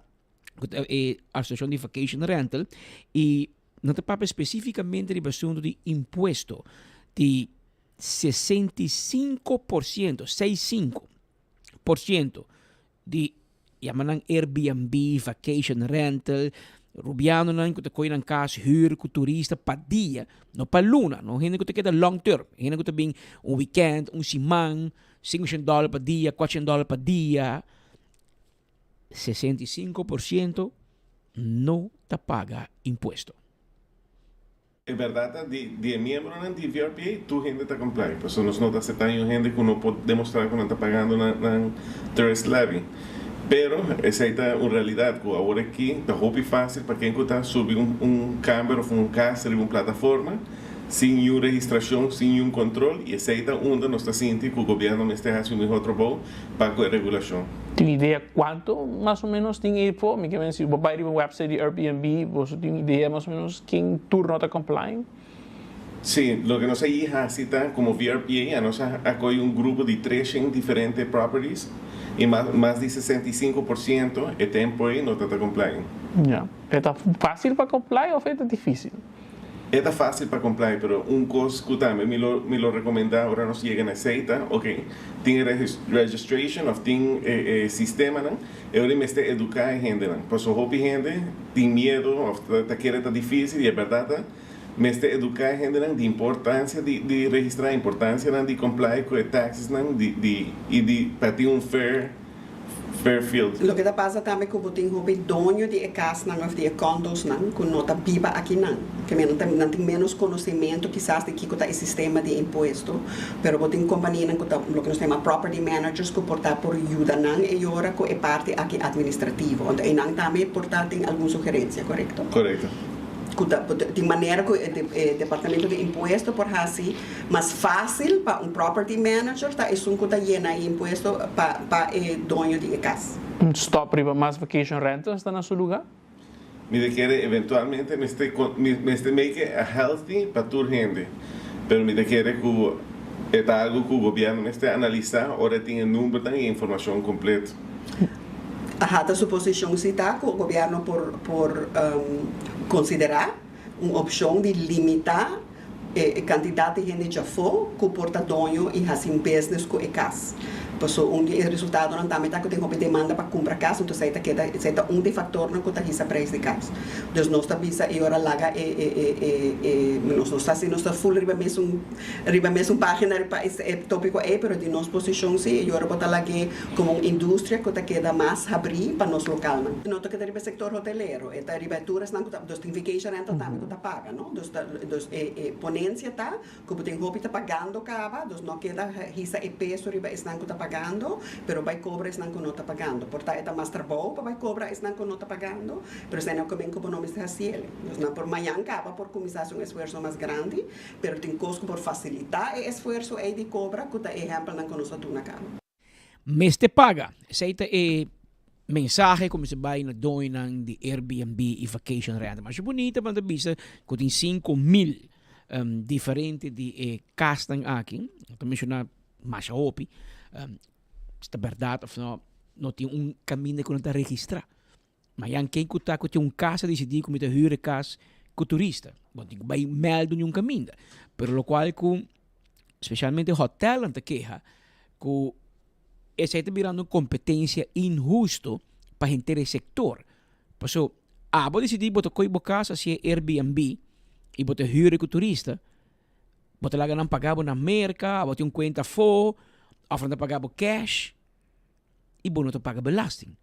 Associação de Vacation Rental, e não te papo especificamente de assunto de imposto de 65% de yamanang Airbnb, Vacation Rental, Rubiano nan kuta koi nan kas huur ku turista pa dia, no pa luna, no hindi kuta kita long term, hindi kuta bing un weekend, un simang, $500 pa dia, $400 pa dia, 65% no te paga impuesto. É verdade, de membro de VRPA, tu gente está comply. Pues nós não aceitamos gente que não pode demonstrar que não está pagando na tourist levy. Pero essa é uma realidade que agora aqui está muito fácil para quem está subir câmera ou casa de uma plataforma sem nenhuma registração, sem nenhum controle, e essa é onde nós está sentindo que o governo está fazendo um outro trabalho para a regulação. Tem ideia quanto mais ou menos tem info? Me quero dizer, vai para o website de Airbnb, você tem ideia mais ou menos quem turno está compliant? Sim, o que nós aí cita como VRPA, nós acolhe grupo de 300 diferentes properties e mais de 65% é tempo aí não está compliant. Yeah. É fácil para comply ou é difícil? É fácil para comply, pero coisa que também me lo recomenda agora nós chega na seita, ok, tem registration of tem sistema, não? Eu me estou educar a gente, não? Pois o gente tem medo, ou tá querendo difícil e é verdade. Me estou educar a gente de importância de registrar, a importância de comply com os taxas e de para ter fair field. O que está passando também que o botem hobby dono de casa não de condos não que não está viva aqui não que não tem menos conhecimento quizás de que está o sistema de imposto, pero botem companhia não que está o que nós chamamos property managers que portar por ajuda não e agora que é parte aqui administrativo onde e não também portar tem alguma sugerência, correto? Correto. De maneira que o departamento de imposto por assim mais fácil para property manager tá isso que tá llena de imposto para dono de casa. Stop para mais vacation rentals está no seu lugar? Me quer eventualmente me este make a healthy para toda gente, pero me quer que é algo que o governo este analisar, ora tem número e informação completa. A suposição cita que o governo por considerar uma opção de limitar a quantidade de gente já for que porta dono e assim business com a casa. Passou resultado não também que tem uma demanda para comprar casa, então seita de fator não que está preço de casa. Então nós está visa e ora laga nós está assim nós está full riba mesmo página para esse tópico pero de nossa posição se e ora botar lá como uma indústria que queda mais abrir para nosso local não que riba sector hoteleiro eta riba turas não dos tem vacation rental também que paga não dos ponência tá que tem hobby tá pagando cava dos não queda risa e peso riba não que tá pagando, pero vai cobrar es não está pagando. Portanto, é mais trabalho para vai cobrar es não está pagando, pero se não comen como não está assim. Não por manhã acaba por começar um esforço mais grande, pero tem costo por facilitar o esforço aí de cobra, que é exemplo não conosco tu na casa. Mês te paga. Aceita mensagem como se vai na doinan de Airbnb e Vacation Rental. Mas é bonita para vista que tem 5,000 diferentes de casas aqui. Eu mencionar mais hopi. Esta verdade of não tem caminho que não está registrado. Mas quem que está com casa decidir como te huur casa com turista, bom tem que vai meldo um caminho. Pero lo qual com especialmente hotel não te queja que essa está virando competência injusto para gente do setor. Por isso, vou decidir botar coi casa se é Airbnb e botar huur com turista, botar lá não pagar na merca, botar conta fo of não pagar cash e não paga belasting.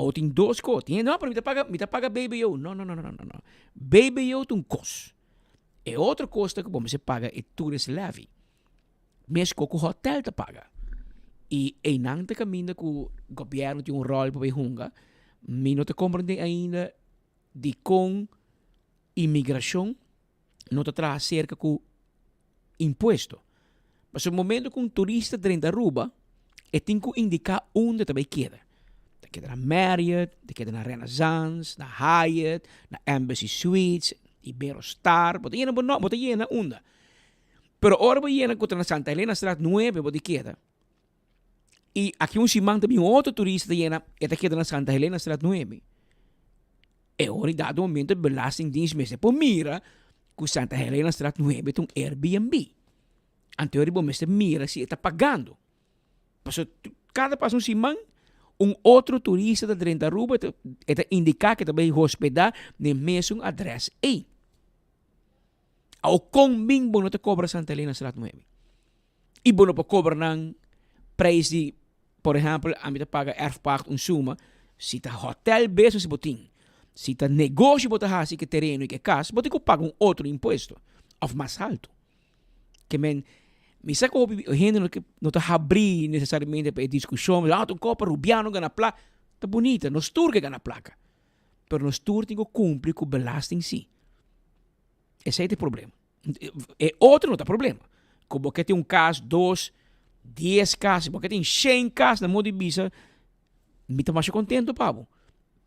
O tem dois costos. Não, pero me paga baby yo. Não. Baby yo tem um custo. E outra costa que você paga é tourist levy. Mesmo que o hotel te paga. E não te caminha que o governo tem um rol para hunga. Me não te compreende ainda de com imigração não te traz cerca com imposto. Mas no momento que um turista entra na Aruba, tem que indicar onde também queda. Queda na Marriott, queda na Renaissance, na Hyatt, na Embassy Suites, Iberostar, bota llena onda. Pero ahora voy llena contra na Santa Helena Strat 9, bota queda. E aqui simang também outro turista llena, queda na Santa Helena Strat 9. E ora, dado momento, belastingdienst mesmo por mira que Santa Helena Strat 9 tem um Airbnb. Anterior, você mira se está pagando. Paso, cada passo simang, outro turista da dentro da Aruba está indicar que também hospedar no mesmo adresse. E ao combing não te cobra Santa Helena Strat 9. E não te cobra ng preço de, por exemplo, a mim te paga erfpacht suma, se está hotel mesmo se botin. Se está negócio bota hasi que terreno e que casa, bote que paga outro imposto, ou mais alto. Que men me saca o gente que não está abrir necessariamente para discussão, tu copa rubiano ganha placa, tá bonita, nos tur que ganha placa. Pero nos tur tem que cumprir com belasting sim. Esse é o problema. E outro não tá problema. Como que tem um caso, 2, 10 casos, porque tem 100 casos na modo de visa, me tá mais contento, pavo.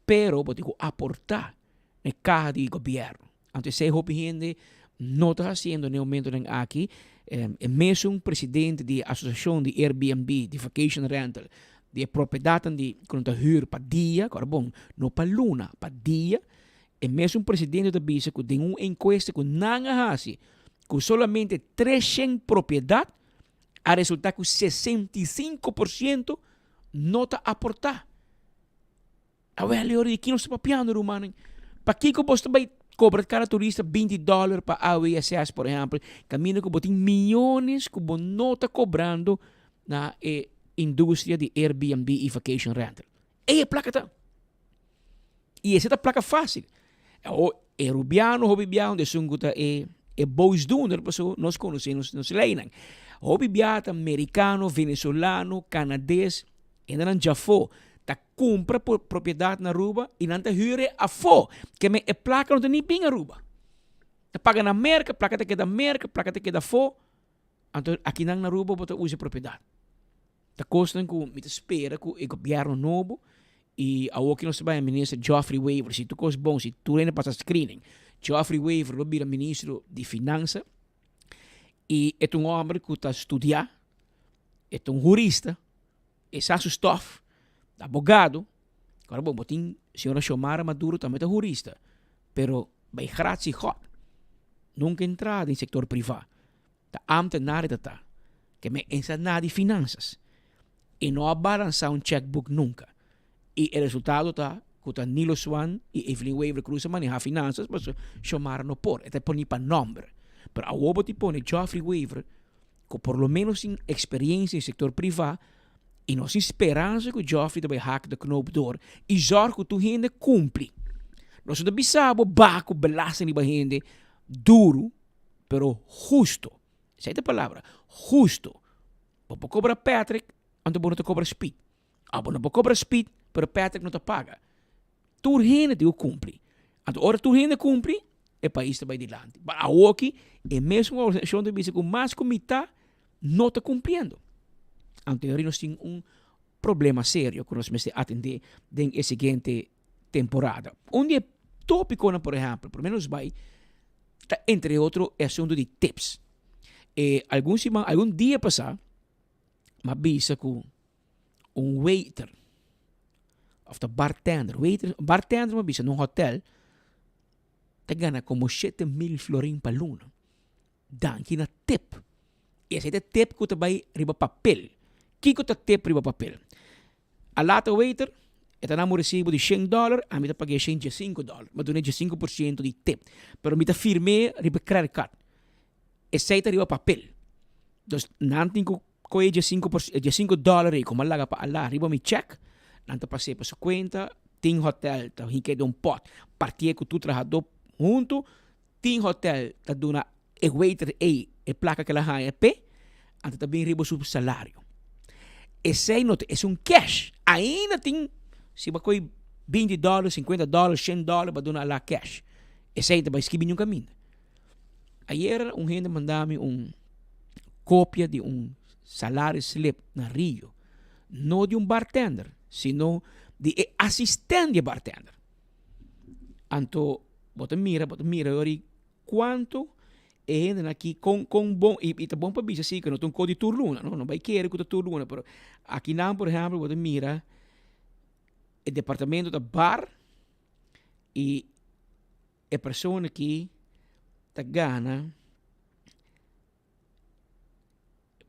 Pero vou ter que aportar na caja de governo. Antes se hope gente não está fazendo no momento aqui, mesmo presidente da associação de Airbnb, de vacation rental, de propriedade de quando huur para dia, agora bom, não para luna, para dia, e mesmo presidente da bisa que tem uma encuesta que não hasi, que solamente 300 propriedades, a resultar que 65% não está aportar. A ver, Leori, aqui não se papiando, Romano. Para que você vai cobrar cada turista $20 para a AWSS, por exemplo, caminho que tem milhões que você não está cobrando na indústria de Airbnb e vacation rental. E a placa está. E essa é a placa fácil. É rubiano, hobibiano, de sunguta é bois doner, pessoal, nós conhecemos, nós leiam. Hobibiata, americano, venezuelano, canadense, ainda não já foi. Ta compra por propriedade na Aruba e não te huur a fo. Que me a placa não tem nem bem Aruba. Ta paga na merca, placa te queda merca, placa te queda fo. Então aqui na Aruba você usa propriedade. Ta custa que me espera que o governo novo e a o que nós vai ministro Geoffrey Weaver, se tu cos bom, se tu ainda passa screening. Geoffrey Weaver lo vira ministro de finança e é um homem que está estudar, é um jurista, é sabe stuff. Abogado, agora bom, botin senhora Xiomara Maduro também é jurista, pero vai grátis e hot. Nunca entrar em setor privado. Tá amte nada tá, que me ensa nada de finanças. E não abalançar checkbook nunca. E o resultado tá, que Nilo Swan e Evelyn Weaver Cruz manejar finanças, mas Xiomara não pode, até põe para nome. Pero a obo te põe Geoffrey Weaver, que por lo menos tem experiência em setor privado, e nós esperamos que o Geoffrey também hack de knoop door e zorg que tu gente cumpre. Nós não bisabo baco belasting de gente duro, pero justo. Essa é a palavra, justo. Você cobra Patrick, então você não cobra Speed. Você não cobra Speed, pero Patrick não te paga. Tu gente te cumpre. Então, ora tu gente cumpre, o país também dilante. Mas a aqui, é mesmo a organização de bisa com mais comitê não está cumprindo. Anterior nós temos problema sério que nós temos que atender na seguinte temporada. Onde é tópico, por exemplo, pelo menos vai, entre outros, é assunto de tips. Algum dia passado, me avisa que waiter, ou bartender me avisa num hotel, te gana como 7,000 florin para luna. Dan que na tip. E esse é tip que te vai riba papel. Kiko ta tip riba papel. A lata waiter, ito na mo resibo de $100, a mi ta pagay $5. Madunay 5% de tip. Pero mi ta firme riba credit card. Essa ita riba papel. Dos nanting ko $5 e kung malaga pa ala riba mi check, nanta pa sa kwenta, tem hotel, tá hinke de pot, partia com tu trabajador junto, tem hotel, tá dona e waiter e placa que la ha p, ante também ribo seu salário. Esse aí não é um cash. Ainda tem, se vai coi $20, $50, $100, para donar lá cash. Esse aí também escrever um caminho. Ayer gente mandou-me cópia de salário slip na Rio. Não de bartender, sino de assistente de bartender. Anto, bota mira, quanto é aqui com bom, e tá bom para bicho assim, que não tem um código turluna, não vai querer que tu turluna, pero aqui não, por exemplo, bota mira, o departamento da bar e a pessoa que tá gana,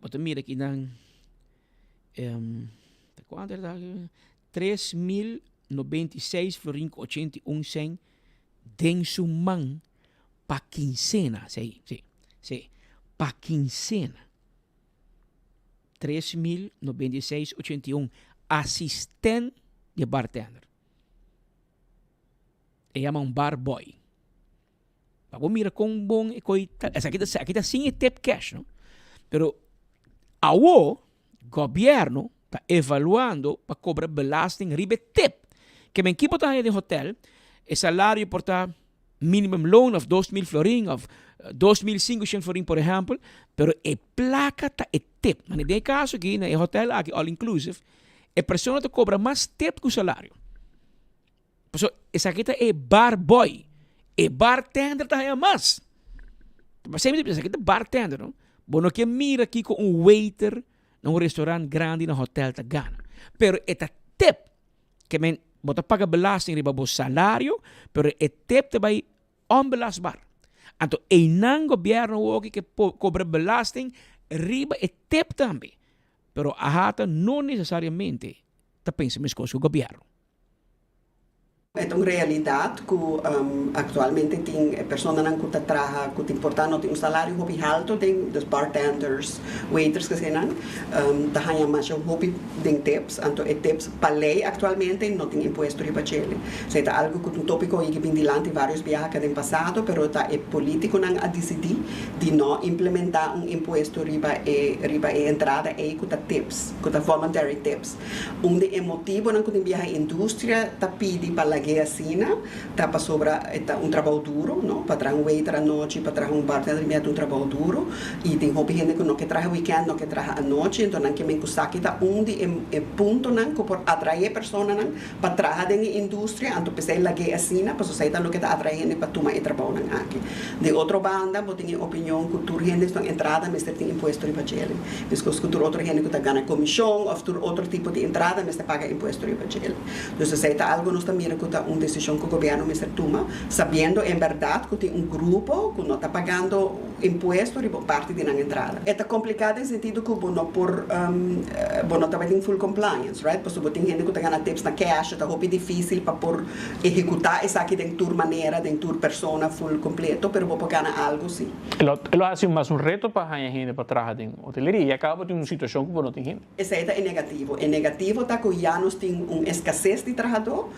bota mira aqui não, quanto é 3.096 florin 81 cent den su man pa quincena, sí, pa quincena. 3.096.81 assistente de bartender. E llama bar boy. Vamos mira com bom e aqui tá sem tip cash, não? Pero o governo está evaluando para cobrar belasting ribe tip. Que men equipo tá de hotel, o salário por tá minimum loan of 2.000 florin, of 2.500 florin, por exemplo, pero a placa está a tip. Mas nesse caso aqui, no hotel, aqui all inclusive, a pessoa te cobra mais tip que o salário. So, essa aqui está a bar boy. A bartender está mais. Mas sempre essa aqui é bartender, não? Bueno, que mira aqui com waiter num restaurante grande no hotel tá gana. Pero esta tip, que men bota paga belasting riba bo salário, pero e tip te vai onbelastbar. Então, e não governo ook que cobra belasting riba e tip também. Pero a hata não necessariamente tá pensa mesmo com o governo. É uma realidade que atualmente tem pessoas que trabalham, que importante, tem salário hobby alto, tem dos bartenders, waiters que são, tem mais hobby tem tips, então é tips para lei atualmente não tem imposto riba chele. Se é algo que um tópico que vem dilante vários viajes no passado, pero tá é político não a decidir de não implementar imposto riba e entrada e que tá tips, que tá voluntary tips. Onde é motivo não que tem viaje indústria tá pede para que assina, tá para sobra trabalho duro, não? Para trazer waiter à noite, para trazer bartender é trabalho duro, e tem hobby gente que não quer trazer weekend, não quer trazer à noite, então não quer me custar que tá onde é ponto não que por atrair pessoas não para trazer na indústria, então pensei lá que assina, para sociedade não que tá atraindo para tomar trabalho não aqui. De outra banda, eu tenho opinião que tur gente estão entrada, mas tem imposto riba chele. Porque que tur outra gente que tá ganha comissão, ou tur outro tipo de entrada, mas paga imposto riba chele. Então se é algo nós também que uma decisão que o governo me toma, sabendo em verdade que tem grupo que não está pagando imposto por parte de na entrada. É complicado no sentido que não por não está em full compliance, right? Porque tem gente que está ganhando tips na cash, está muito difícil para por executar isso aqui de tour maneira, de tour persona full completo, pero vou ganhar algo sim. Elo hace mais reto para a gente para trabalhar em hoteleria e acaba de uma situação que não tem gente. Esse é negativo. É negativo está que já nós tem escassez de trabalhador,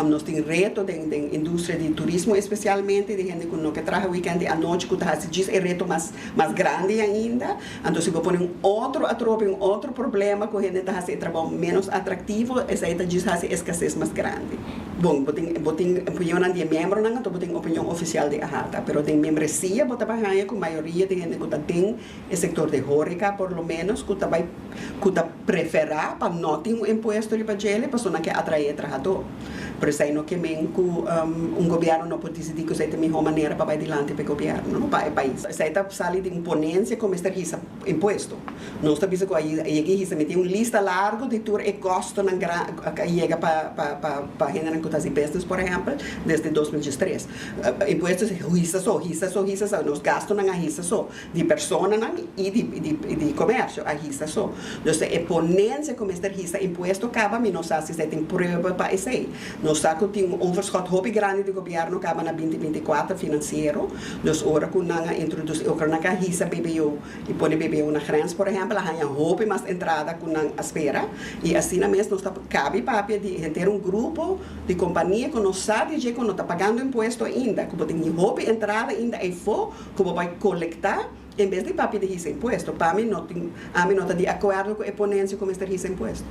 nós tem reto da indústria de turismo, especialmente de gente que não quer trabalhar weekend à noite, que está é reto mais grande ainda. Então, se você põe outro problema, que a gente está fazendo trabalho menos atrativo, essa aí está escassez mais grande. Bom, eu tenho opinião de membro, não, então eu tenho opinião oficial de AHATA, mas tem membresia, eu trabalho com a maioria de gente que tem o setor de Hórica, por lo menos, que vai preferir para não ter imposto de pagele, para não quer atrair trabalhador. Por isso aí não que governo não pode decidir que isso é a melhor maneira para ir adiante para o governo, para o país. Isso aí está saindo de imponência como este imposto. Nós estamos dizendo que aí tem uma lista larga de tudo e custo que chega para a gente que está em business, por exemplo, desde 2013. Impostos risa só, nós gastamos na risa só, de pessoas e de comércio, a risa só. Então, a imponência como este risa imposto acaba, mas nós sabemos que tem prova para isso aí. Nós estamos com overschot hopi grande do governo que acaba na 2024 financeiro. Nós ora com nanga introduzir o que hisa BBO e põe BBO na grens, por exemplo, a hanya hopi mais entrada com nang espera e assim na mesma nós cabe papia de ter grupo de companhia que nós sabe que não está pagando imposto ainda, como tem hopi entrada ainda é for, como vai coletar em vez de papia de hisa imposto. Para mim não está de acordo com a ponência como este hisa imposto.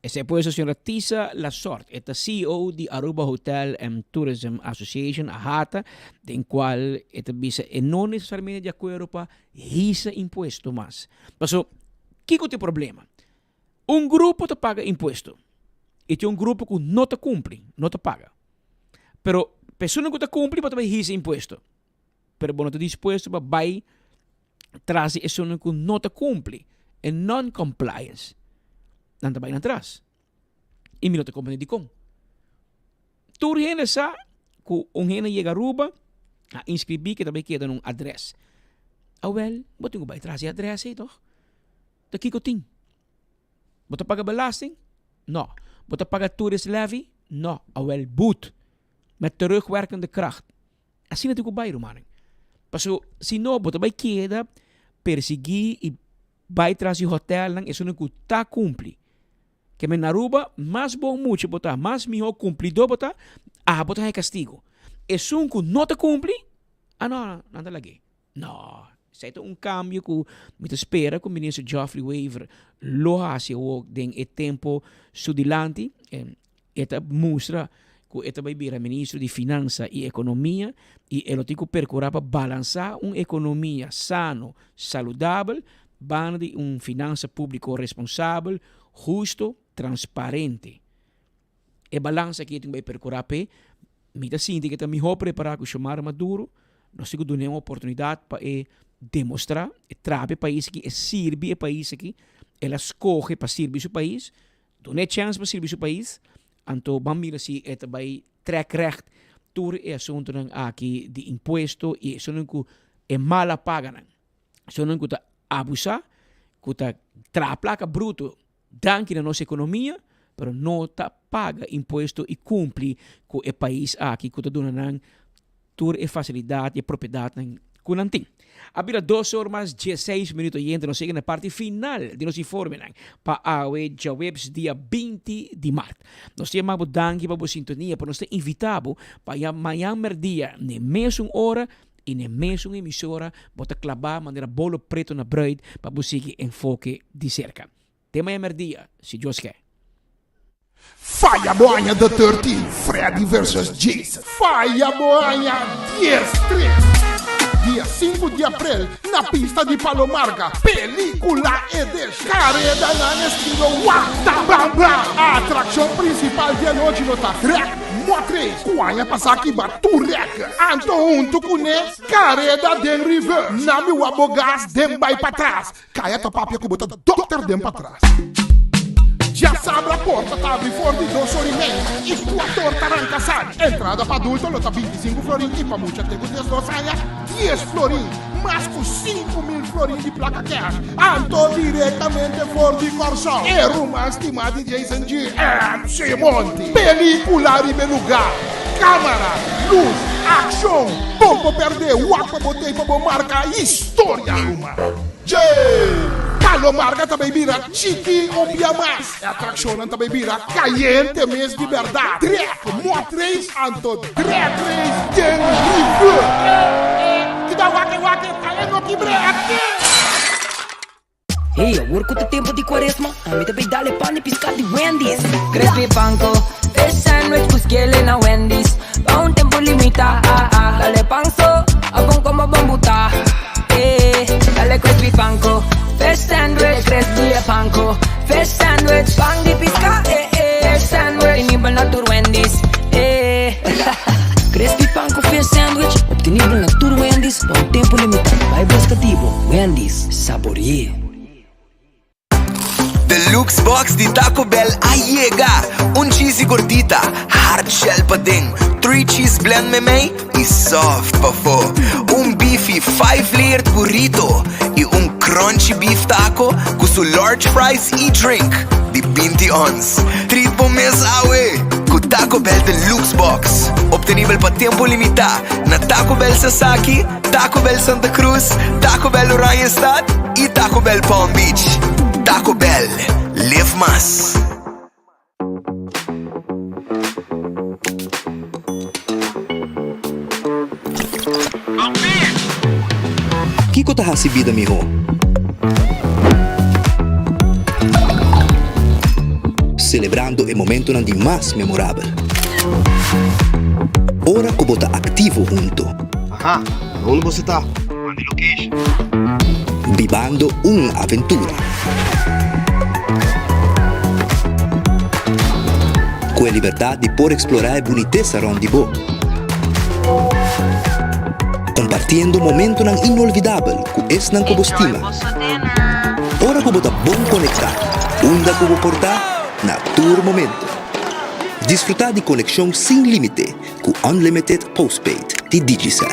Ese puesto señora Tisa Lasort, esta CEO de Aruba Hotel and Tourism Association, AHATA, den cual esta visa no necesariamente de acuerdo para ese impuesto más. Pero, ¿qué es el problema? Un grupo te paga impuesto y tiene un grupo que no te cumple, no te paga. Pero, persona que te cumple para pagar ese impuesto. Pero, no te dispuesto para vai tras eso que no te cumple, en non-compliance. Nanta vai atrás. E me não te compreende com. Tu gente sabe que gente chega a Aruba a inscrever que também queda num adresse. Well, você tem que vai trazer adresse aí, toch? Daqui que eu tenho. Você paga belasting? Não. Você paga tourist levy? Não. Well, boet. Met terugwerkende kracht. Assim não tem que vai, Romano. Paso, se não, você vai queda perseguir e vai trazer hotel, não, isso não está cumprir. Que me na Aruba, mais bom muito botar, mais melhor cumprido botar, botar é castigo. E se um que não te cumpre, não está lá. Não, isso é cambio que me espera que o ministro Geoffrey Waver lo hace o den e tempo sudilante, eta mostra que eta vai vir a ministro de Finança e Economia e ele tem que percorrer para balançar uma economia sano, saudável, de finança público responsável, justo, transparente. E balança que tem que percorrer pe, me dá sim que está melhor preparado com o chamar Maduro, nós temos uma oportunidade para demonstrar, trazer país que sirve o país aqui, ela escolhe para servir o país, dá chance para servir o país, então vamos ver se ela vai track recht todo o assunto aqui de imposto e isso não é mala paga, isso não é abusar, que está placa bruto dentro da nossa economia, mas não está paga imposto e cumpre com o país aqui que está dando toda a facilidade e a propriedade que não tem. Abira 2 horas mais 16 minutos e entra, nos chega na parte final de nosso informe para a Jawebs dia 20 de março. Nós temos danke para a sintonia, para nós ter invitado para amanhã dia, na mesma hora, e na mesma emissora, bota clavar maneira bolo preto na bread para você enfoque de cerca. Tema dia, se Deus quer. Faia Boanha the 13, Freddy vs Jason. Faia Boanha 10-3. Dia 5 de abril, na pista de Palomarga, película e descarrega na estilo Wata Bam Bam. A atração principal de noite nota Rec Motriz, Coanha Passaki Baturek. Anto Tucune, carrega den river. Nami Wabogás, dem vai para trás. Caia tua papia que bota Dr. dem para trás. Já sabe a porta, tá abre fora de 2 horas e meia. Equator Tarancaçar. Entrada para adulto, nota 25 florins. E para muita tem que 10 florins. Mas com 5.000 florins de placa cash. Anto diretamente fora de Corsol. É uma estimada de Jason G. MC Monte. Película em meu lugar. Câmara, luz, ação. Pompo perder, wapa botei para bom marca. História uma. Palomarga também vira Chiqui Obiamas. É atração também vira Caliente mês de verdade. Drek, Motriz, Anto Drek 3, Gen River. Que dá wake, caindo aqui break. Hey, work o tempo de quaresma. A mim também dá-lhe pão e piscar de Wendy's. Crispy panko, fish sandwich com esquele na Wendy's. Pa tempo limitado, dale panso, abong como bambuta. Dale crispy panko, fish sandwich, crispy panko, fish sandwich, pan di pisca, fish sandwich, inibal na tur Wendy's, crispy panko, fish sandwich, obtenible na tur Wendy's, pa tempo limitado, vai buscativo, Wendy's, saboreie. Deluxe Box di Taco Bell llega. Un cheesy gordita, hard shell pa ding, 3 cheese blend me y soft pa fo. Un beefy 5-layered burrito y un crunchy beef taco con su large fries y drink di 20 ons. Treat po mes awe, ku Taco Bell Deluxe Box. Obtenível para tempo limitado na Taco Bell Sasaki, Taco Bell Santa Cruz, Taco Bell Oranjestad e Taco Bell Palm Beach. Taco Bell, live más. Kiko ta hasi vida miho. Celebrando o momento não de mais memorável. Ora que bota ativo junto. Aha, onde você tá? Mande location. Vivando uma aventura. Com a liberdade de poder explorar a boniteza onde vou. Compartindo momento não inolvidável com esse não como estima. Ora que bota bom conectar. Onda que vou portar na tour momento. Desfrutar de conexão sem limite com Unlimited Postpaid de Digicel.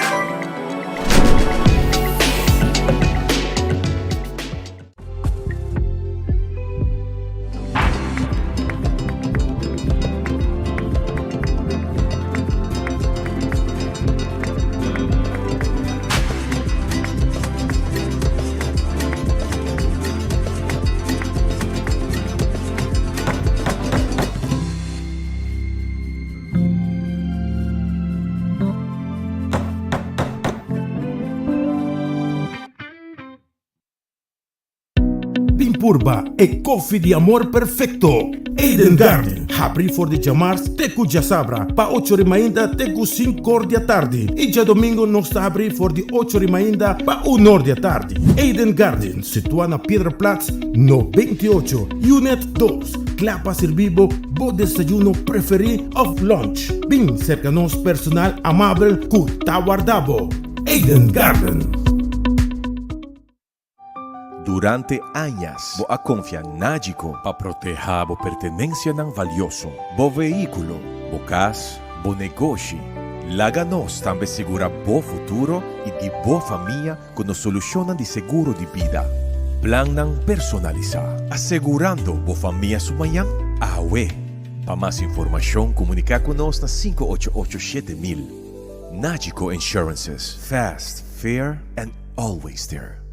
Pimpurba e coffee de amor perfecto. Eden Garden. Abri for de chamar teku já sabra. Pa 8 ainda teku 5 da tarde. E já domingo nós está abrir for de 8 ainda pa 1 da tarde. Eden Garden, situado na Piedraplatz, no 28, Unit 2. Clapa servibo, bo desayuno preferido of lunch. Bem cerca nos personal amável ku tawardabo. Eden Garden. Durante anos, bo a confia Nágico para proteger a pertenencia ng valioso, bo veículo, bo casa, bo negócio. Laganos também segura bo futuro e de bo família com soluciones de seguro de vida. Plan ng personalizar, asegurando bo família sumayang awe. Para mais informação, comunica conosco na 5887 000. Nágico Insurances, fast, fair, and always there.